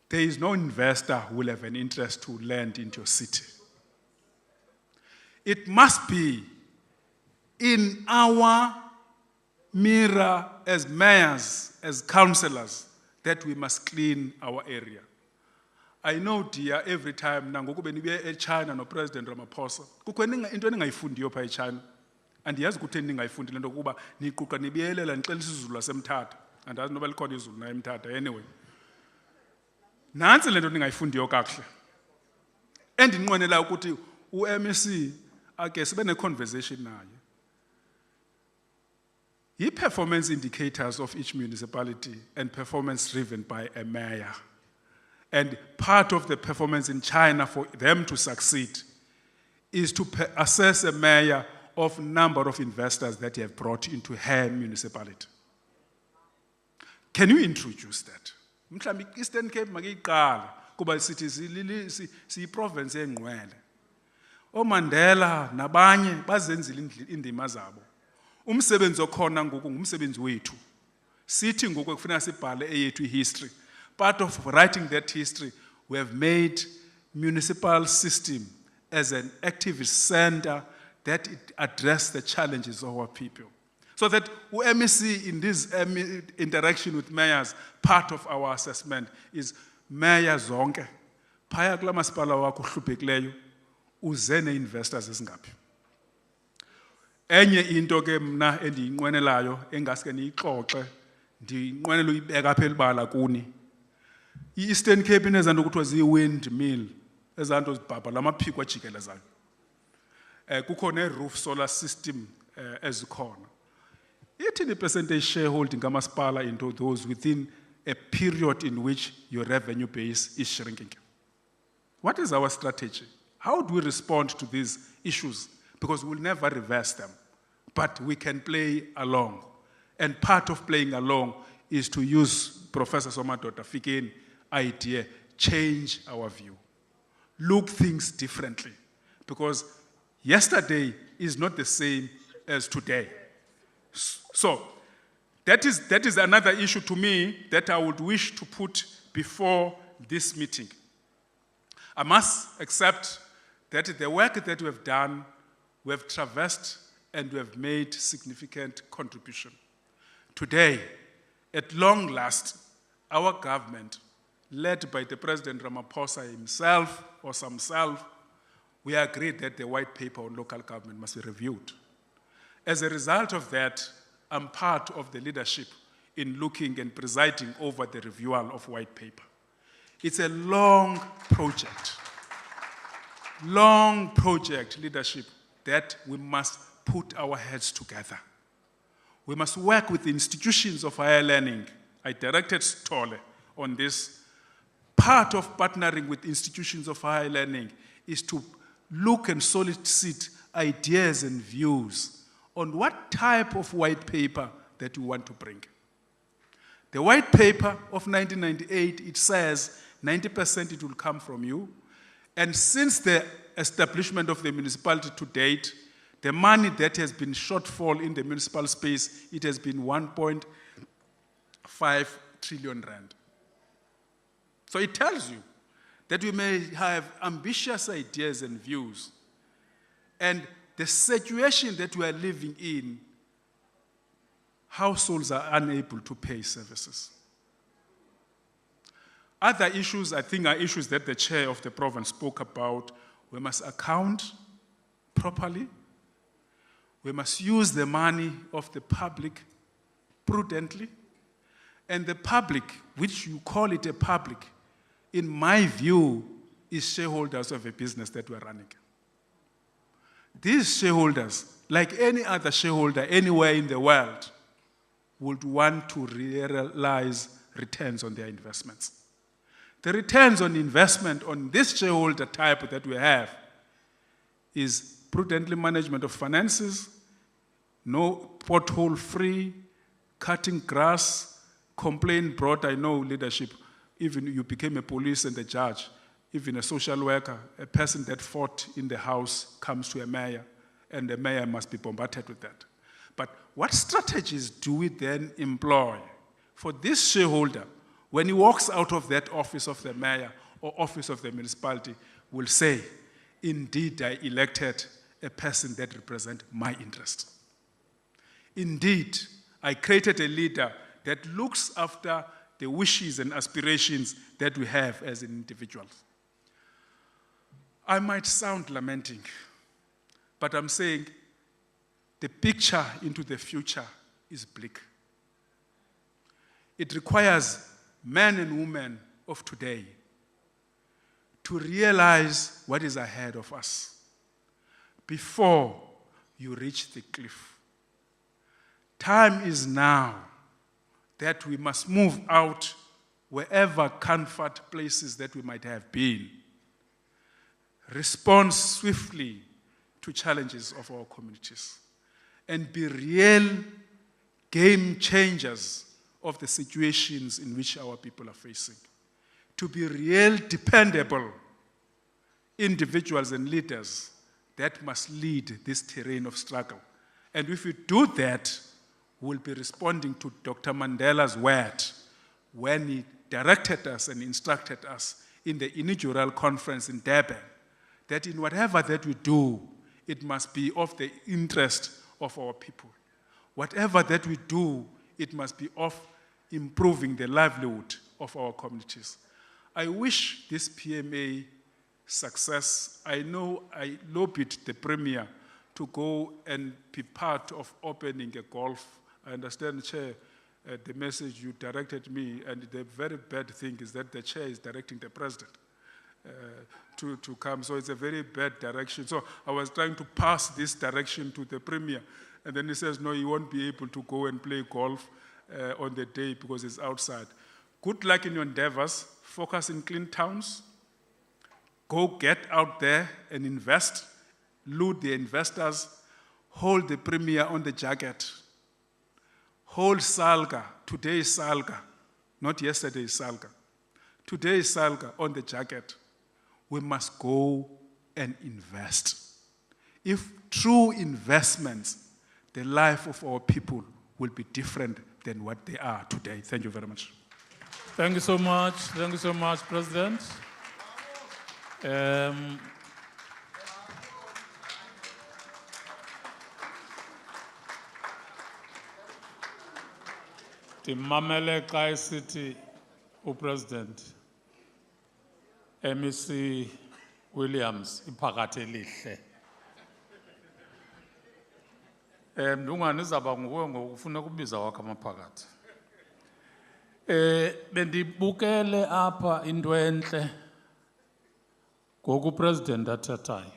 there is no investor who will have an interest to land into your city. It must be in our mirror as mayors, as councillors, that we must clean our area. I know, dear, every time nangoku benibe eChina no President Ramaphosa, kukho into eningayifundiyo pha eChina. Andiyazi kutheni ningayifundi lento kuba niquqa nibiyelela nixelisa izulu laseMthatha. Andazi noba likhona izulu na eMthatha anyway. Nantsi lento ningayifundiyo kakuhle. Endinqwenela ukuthi uMSC ake sibe ne-conversation naye. Performance indicators of each municipality and performance driven by a mayor. And part of the performance in China for them to succeed is to assess a mayor of number of investors that they have brought into her municipality. Can you introduce that? Mhlambi Eastern Cape makiqala kuba sithi siyi-province engqwele. OMandela nabanye bazenzile indima zabo. Umsebenzi okhona ngoku ngumsebenzi wethu. Sithi ngoku kufanele sibhale eyethu history. Part of writing that history, we have made municipal system as an activist center that it address the challenges of our people. So that MEC in this interaction with mayors, part of our assessment is mayor zonke, phaya kula masipala wakho hluphekileyo, uze ne-investors ezingaphi. Enye into ke mna endiyinqwenelayo engaske niyixoxe, ndiyinqwenela uyibeka apha elibala kuni. I-Eastern Cape inezanto kuthiwa ziyi-windmill, ezanto zibhabha lamaphiko ajikelezayo. Kukho ne-roof solar system ezikhona. Ithini percentage shareholding kamasipala into those within a period in which your revenue base is shrinking? What is our strategy? How do we respond to these issues? Because we'll never reverse them, but we can play along. And part of playing along is to use Professor Somadoda Fikeni idea, change our view, look things differently. Because yesterday is not the same as today. So that is another issue to me that I would wish to put before this meeting. I must accept that the work that we have done, we have traversed and we have made significant contribution. Today, at long last, our government, led by the President Ramaphosa himself or himself, we agreed that the white paper on local government must be reviewed. As a result of that, I'm part of the leadership in looking and presiding over the reviewal of white paper. It's a long project leadership that we must put our heads together. We must work with the institutions of higher learning. I directed Stole on this. Part of partnering with institutions of higher learning is to look and solicit ideas and views on what type of white paper that you want to bring. The white paper of 1998, it says 90% it will come from you. And since the establishment of the municipality to date, the money that has been shortfall in the municipal space, it has been 1.5 trillion rand. So it tells you that we may have ambitious ideas and views, and the situation that we are living in, households are unable to pay services. Other issues, I think, are issues that the chair of the province spoke about. We must account properly. We must use the money of the public prudently. And the public, which you call it a public, in my view, is shareholders of a business that we're running. These shareholders, like any other shareholder anywhere in the world, would want to realize returns on their investments. The returns on investment on this shareholder type that we have is prudently management of finances, no pothole free, cutting grass, complaint brought, I know leadership, even you became a police and a judge, even a social worker, a person that fought in the house comes to a mayor, and the mayor must be bombarded with that. But what strategies do we then employ for this shareholder when he walks out of that office of the mayor or office of the municipality will say, indeed, I elected a person that represents my interest. Indeed, I created a leader that looks after the wishes and aspirations that we have as individuals. I might sound lamenting, but I'm saying the picture into the future is bleak. It requires men and women of today to realize what is ahead of us before you reach the cliff. Time is now that we must move out wherever comfort places that we might have been. Respond swiftly to challenges of our communities and be real game changers of the situations in which our people are facing. To be real, dependable individuals and leaders that must lead this terrain of struggle. And if we do that, we'll be responding to Dr. Mandela's word when he directed us and instructed us in the inaugural conference in Durban, that in whatever that we do, it must be of the interest of our people. whatever that we do, it must be of improving the livelihood of our communities. I wish this PMA success. I know I lobbied the Premier to go and be part of opening a golf. I understand, Chair, the message you directed me, and the very bad thing is that the Chair is directing the President to come, so it's a very bad direction. So I was trying to pass this direction to the Premier, and then he says, no, he won't be able to go and play golf on the day because it's outside. Good luck in your endeavors. Focus in clean towns. Go get out there and invest. Loot the investors. Hold the Premier on the jacket. Hold Salga. Today is Salga. Not yesterday is Salga. Today is Salga on the jacket. We must go and invest. If true investments, the life of our people will be different than what they are today. Thank you very much. Thank you so much. Thank you so much, President. Timamele Kai City, President. MEC Williams, iphakathe Ndungani izaba nguwe ngokufuna kubiza wakho amaphakathi. Bendibukele apha into enhle ngoku president athethayo.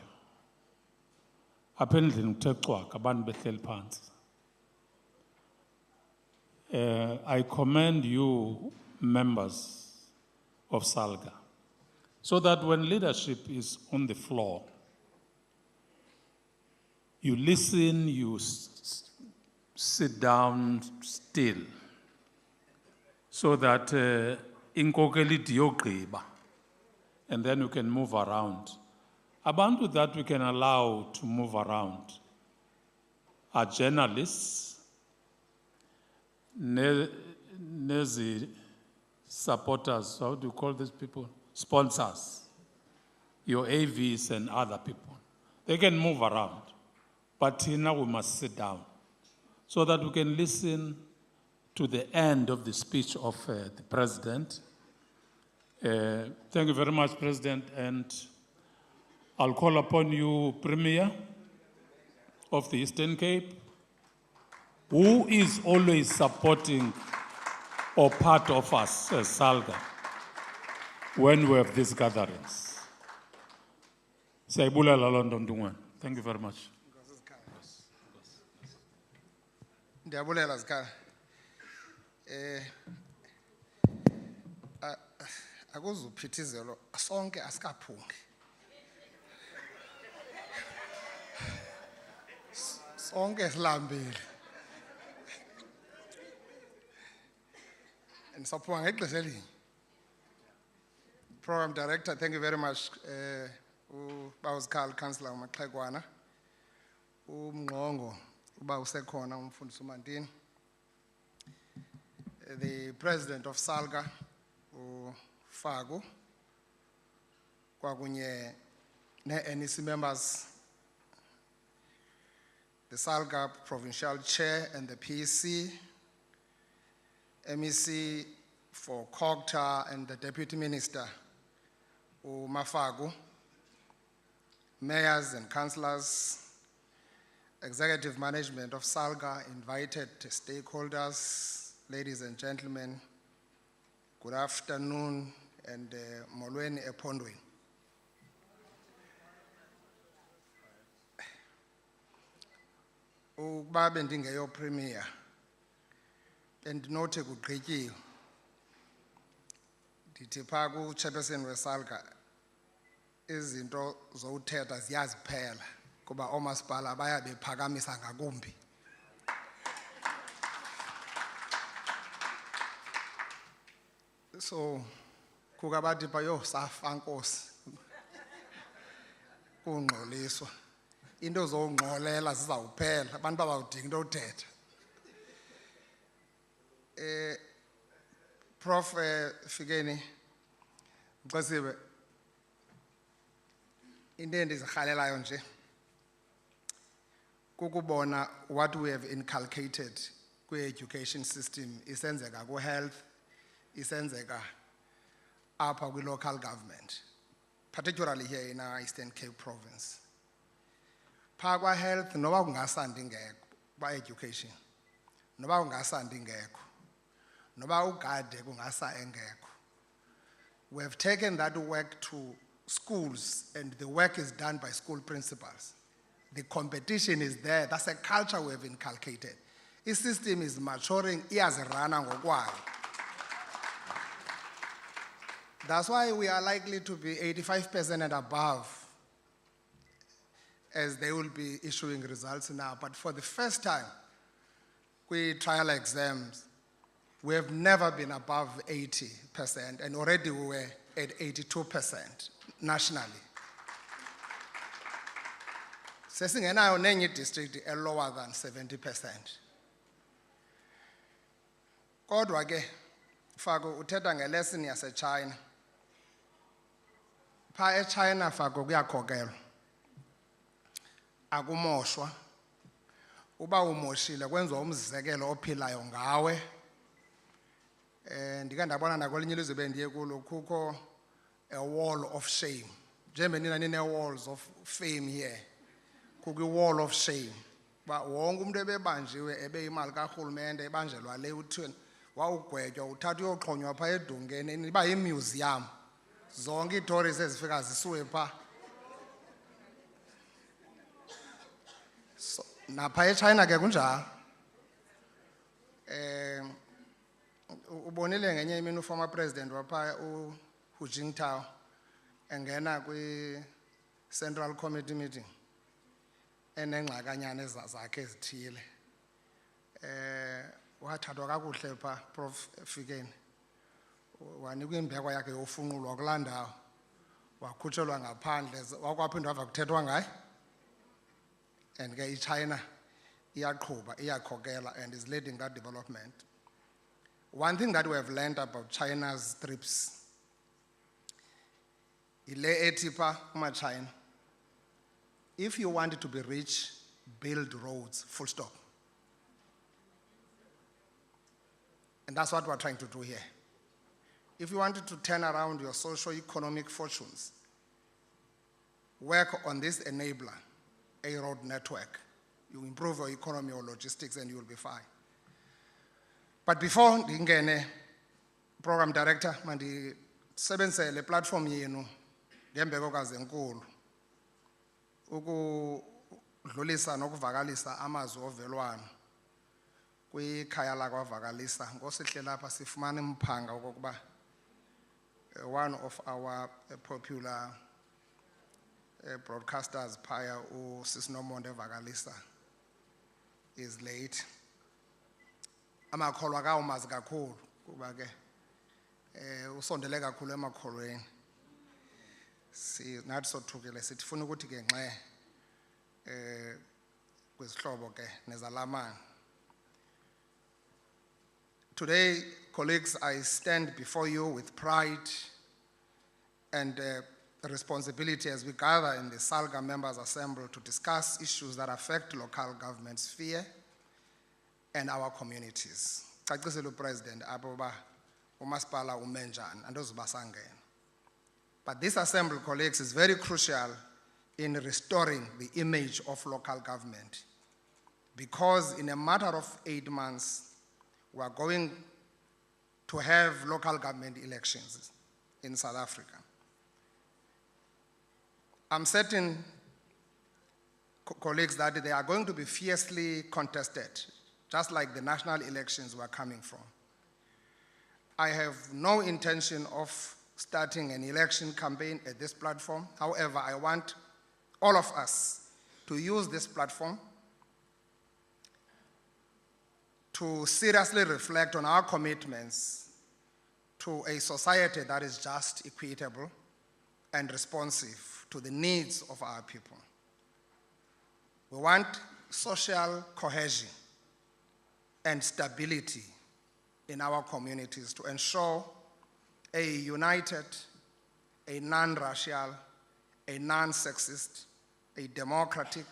Apha endlini kuthe cwaka abantu behleli phansi. I commend you, members of Salga, so that when leadership is on the floor, you listen, you sit down still, so that inkokeli diyogqiba, and then you can move around. Abantu that we can allow to move around are journalists, nezi supporters, how do you call these people? Sponsors, your AVs and other people. They can move around, but now we must sit down so that we can listen to the end of the speech of the President. Thank you very much, President, and I'll call upon you, Premier of the Eastern Cape, who is always supporting or part of us as Salga when we have these gatherings. Saibula London Dungan. Thank you very much. Ndiyabulela Zikhala. Akuzuphithizelo sonke asikaphungi. Sonke silambile. And saphunga ngexesha elinye. Program Director, thank you very much. Zikhala, Councillor Maxhekwana. Umnqongo uba usekhona umfundisi uMantini. The President of Salga, Fago, kwakunye ne-NEC members, the Salga Provincial Chair and the PEC, MEC for Cogta and the Deputy Minister, Mafago, mayors and councillors, executive management of Salga, invited stakeholders, ladies and gentlemen, good afternoon, and molweni ephondweni. Ukuba bendingeyo Premier, bendinothi kugqityiwe. Ndithi phaa ku-chairperson weSalga, izinto zowuthetha ziyaziphela kuba oomasipala bayabephakamisa ngakumbi. So kukabathi pha yo safa nkosi kungxoliswa into zongxolela zizawuphela abantu bazawudinga into yothetha. Prof Fikeni Mxesiwe, into endizirhalelayo nje kukubona what we have inculcated kwi-education system isenzeka ku-health, isenzeka apha kwi-local government, particularly here in our Eastern Cape province. Phaa kwa-health noba kungasandi ngekho, kwa-education, noba kungasandi ngekho, noba ugade kungasa engekho. We have taken that work to schools, and the work is done by school principals. The competition is there. That's a culture we have inculcated. The system is maturing. Iyazirana ngokwayo. That's why we are likely to be 85% and above, as they will be issuing results now. But for the first time, we trial exams, we have never been above 80%, and already we were at 82% nationally. Sesingenayo nenye district lower than 70%. Kodwa ke, Fago uthetha ngelesson yase-China. Phaa e-China Fago kuyakhokelwa. Akumoshwa. Uba umoshile kwenziwa umzekelo ophilayo ngawe. Ndike ndabona nakwelinye ilizwe bendiye kulo kukho a wall of shame. Njengoba nina nine-walls of fame here. Kukho i-wall of shame. Ba wonke umuntu ebebanjiwe ebeyimali karhulumente ebanjelwa le uthweni wawugwetywa uthatha uyoxhonywa phaa edongeni iba yimuseum. Zonke iitories ezifika zisuwe phaa. So, napha eChina ke kunjalo. Ubonile ngenye imini uformer president wapha Hu Jintao engena kwi-Central Committee meeting enengxakanyana zakhe ezithile. Wathathwa kakuhle phaa Prof Fikeni. Wanikwa imbeko yakhe yofunqulwa kulaa ndawo. Wakhutshelwa ngaphandle wakwaphinda wava kuthethwa ngaye. And ke iChina iyaqhuba, iyakhokela, and is leading that development. One thing that we have learned about China's trips, ile ethi phaa kuma-China, if you want to be rich, build roads, full stop. And that's what we're trying to do here. If you wanted to turn around your socio-economic fortunes, work on this enabler, a road network. You improve your economy or logistics and you will be fine. But before ndingene, program director, mandisebenzise le platform yenu ngembeko enkulu ukudlulisa nokuvakalisa amazwi ovelwano kwikhaya lakwaVakalisa. Ngosihle lapha sifumana imphanga okokuba one of our popular broadcasters phaya uSisinomonde Vakalisa is late. Amakholwa kawumazi kakhulu kuba ke usondele kakhulu emakholweni. Nathi sothukile sithi funa ukuthi ke nxe kwizihlobo ke nezalamane. Today, colleagues, I stand before you with pride and responsibility as we gather in the Salga Members Assembly to discuss issues that affect local government sphere and our communities. Cacisile uPresident apho ba umasipala umenjani andozubasangena. But this assembly, colleagues, is very crucial in restoring the image of local government, because in a matter of 8 months, we are going to have local government elections in South Africa. I'm certain, colleagues, that they are going to be fiercely contested, just like the national elections we're coming from. I have no intention of starting an election campaign at this platform. However, I want all of us to use this platform to seriously reflect on our commitments to a society that is just, equitable, and responsive to the needs of our people. We want social cohesion and stability in our communities to ensure a united, a non-racial, a non-sexist, a democratic,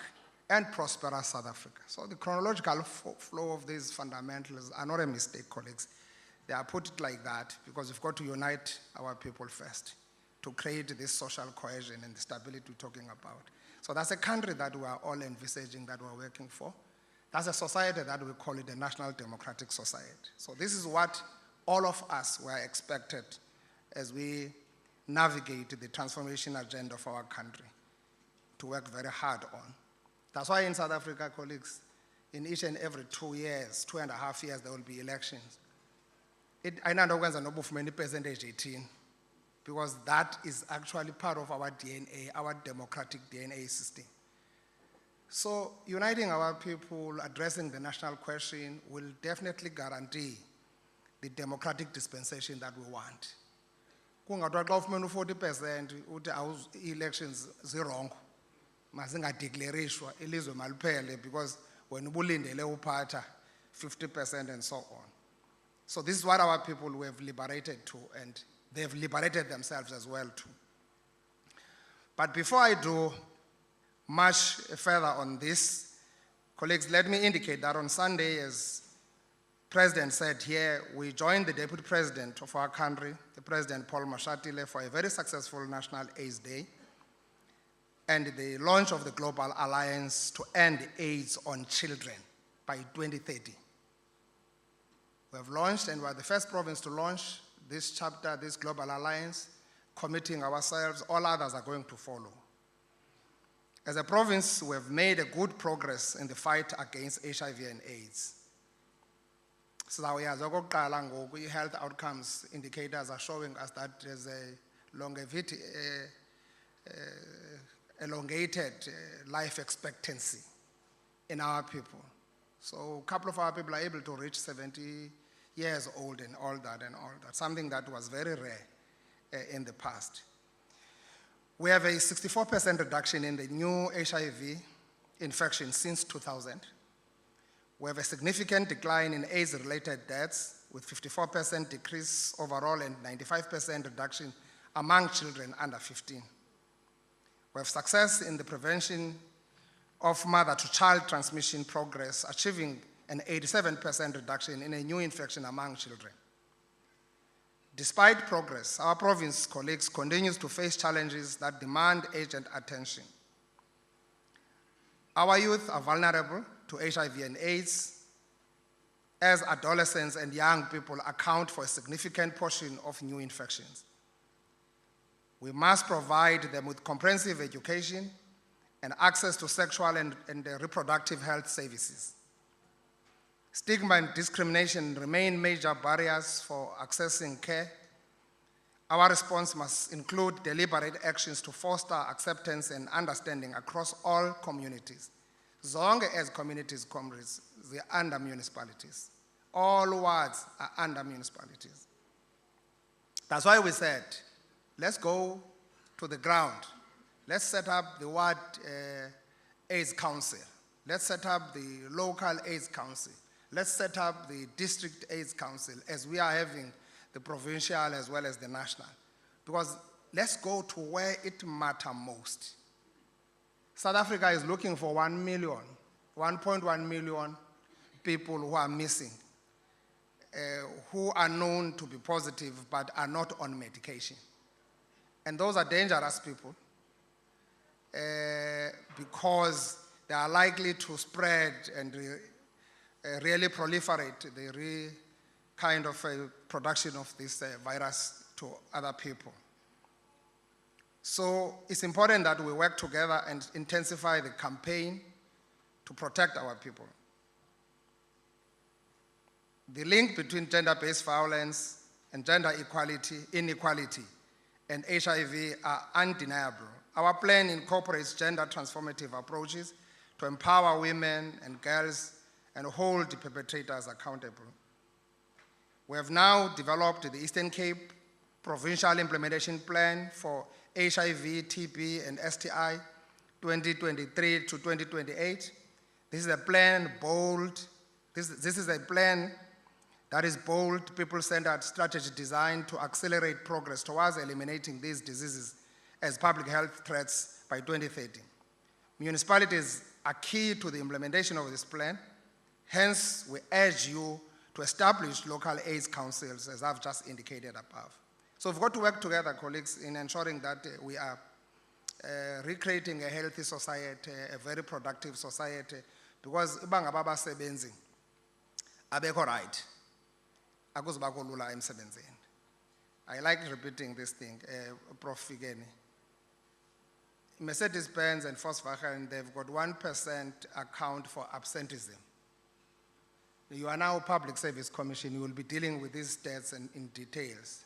and prosperous South Africa. So the chronological flow of these fundamentals are not a mistake, colleagues. They are put like that because we've got to unite our people first to create this social cohesion and the stability we're talking about. So that's a country that we are all envisaging, that we're working for. That's a society that we call it the National Democratic Society. So this is what all of us were expected as we navigate the transformation agenda of our country to work very hard on. That's why in South Africa, colleagues, in each and every 2 years, 2.5 years, there will be elections. I know no percentage 18, because that is actually part of our DNA, our democratic DNA system. So uniting our people, addressing the national question will definitely guarantee the democratic dispensation that we want. Kungathiwa xa ufumene u-40% uthi elections zirong, mazingadeklarishwa ilizwe maliphele because wena ubulindele uphatha 50% and so on. So this is what our people have liberated to, and they've liberated themselves as well too. But before I do much further on this, colleagues, let me indicate that on Sunday, as President said here, we joined the Deputy President of our country, the President Paul Mashatile, for a very successful National AIDS Day and the launch of the Global Alliance to End AIDS on Children by 2030. We have launched, and we are the first province to launch this chapter, this Global Alliance, committing ourselves. All others are going to follow. As a province, we have made a good progress in the fight against HIV and AIDS. So health outcomes indicators are showing us that there's a longevity, elongated life expectancy in our people. So a couple of our people are able to reach 70 years old and all that, something that was very rare in the past. We have a 64% reduction in the new HIV infection since 2000. We have a significant decline in AIDS-related deaths with 54% decrease overall and 95% reduction among children under 15. We have success in the prevention of mother-to-child transmission progress, achieving an 87% reduction in a new infection among children. Despite progress, our province colleagues continues to face challenges that demand urgent attention. Our youth are vulnerable to HIV and AIDS, as adolescents and young people account for a significant portion of new infections. We must provide them with comprehensive education and access to sexual and reproductive health services. Stigma and discrimination remain major barriers for accessing care. Our response must include deliberate actions to foster acceptance and understanding across all communities. Zonke as communities, comrades, they are under municipalities. All wards are under municipalities. That's why we said, let's go to the ground. Let's set up the ward AIDS council. Let's set up the local AIDS council. Let's set up the district AIDS council as we are having the provincial as well as the national. Because let's go to where it matters most. South Africa is looking for 1 million, 1.1 million people who are missing, who are known to be positive but are not on medication. And those are dangerous people because they are likely to spread and really proliferate the kind of production of this virus to other people. So it's important that we work together and intensify the campaign to protect our people. The link between gender-based violence and gender inequality and HIV are undeniable. Our plan incorporates gender transformative approaches to empower women and girls and hold the perpetrators accountable. We have now developed the Eastern Cape Provincial Implementation Plan for HIV, TB, and STI 2023 to 2028. This is a plan bold. This is a plan that is bold, people-centered strategy designed to accelerate progress towards eliminating these diseases as public health threats by 2030. Municipalities are key to the implementation of this plan. Hence, we urge you to establish local AIDS councils, as I've just indicated above. So we've got to work together, colleagues, in ensuring that we are recreating a healthy society, a very productive society, because ibanga baba sebenzi abekho right, akuzubakho lula emsebenzini. I like repeating this thing, Prof. Figeni. Mercedes-Benz and Volkswagen, they've got 1% account for absenteeism. You are now Public Service Commission, you will be dealing with these stats in details.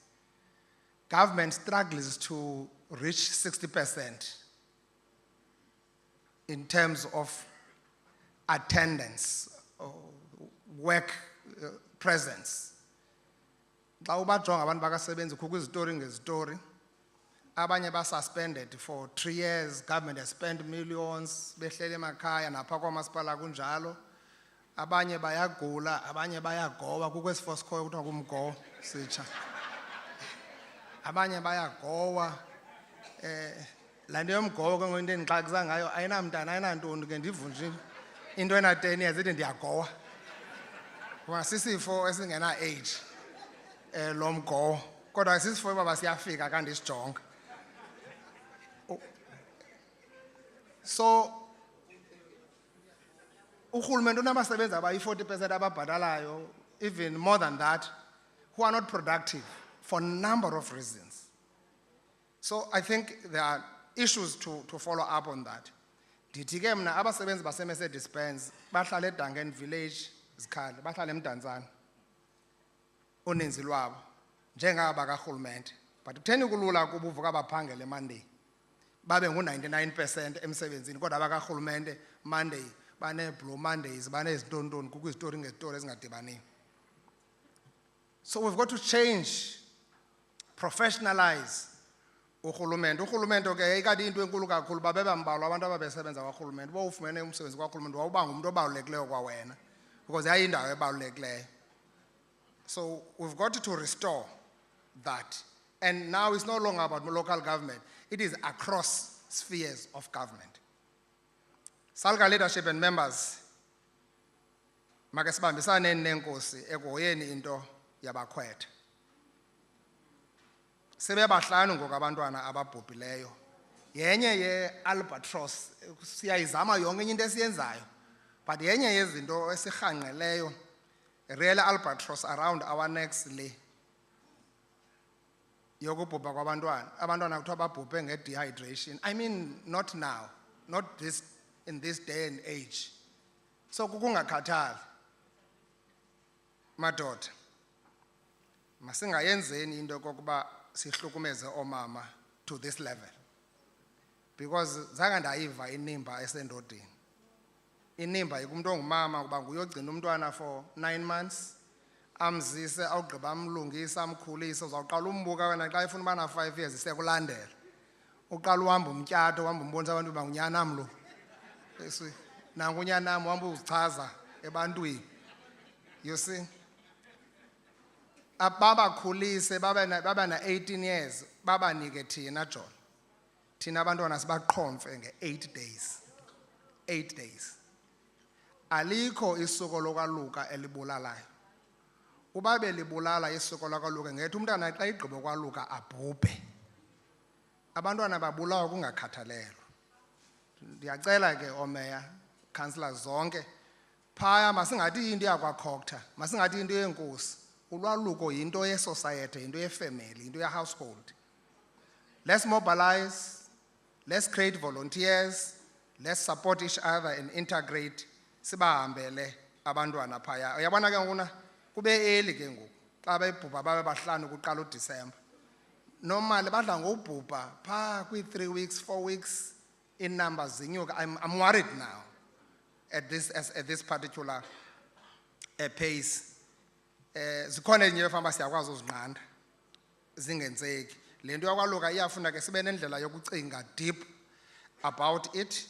Government struggles to reach 60% in terms of attendance, or work presence. Xa ubajonga abantu bakasebenzi kukho izitori ngezitori. Abanye ba suspended for 3 years, government has spent millions, behlele emakhaya napha kwamasipala kunjalo. Abanye bayagula, abanye bayagowa, kukho esifo sikhoyo kuthiwa ngumgo sitsha. Abanye bayagowa. La nto yomgowo ke ngoyinto endixakisa ngayo ayinamntana ayinantoni ke ndivunje into ena 10 years ithi ndiyagowa. Kuba sisifo esingena age lo mgowo, kodwa sisifo baba siyafika kanti sijonga. So urhulumente unabasebenzi abayi 40% ababhatalayo, even more than that, who are not productive for a number of reasons. So I think there are issues to follow up on that. Ndithi ke mna abasebenzi base-Mercedes-Benz bahlala eDuncan Village, Zikhali, bahlala eMdantsane. Uninzi lwabo njengaba karhulumente. But kutheni kulula kuba uvuka baphangele Monday. Babe ngu-99% emsebenzini, kodwa abakarhulumente Monday bane-Blue Mondays, banezintontoni, kukho izitori ngezitori ezingadibaniyo. So we've got to change, professionalize urhulumente. Urhulumente ke yayikade into enkulu kakhulu, babebambalwa abantu ababesebenza kwarhulumente. Bowufumene umsebenzi kwarhulumente wawuba ngumntu obalulekileyo kwawena, because yayindawo ebalulekileyo. So we've got to restore that. And now it's no longer about local government. It is across spheres of government. Salga leadership and members, make sibambisane nenkosi ekuhoyeni into yabakhwetha. Sebebahlanu ngoku abantwana ababhubhileyo. Yenye ye-albatross, siyayizama yonke into esiyenzayo, but yenye yezinto esirhanqeleyo, real albatross around our necks le. Yokubhubha kwabantwana. Abantwana kuthiwa babhubhe nge-dehydration. I mean, not now, not this, in this day and age. So kukungakhathali. Madoda, masingayenzeni into kokuba sihlukumeze omama to this level. Because zange ndayiva inimba esendodeni. Inimba yikumntu ongumama kuba nguyogcina umntwana for 9 months. Amzise awugqiba amlungisa amkhulise, uzawuqala umbuka wena xa efuna uba na 5 years isekulandela. Uqala uhamba umtyato, uhamba umbonisa abantu uba unyanam lo. Nangu unyanam uhamba uzichaza ebantwini. You see? Ababakhulise baba na 18 years, babanike thina John. Thina abantwana sibaqhomfe nge-8 days. 8 days. Alikho isuko lokaluka elibulalayo. Uba belibulala isuko lokaluka ngethi umntana xa igqibo kwaluka abhubhe. Abantwana babulawa kungakhathalelwa. Ndiyacela ke omeya, councillors zonke, phaya masingathi into yakwakhokta, masingathi into yenkosi. Ulwaluko yinto ye-society, yinto ye-family, yinto ye-household. Let's mobilize, let's create volunteers, let's support each other and integrate. Sibahambele abantwana phaya. Uyabona ke nguna kube early ke ngoku. Xa bebhubha babe bahlanu kuqala uDisemba. Normally badla ngobhubha pha kwi-3 weeks, 4 weeks in numbers zinyuka. I'm worried now at this particular pace. Zikhona ezinye efamba siyakwazi uzinqanda zingenzeki. Le nto yakwaluka iyafuna ke sibe nendlela yokucinga deep about it,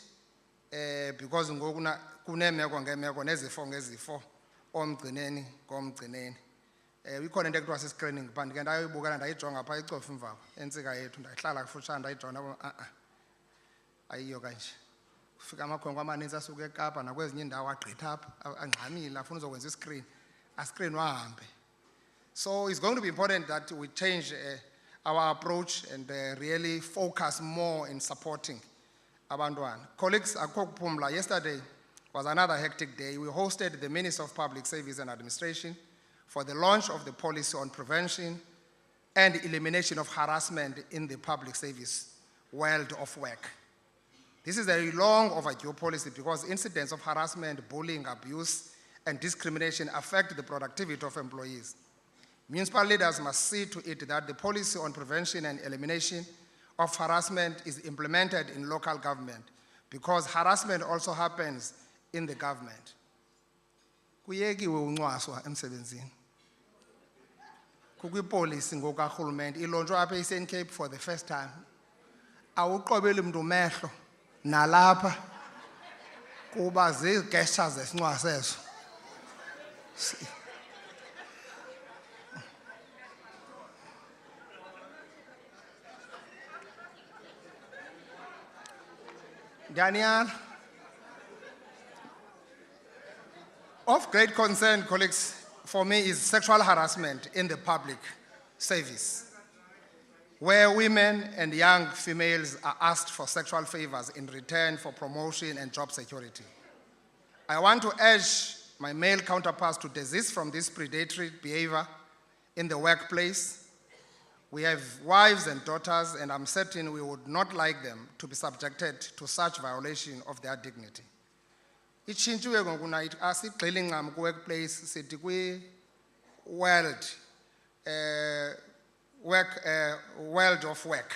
because ngoku kuneemeko ngeemeko nezifo ngezifo omgcineni ngomgcineni. Ikhona into ekuthiwa si-screening, but ndike ndayoyibukela ndayijonga phaa icofa imvaba entsika yethu, ndayihlala kufutshane ndayijonga ayiyo kanje. Ufika amakhwenkwe amaninzi asuke eKapa nakwezinye indawo agqitha apha angxamile afuna uzokwenza iscreen. A-screen wahambe. So it's going to be important that we change our approach and really focus more in supporting abantwana. Colleagues, akukho kuphumla, yesterday was another hectic day. We hosted the Minister of Public Service and Administration for the launch of the policy on prevention and elimination of harassment in the public service world of work. This is a long overdue policy because incidents of harassment, bullying, abuse, and discrimination affect the productivity of employees. Municipal leaders must see to it that the policy on prevention and elimination of harassment is implemented in local government because harassment also happens in the government. Kuyekiwe uncwaswa emsebenzini. Kukwipolicy ngokarhulumente ilonjwa apha eSouthern Cape for the first time. Awuqobeli mntu mehlo nalapha kuba zigestures zesincwase eso. Daniel, of great concern, colleagues, for me is sexual harassment in the public service, where women and young females are asked for sexual favors in return for promotion and job security. I want to urge my male counterparts to desist from this predatory behavior in the workplace. We have wives and daughters, and I'm certain we would not like them to be subjected to such violation of their dignity. Itshintshiwe ngoku na asigxili ncam ku-workplace sithi kwi-world of work,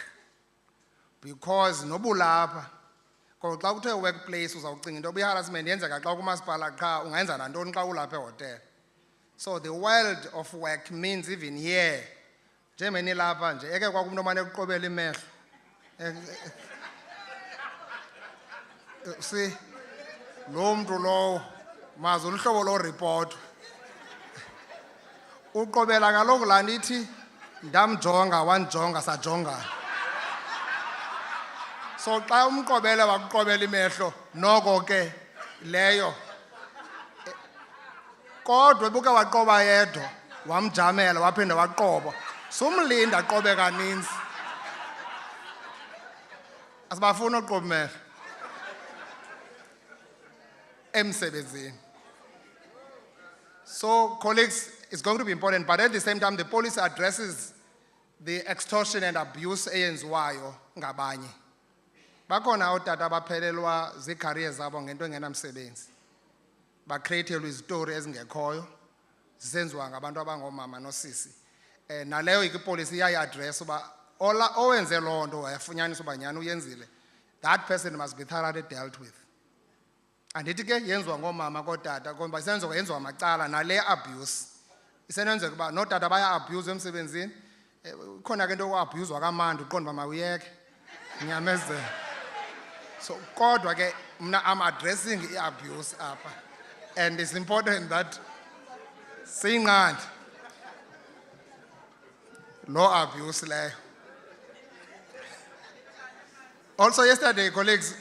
because nobulapha xa kuthiwe workplace uzawucinga into i-harassment yenzeka xa kumasipala qha ungenza nantoni xa ulapha ehotel. So the world of work means even here njemeni lapha nje eke kwakumntu omane kuqobela imehlo. See, lo mntu lowo mazi uhlobo lo report uqobela kaloku laa nto ithi ndamjonga wanjonga sajongana. So xa umqobela wakuqobela imehlo noko ke leyo kodwa ebuke waqoba yedwa wamjamela waphinda waqoba sumlinda aqobe kaninzi. Asibafuna uqoba imehlo emsebenzini. So colleagues, it's going to be important, but at the same time the policy addresses the extortion and abuse eyenziwayo ngabanye. Bakhona ootata abaphelelwa ziicareers zabo ngento engenamsebenzi, bakreathelwa izitori ezingekhoyo zisenziwa ngabantu abangoomama nosisi. Naleyo ipolicy iyayi-address uba owenze loo nto wayafunyanisa uba nyhani uyenzile, that person must be thoroughly dealt with. Andithi ke yenziwa ngoomama kootata kodwa isenziwa yenziwa macala nale abuse isenenzeka uba nootata baya-abuse emsebenzini. Khona ke into yokuabhuzwa kamandi uqonda uba mawuyeke nyamezela. So kodwa ke mna I'm addressing i-abuse apha, and it's important that siyinqande lo abuse leyo. Also yesterday, colleagues,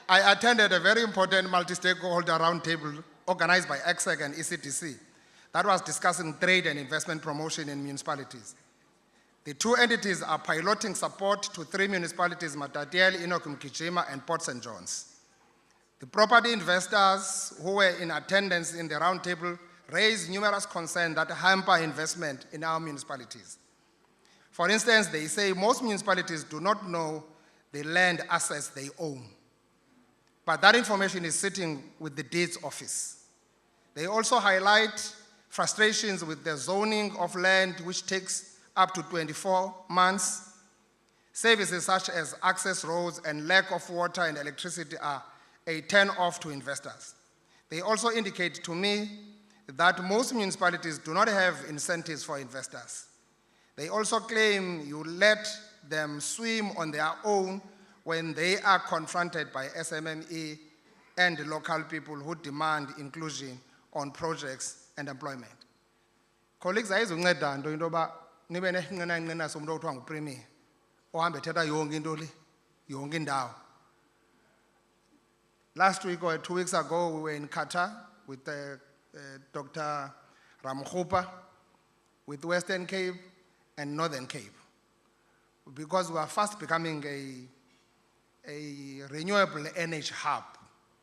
I attended a very important multi-stakeholder roundtable organized by EXEC and ECDC that was discussing trade and investment promotion in municipalities. The two entities are piloting support to 3 municipalities, Matatiele, Enoch Mkhichima, and Port St. John's. The property investors who were in attendance in the roundtable raised numerous concerns that hamper investment in our municipalities. For instance, they say most municipalities do not know the land assets they own, but that information is sitting with the deeds office. They also highlight frustrations with the zoning of land, which takes up to 24 months. Services such as access roads and lack of water and electricity are a turn-off to investors. They also indicate to me that most municipalities do not have incentives for investors. They also claim you let them swim on their own when they are confronted by SMME and local people who demand inclusion on projects and employment. Colleagues, ayizunceda nto into yoba nibe nesinqina somntu othiwa ngupremier ohambe ethetha yonke into le yonke indawo. Last week or 2 weeks ago, we were in Qatar with Dr. Ramkhupa, with Western Cape and Northern Cape, because we are fast becoming a renewable energy hub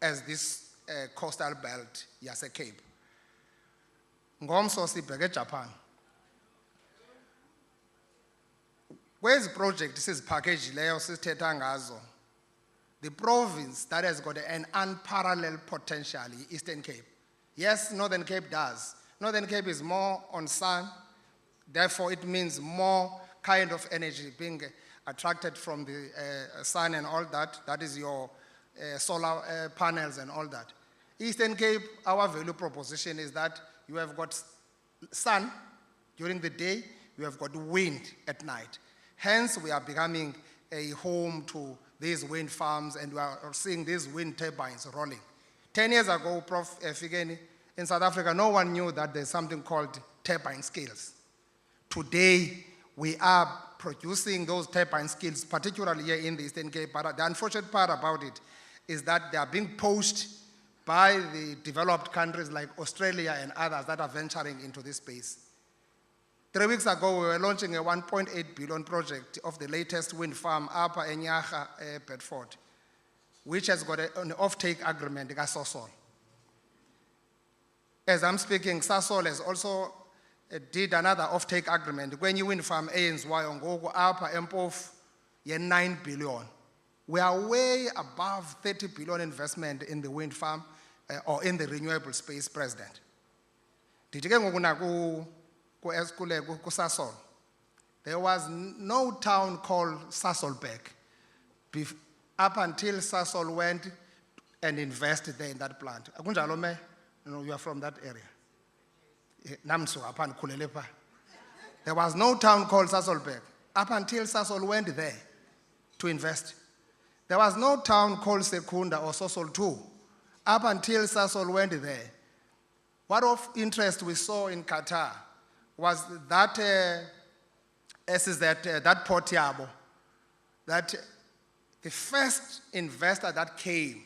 as this coastal belt, Yase Cape. Ngomso sibheke Japan. Where's the project? This is package leyo sisithetha ngazo. The province that has got an unparalleled potential, Eastern Cape. Yes, Northern Cape does. Northern Cape is more on sun, therefore it means more kind of energy being attracted from the sun and all that. That is your solar panels and all that. Eastern Cape, our value proposition is that you have got sun during the day, you have got wind at night. Hence, we are becoming a home to these wind farms, and we are seeing these wind turbines rolling. 10 years ago, Prof. Fikeni, in South Africa, no one knew that there's something called turbine skills. Today, we are producing those turbine skills, particularly here in the Eastern Cape. But the unfortunate part about it is that they are being poached by the developed countries like Australia and others that are venturing into this space. 3 weeks ago, we were launching a 1.8 billion project of the latest wind farm, Upper Enyaga, Bedford, which has got an off-take agreement with Sasol. As I'm speaking, Sasol has also did another off-take agreement. When you wind farm ANZY, Upper Empof, 9 billion. We are way above 30 billion investment in the wind farm or in the renewable space, President. There was no town called Sasolburg up until Sasol went and invested there in that plant. You are from that area. There was no town called Sasolburg up until Sasol went there to invest. There was no town called Secunda or Sasol 2 up until Sasol went there. What of interest we saw in Qatar was that that Port Yabo, that the first investor that came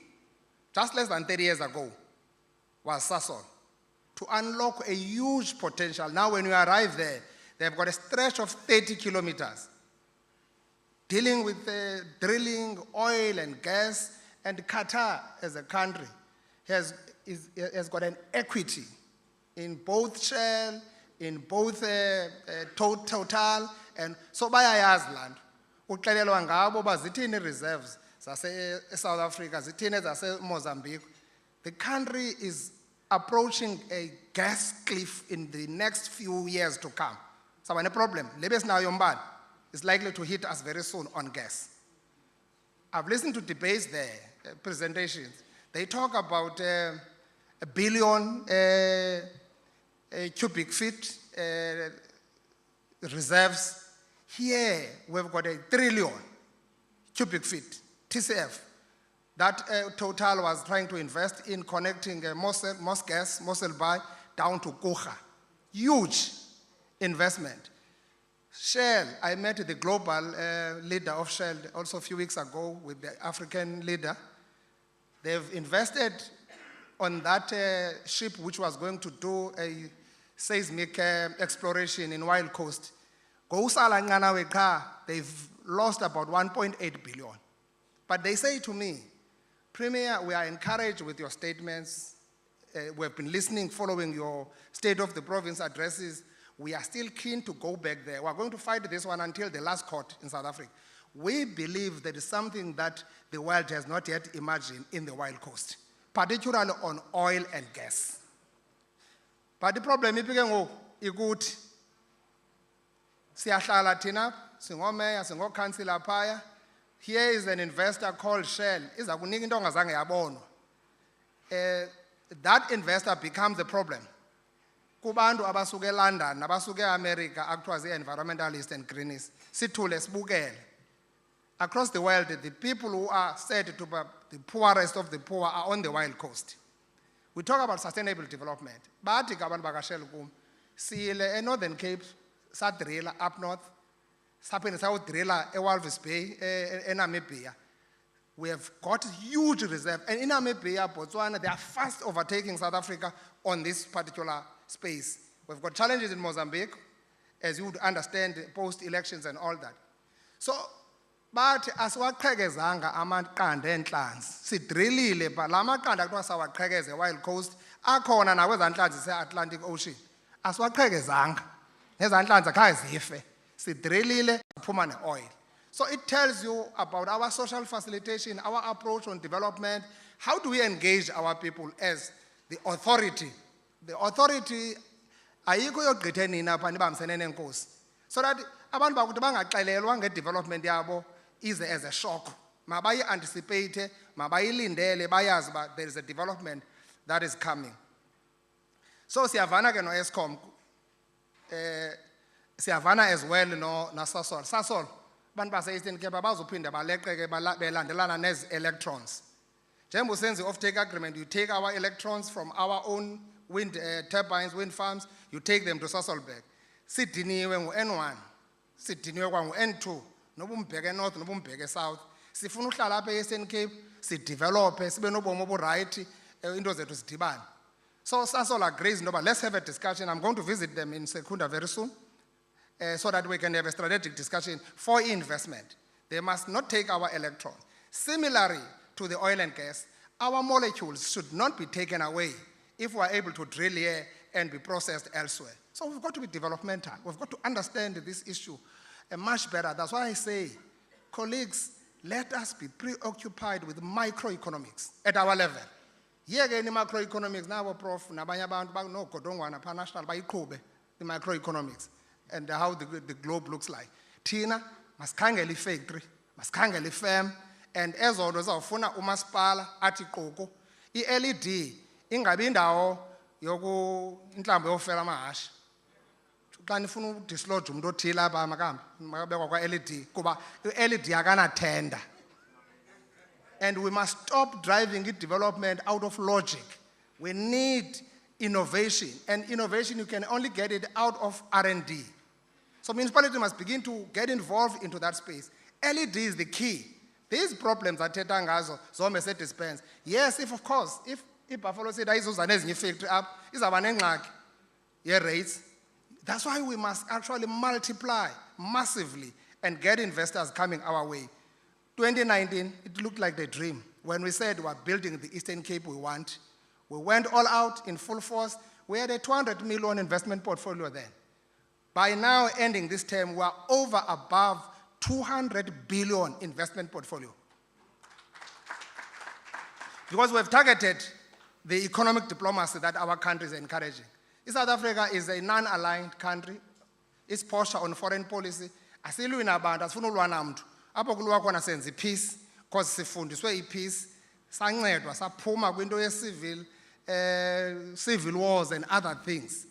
just less than 30 years ago was Sasol, to unlock a huge potential. Now when you arrive there, they've got a stretch of 30 kilometers dealing with drilling, oil and gas, and Qatar as a country has got an equity in both Shell, in both Total, and so bayayazi land. Uxelelwa ngabo ba zithini reserves zase South Africa, zithini zase Mozambique. The country is approaching a gas cliff in the next few years to come. So no problem. Lebes now yombad is likely to hit us very soon on gas. I've listened to debates there, presentations. They talk about a billion cubic feet reserves. Here we've got 1 trillion cubic feet, TCF, that Total was trying to invest in connecting Mossel Bay down to Kocha. Huge investment. Shell, I met the global leader of Shell also a few weeks ago with the African leader. They've invested on that ship which was going to do a seismic exploration in Wild Coast. They've lost about 1.8 billion. But they say to me, Premier, we are encouraged with your statements. We've been listening, following your State of the Province addresses. We are still keen to go back there. We're going to fight this one until the last court in South Africa. We believe there is something that the world has not yet imagined in the Wild Coast, particularly on oil and gas. But the problem is good. Siyahlala thina singomeya singokhansila phaya. Here is an investor called Shell. Iza kunika into ongazange yabonwa. That investor becomes the problem. Kubantu abasuke eLondon, abasuke eAmerica, akuthiwa zii-environmentalists and greenies. Sithule sibukele. Across the world, the people who are said to be the poorest of the poor are on the Wild Coast. We talk about sustainable development. Bathi abantu bakaShell kum, siyile eNorthern Cape, sadrilla up north, saphinde sayodrilla eWalvis Bay, eNamibia. We have got huge reserve. And in Namibia, Botswana, they are fast overtaking South Africa on this particular space. We've got challenges in Mozambique, as you would understand, post-elections and all that. So, but asiwaqhekezanga amaqanda enhlanzi sidrilile but la maqanda kuthiwa sawaqhekeze Wild Coast akhona nakweza nhlanzi se-Atlantic Ocean asiwaqhekezanga neza nhlanzi akhaye zife sidrilile saphuma ne-oil. So it tells you about our social facilitation, our approach on development. How do we engage our people as the authority? The authority ayikho yogqithe nina apha nibambisene nenkosi so that abantu bakuthi bangaxelelwa ngedevelopment yabo is as a shock. Mabayi anticipate, mabayilindele, bayazi but there is a development that is coming. So siyavana ke no Eskom, siyavana as well no Sasol. Sasol, abantu base-Eastern Cape bazophinde baleqeke belandelana nez electrons. Njengoba usenza off-take agreement, you take our electrons from our own wind turbines, wind farms, you take them to Sasolburg. Sidiniwe ngu-N1, sidiniwe kwa ngu-N2. Noba umbheke north noba umbheke south sifuna uhlala apha e-Eastern Cape sidevelope sibe nobomi oburight into zethu zidibane. So Sasol agrees noba let's have a discussion. I'm going to visit them in Secunda very soon so that we can have a strategic discussion for investment. They must not take our electrons. Similarly to the oil and gas, our molecules should not be taken away if we are able to drill here and be processed elsewhere. So we've got to be developmental. We've got to understand this issue much better. That's why I say, colleagues, let us be preoccupied with microeconomics at our level. Here again, macroeconomics, now Prof, nabanye abantu no kodongwana pa national bayiqhube the microeconomics and how the globe looks like. Thina masikhangele ifactory, masikhangele ifirm, and ezodo zawufuna umasipala athi qoko i-LED ingabi indawo yoku inhlambo yofela amahashi. Xa nifuna udislodge umuntu othile apha makabekwa kwa-LED kuba i-LED akanathenda. And we must stop driving development out of logic. We need innovation, and innovation you can only get it out of R&D. So municipality must begin to get involved into that space. LED is the key. These problems are athetha ngazo zome se-dispense. Yes, if of course, if Buffalo said ayizuza nezinye factory up, izaba nengxaki ye-rates. That's why we must actually multiply massively and get investors coming our way. 2019, it looked like the dream. When we said we're building the Eastern Cape we want, we went all out in full force. We had a 200 million investment portfolio then. By now, ending this term, we are over above 200 billion investment portfolio. Because we've targeted the economic diplomacy that our country is encouraging. South Africa is a non-aligned country. Its posture on foreign policy. Asilwi nabantu asifuna ulwa namntu. Apho kulwa khona senza peace because sifundiswe peace. Sancedwa saphuma kwinto ye-civil civil wars and other things.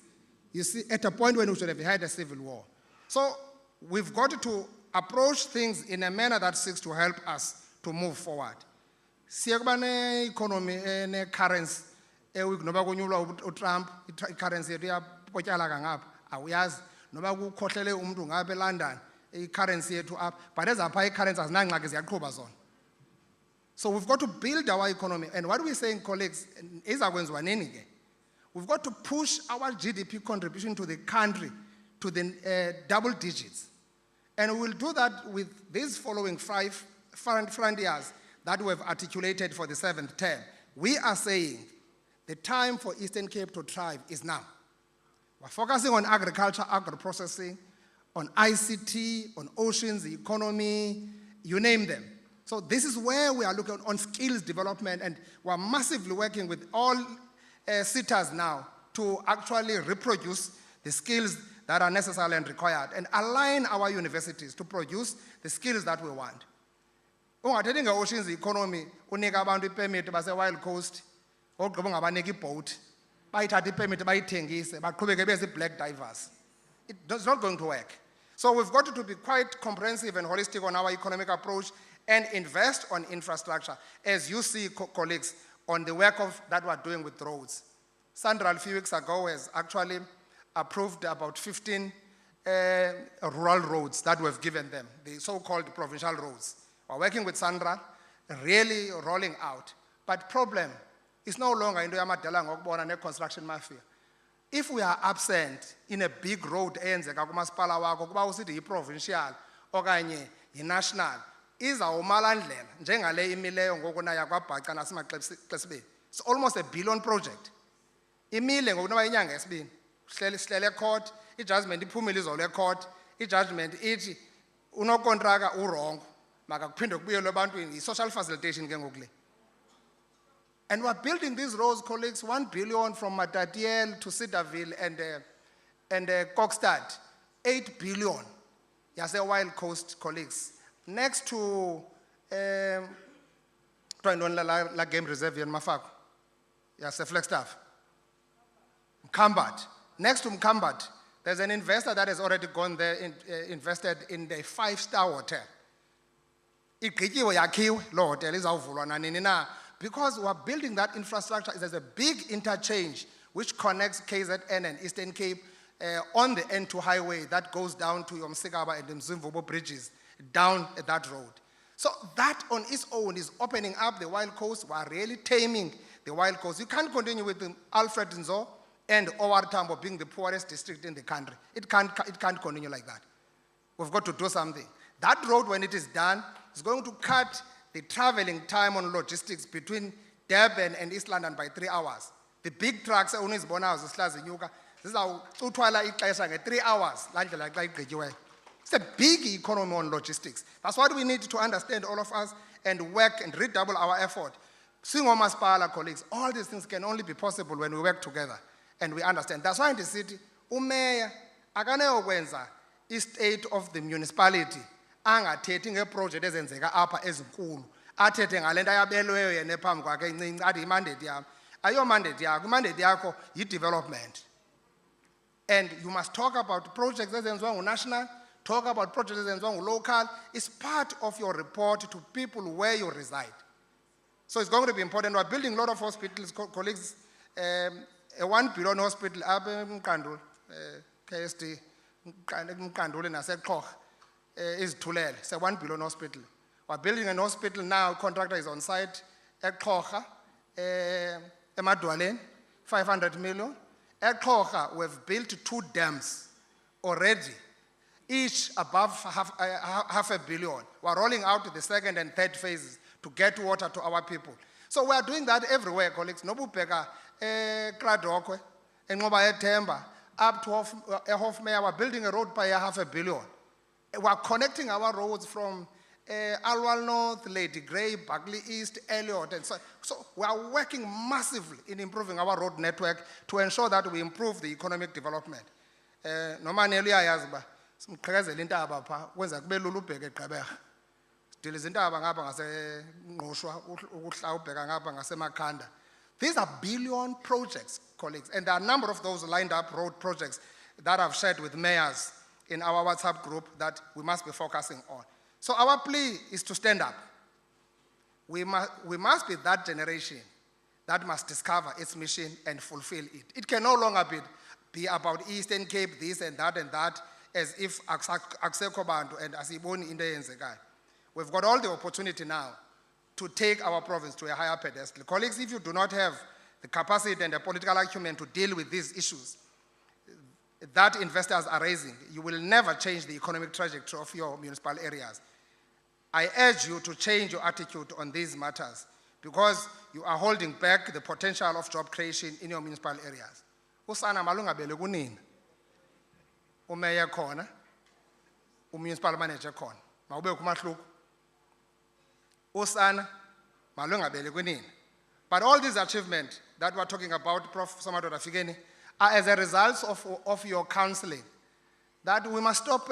You see, at a point when we should have had a civil war. So we've got to approach things in a manner that seeks to help us to move forward. Siyakuba ne-economy ne-currency noba kunyulwa uTrump i-currency yethu iyapotyala kangapha awuyazi noba kukhohlele umuntu ngapha eLondon i-currency yethu apha but ezapha i-currency azinangxaki ziyaqhuba zona. So we've got to build our economy, and what we're saying, colleagues, izakwenziwa nini ke? We've got to push our GDP contribution to the country to the double digits, and we'll do that with these following 5 frontiers that we have articulated for the 7th term. We are saying the time for Eastern Cape to thrive is now. We're focusing on agriculture, agro-processing, on ICT, on oceans, the economy, you name them. So this is where we are looking on skills development, and we're massively working with all sitters now to actually reproduce the skills that are necessary and required and align our universities to produce the skills that we want. Ungathethi nge-oceans economy, unika abantu i-permit base-Wild Coast, ogqiba ungabanika i-boat, bayithatha i-permit bayithengise, baqhubeke bezi-black divers. It's not going to work. So we've got to be quite comprehensive and holistic on our economic approach and invest on infrastructure, as you see, colleagues, on the work that we're doing with roads. Sandra, a few weeks ago, has actually approved about 15 rural roads that we've given them, the so-called provincial roads. We're working with Sandra really rolling out. But problem is no longer into yamadala ngokubona ne-construction mafia. If we are absent in a big road eyenzeka kumasipala wakho kuba usithi yi-provincial okanye yi-national, izawumala ndlela njengale imileyo ngoku naya kwaBhaca nasemaXesibeni. It's almost a billion project. Imile ngoku noba inyanga yesibini. Sihlele court, i-judgment iphumile izolo court, i-judgment ithi unokontraka urongo. Maka kuphinde kubuyelwe ebantwini, i-social facilitation ke ngoku le. And we're building these roads, colleagues, 1 billion from Matatiel to Cedarville and Kokstad, 8 billion. Yes, a Wild Coast, colleagues. Next to la game reserve in Mafako. Yes, a Flagstaff. Mkambat. Next to Mkambat, there's an investor that has already gone there, invested in the 5-star hotel. Igqityiwe yakhiwe lo hotel izawuvulwa nanini na. Because we are building that infrastructure, there's a big interchange which connects KZN and Eastern Cape on the N2 highway that goes down to Yomsigaba and the Mzimvubo bridges, down that road. So that on its own is opening up the Wild Coast. We are really taming the Wild Coast. You can't continue with Alfred Nzo and Owar Tambo being the poorest district in the country. It can't continue like that. We've got to do something. That road, when it is done, is going to cut the traveling time on logistics between Durban and East London by 3 hours. The big trucks, this is our 3 hours. It's a big economy on logistics. That's what we need to understand, all of us, and work and redouble our effort. Singomaspala colleagues, all these things can only be possible when we work together and we understand. That's why in the city, umeya akaneyokwenza i-state of the municipality angathethi ngeproject ezenzeka apha ezinkulu athethe ngale nto ayabelweyo yena phambi kwakhe incinci athi imandate yam ayo mandate yakho imandate yakho yi-development. And you must talk about projects ezenziwa ngu-national, talk about projects ezenziwa ngu-local. It's part of your report to people where you reside. So it's going to be important. We're building a lot of hospitals, colleagues, a 1 billion hospital up in Mkandul, KST, Mkandul in Asekhoch. Is Tulele. It's a 1 billion hospital. We're building an hospital now. Contractor is on site. At Kocha, Emadwalen, 500 million. At Kocha, we've built 2 dams already, each above half a billion. We're rolling out the 2nd and 3rd phases to get water to our people. So we are doing that everywhere, colleagues. Nobupeka, Kradokwe, and Ngoba Temba, up to Hofmeyer. We're building a road by $500 million. We're connecting our roads from Alwal North, Lady Grey, Buckley East, Elliot, and so we are working massively in improving our road network to ensure that we improve the economic development. Normally, ayazba, simqhekezela intaba pha kwenza kube lula ubheke eGqeberha. Sidiliza intaba ngapha ngase Ngqoshwa ukuhla ubheka ngapha ngaseMakhanda. These are billion projects, colleagues, and there are a number of those lined up road projects that I've shared with mayors in our WhatsApp group that we must be focusing on. So our plea is to stand up. We must be that generation that must discover its mission and fulfill it. It can no longer be about Eastern Cape, this and that, as if akusekho bantu and asiboni into eyenzekayo. We've got all the opportunity now to take our province to a higher pedestal. Colleagues, if you do not have the capacity and the political acumen to deal with these issues that investors are raising, you will never change the economic trajectory of your municipal areas. I urge you to change your attitude on these matters because you are holding back the potential of job creation in your municipal areas. Usana malunga bele kunina. Umeya khona, municipal manager khona. Mawube kumahluko. Usana malunga bele kunina. But all these achievements that we're talking about, Prof. Samadoda Figeni, are as a result of your counseling, that we must stop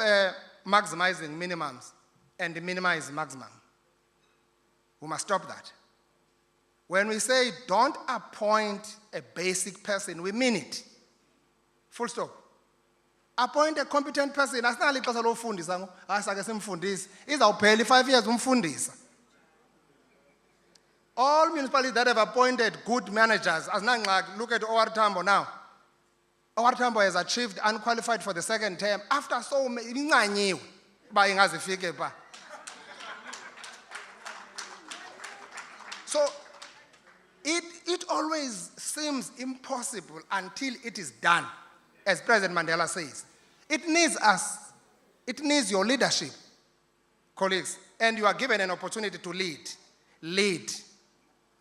maximizing minimums and minimize maximum. We must stop that. When we say don't appoint a basic person, we mean it. Full stop. Appoint a competent person. Asinali xesha lofundisa asake simfundisi. Izawuphela 5 years umfundisa. All municipalities that have appointed good managers, as Nangak, look at Owar Tambo now. Owar Tambo has achieved unqualified for the 2nd term after so many So it always seems impossible until it is done, as President Mandela says. It needs us. It needs your leadership, colleagues, and you are given an opportunity to lead. Lead.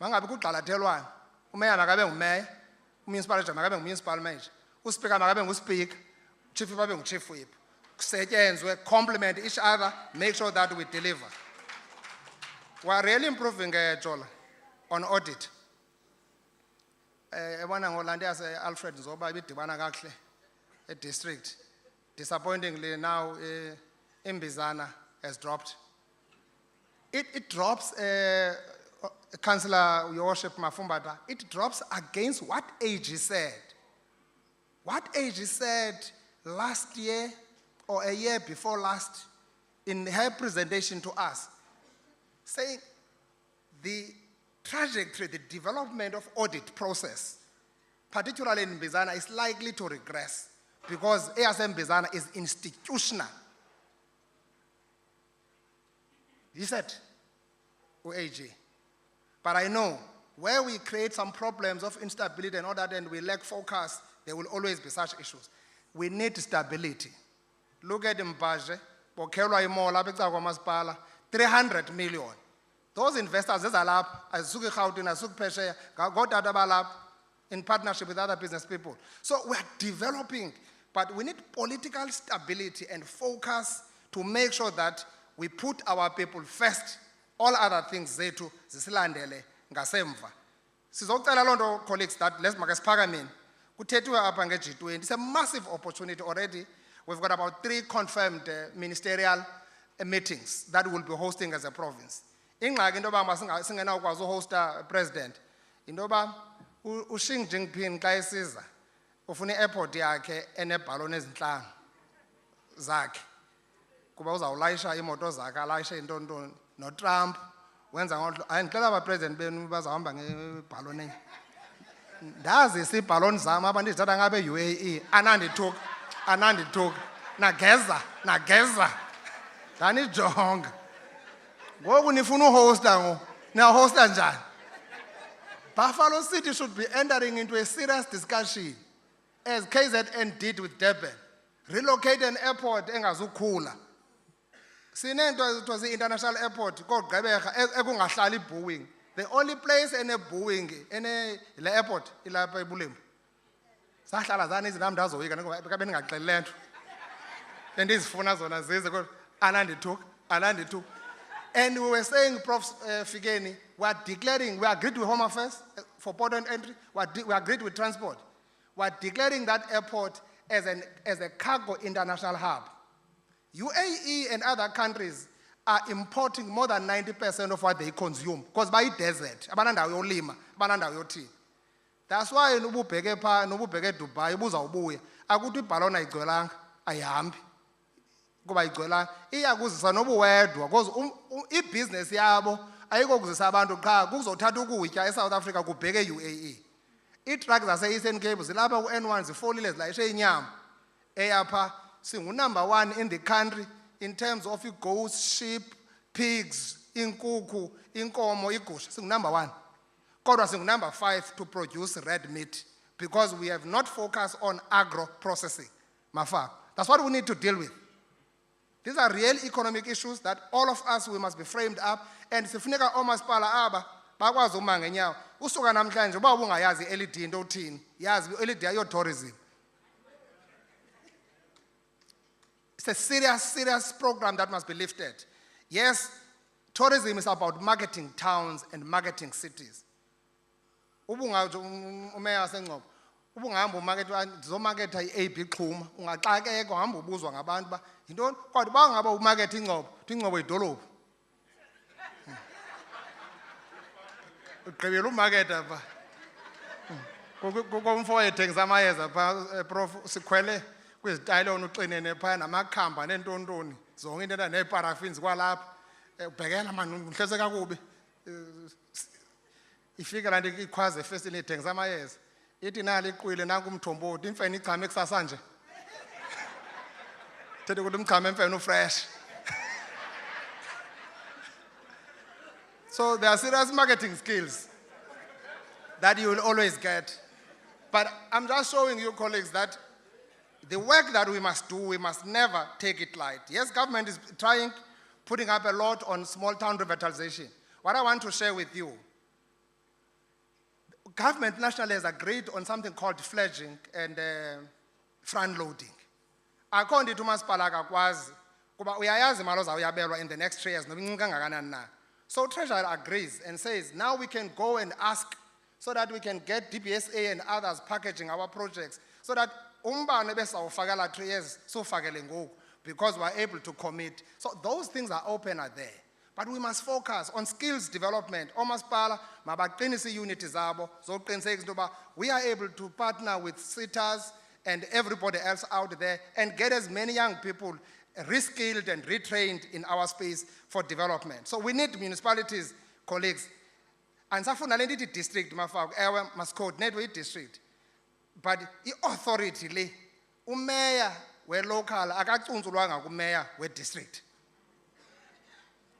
Mangabe kugxalathelwana, umeya makabe ngumeya, umunicipal manager makabe ngumunicipal manager, uspeaker makabe nguspeaker, chief whip abe nguchief whip. Kusetyenzwe, complement each other, make sure that we deliver. We are really improving, Jola, on audit. Ebona ngolande yase Alfred Nzoba ibidibana kahle district. Disappointingly now Imbizana has dropped. It drops, Councillor Your Worship Mafumbata, it drops against what AG said. What AG said last year or a year before last in her presentation to us, saying the trajectory, the development of audit process, particularly in Mbizana, is likely to regress because ASM Mbizana is institutional. He said, OAG. But I know where we create some problems of instability and all that and we lack focus, there will always be such issues. We need stability. Look at Mbaje, Bokelwa Imola, Bekzakwa Maspala, 300 million. Those investors, there's a lab, Azuki Khautin, Azuki Peshe, got Adaba lab in partnership with other business people. So we're developing, but we need political stability and focus to make sure that we put our people first. All other things zethu zisilandele ngasemva. Sizocela lonto colleagues that let's make Pagamin. Kuthethiwe apha nge-G20. It's a massive opportunity already. We've got about 3 confirmed ministerial meetings that we'll be hosting as a province. Ingxaki into yoba singenawukwazi uhosta president. Into yoba uXi Jinping xa esiza ufuna i-airport yakhe enebhaloni ezintlanu zakhe. Kuba uzawulayisha imoto zakhe, alayishe intoni. No Trump, wenza ngolo, andicela abapresident benu bazahamba ngebhaloni. Ndazi isibhaloni zam abantu ndithatha ngabe UAE, anandithuka, nageza, ndanijonga. Ngoku nifuna uhosta niyahosta njani? Buffalo City should be entering into a serious discussion, as KZN did with Durban. Relocate an airport engazukhula. Sinento it was the international airport called Gqeberha ekungahlali Boeing. The only place in a Boeing in the airport ilapha eBulembu. Sahlala zana izinto ndazoyika ngoba beningaqelele nto. Endizifuna zona zize kodwa anandithuka. And we were saying, Prof. Fikeni, we are declaring, we agreed with Home Affairs for port and entry, we agreed with transport. We are declaring that airport as a cargo international hub. UAE and other countries are importing more than 90% of what they consume because by desert, abanandawo yolima, abanandawo yothini. That's why nububheke pha, nububheke Dubai, ubuzawubuya, akuthi ibhaloni ayigcwelanga, ayihambi. Kuba ayigcwelanga, iyakuzisa nobuwedwa because ibhizinesi yabo ayikokuzisa abantu qha, kuzothatha ukutya eSouth Africa kubheke UAE. Iitrucks zase-Eastern Cape zilapha ku-N1 zifolile zilayishe inyama eyapha. Singu number 1 in the country in terms of goats, sheep, pigs, inkukhu, inkomo, igusha. Singu number 1. Kodwa singu number 5 to produce red meat because we have not focused on agro processing. That's what we need to deal with. These are real economic issues that all of us, we must be framed up. And sifuneka omasipala aba bakwazi uma ngenyawo. Usuka namhlanje uba ubungayazi LED into uthini, yazi LED ayo tourism. It's a serious program that must be lifted. Yes, tourism is about marketing towns and marketing cities. Umeya waseNgcobo, ubungahamba umarketa ndizomarketa i-AB Xhuma, ungaxakeka uhamba ubuzwa ngabantu ba yintoni kodwa bangaba umarketa iNgcobo, iNgcobo idolophu. Ugqibela umarketa pha. Kukho umfo ethengisa amayeza pha Prof sikhwele kwizitayile uxinene phaya namakhamba nentontoni zonke into neparafins kwalapha ubhekela manje uhleze kakubi ifika la nto ikhwaze first nithengisa amayeza ithi nali iqwile nanku umthombothi imfene ichame kusasa nje thethe ukuthi umchame emfene ufresh So there are serious marketing skills that you will always get. But I'm just showing you, colleagues, that the work that we must do, we must never take it light. Yes, government is trying, putting up a lot on small town revitalization. What I want to share with you, government nationally has agreed on something called fledging and front loading. According to umasipala akakwazi kuba uyayazi imali ozawuyabelwa in the next 3 years noba incinci kangakanani na. So Treasury agrees and says now we can go and ask so that we can get DBSA and others packaging our projects so that umbane besawufakela 3 years sufakele ngoku because we are able to commit. So those things are open are there. But we must focus on skills development. Omasipala mabaqinise unity zabo zokuqinisekisa into yoba we are able to partner with SITAs and everybody else out there and get as many young people reskilled and retrained in our space for development. So we need municipalities, colleagues. And safuna le ndithi district mafako ewe must coordinate with district. But the authority le umeya we local akacunzulwanga kumeya we district.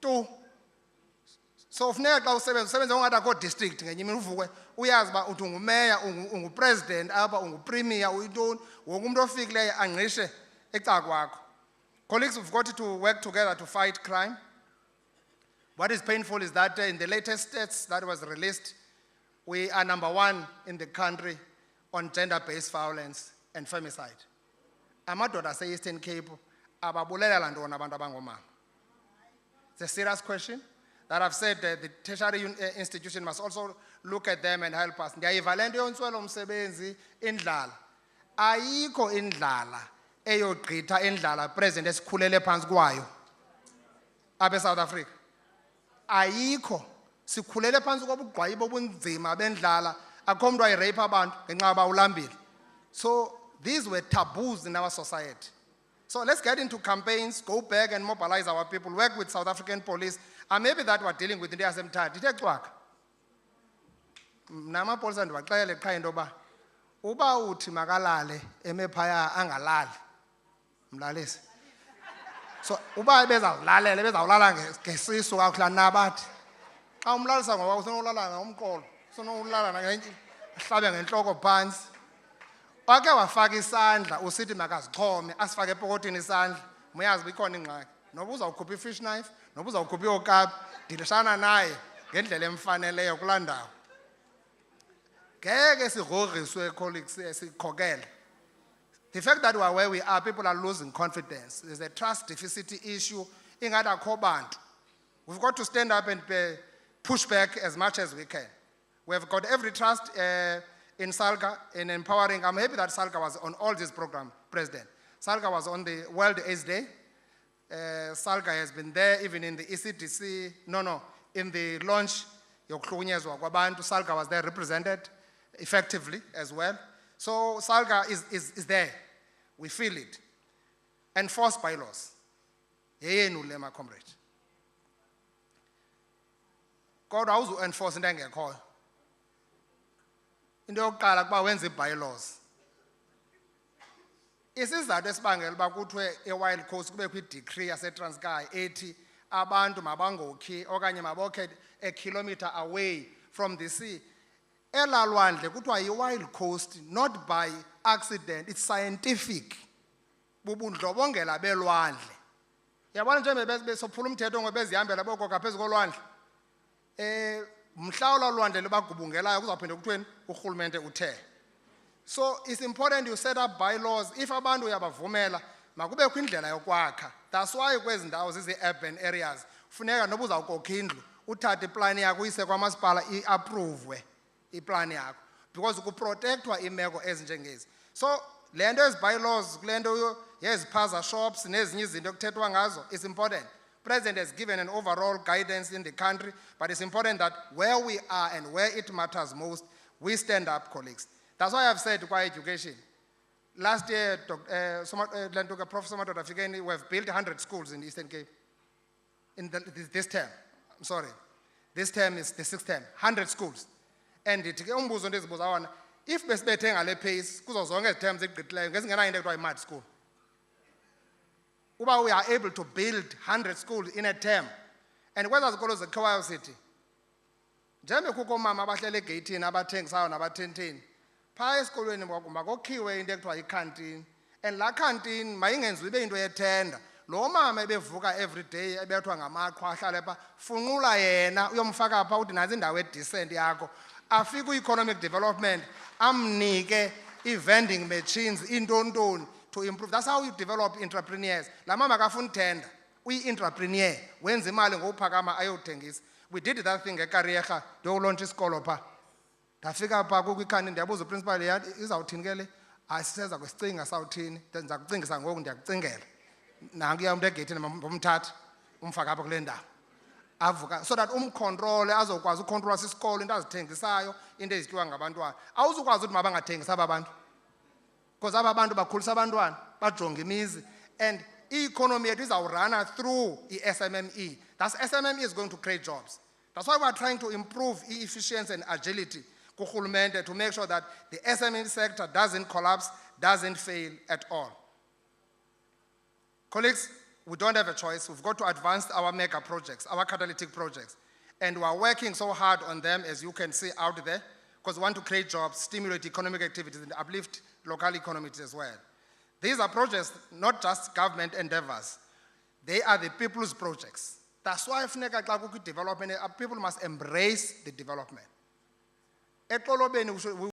So funeka xa usebenza ungathi akho district ngenye imini uvuke uyazi uba uthi ungumeya ungupresident apha ungupremier uyintoni wonke umuntu ofikileyo angqishe ecala kwakho. Colleagues, we've got to work together to fight crime. What is painful is that in the latest stats that was released, we are #1 in the country on gender-based violence and femicide. Amadoda ase-Eastern Cape ababulelela ntoni abantu abangomama. It's a serious question that I've said the tertiary institution must also look at them and help us. Ndiyayiva le nto yontswelo msebenzi indlala. Ayikho indlala eyogqitha indlala president esikhulele phansi kwayo apha South Africa. Ayikho sikhulele phansi kobugqwayi bobunzima bendlala akho umuntu ayirape abantu ngenxa yoba ulambile. So these were taboos in our society. So let's get into campaigns, go back and mobilize our people, work with South African police, and maybe that we're dealing with in the asemthatha. Ithe cwaka. Mna amapolisa ndibaxelele qha into yoba uba uthi makalale emephaya angalali mlalisi. So uba bezawulala ngesisu kakuhla nabathi. Xa umlalisa ngoba usenolala ngomqolo, usenolala ahlabe ngentloko phansi. Wake wafaka isandla usithi makazixhome asifake epokotini isandla muyazi bikhona ingxaki noba uzawukhupha ifish knife noba uzawukhupha iokapi dilishana naye ngendlela emfaneleyo kulaa ndawo. Ngeke sigrogriswe colleagues sikhokele. The fact that we are where we are, people are losing confidence. There's a trust deficit issue. Ingathi akho bantu. We've got to stand up and push back as much as we can. We have got every trust in Salga, in empowering. I'm happy that Salga was on all these programs, President. Salga was on the World AIDS Day. Salga has been there even in the ECDC, in the launch, Salga was there represented effectively as well. So Salga is there. We feel it. Enforced bylaws. Yeyenu le ma comrade. Kodwa awuzu enforce into engekhoyo. Into yokuqala kuba wenza bylaws. Isizathu esibangela uba kuthiwe eWild Coast kubekho idecree yaseTranskei ethi abantu mabangokhi okanye mabokhe a kilometer away from the sea. Elalwandle kuthiwa yiWild Coast, not by accident, it's scientific. Bubundlobongela belwandle. Yabona njengoba besophula umthetho ngebezihambela bokoka phezulu kolwandle. Mhlawula lwandle lebagubungelayo kuzawuphinde kuthweni urhulumente uthe. So it's important you set up bylaws. If abantu uyabavumela makubekho indlela yokwakha. That's why kwezi ndawo zizi-urban areas funeka noba uzawukokha indlu uthathe iplan yakho uyise kwamasipala i-approve iplan yakho because kuprotectwa imeko ezinjengezi. So le nto ezi-bylaws kule nto yeziphaza shops nezinye izinto kuthethwa ngazo is important. President has given an overall guidance in the country, but it's important that where we are and where it matters most, we stand up, colleagues. That's why I've said qua education. Last year, Professor Madoda Fikeni, we have built 100 schools in the Eastern Cape. In this term, I'm sorry. This term is the 6th term, 100 schools. And if besibethe ngale pace, kuzo zonke iziterms egqithileyo ngezingenayo into ekuthiwa yi-mad school. Uba we are able to build 100 schools in a term, and kwezaa zikolo zekhawayo sithi Njembe kukho mama abahlele egeyithini abathengisayo nabathenteni. Phaa esikolweni makokhiwe into ekuthiwa yicanteen. And laa canteen mayingenziwa ibe into yethenda. Lo mama ebevuka every day ebethwa ngamaqhwa ahlale phaa funqula yena uyomfaka phaa uthi nansi indawo edecent yakho. Afike economic development amnike vending machines intontoni to improve. That's how you develop entrepreneurs. La mama akafuni tender. Uyi-entrepreneur wenza imali ngokuphakama ayothengisa. We did that thing eKariega ndiyolaunch isikolo phaa. Ndafika phaa kwikhandi ndiyabuza uprincipal izawuthini ke le? Hayi siseza kwesicinga sawuthini ndiza kucingisa ngoku ndiyakucingela. Nankuya umuntu egeyithini ngomthatha umfaka apha kule ndawo. Avuka so that umcontrol azokwazi ucontrola isikolo into azithengisayo into ezityiwa ngabantwana. Awuzukwazi ukuthi mabangathengisa aba bantu. Because aba bantu bakhulisa abantwana bajonga imizi and i-economy yethu izawurana through i-SMME. That's SMME is going to create jobs. That's why we are trying to improve efficiency and agility kurhulumente to make sure that the SMME sector doesn't collapse, doesn't fail at all. Colleagues, we don't have a choice. We've got to advance our mega projects, our catalytic projects. And we are working so hard on them, as you can see out there, because we want to create jobs, stimulate economic activities, and uplift local economies as well. These are projects, not just government endeavors. They are the people's projects. That's why development, people must embrace the development.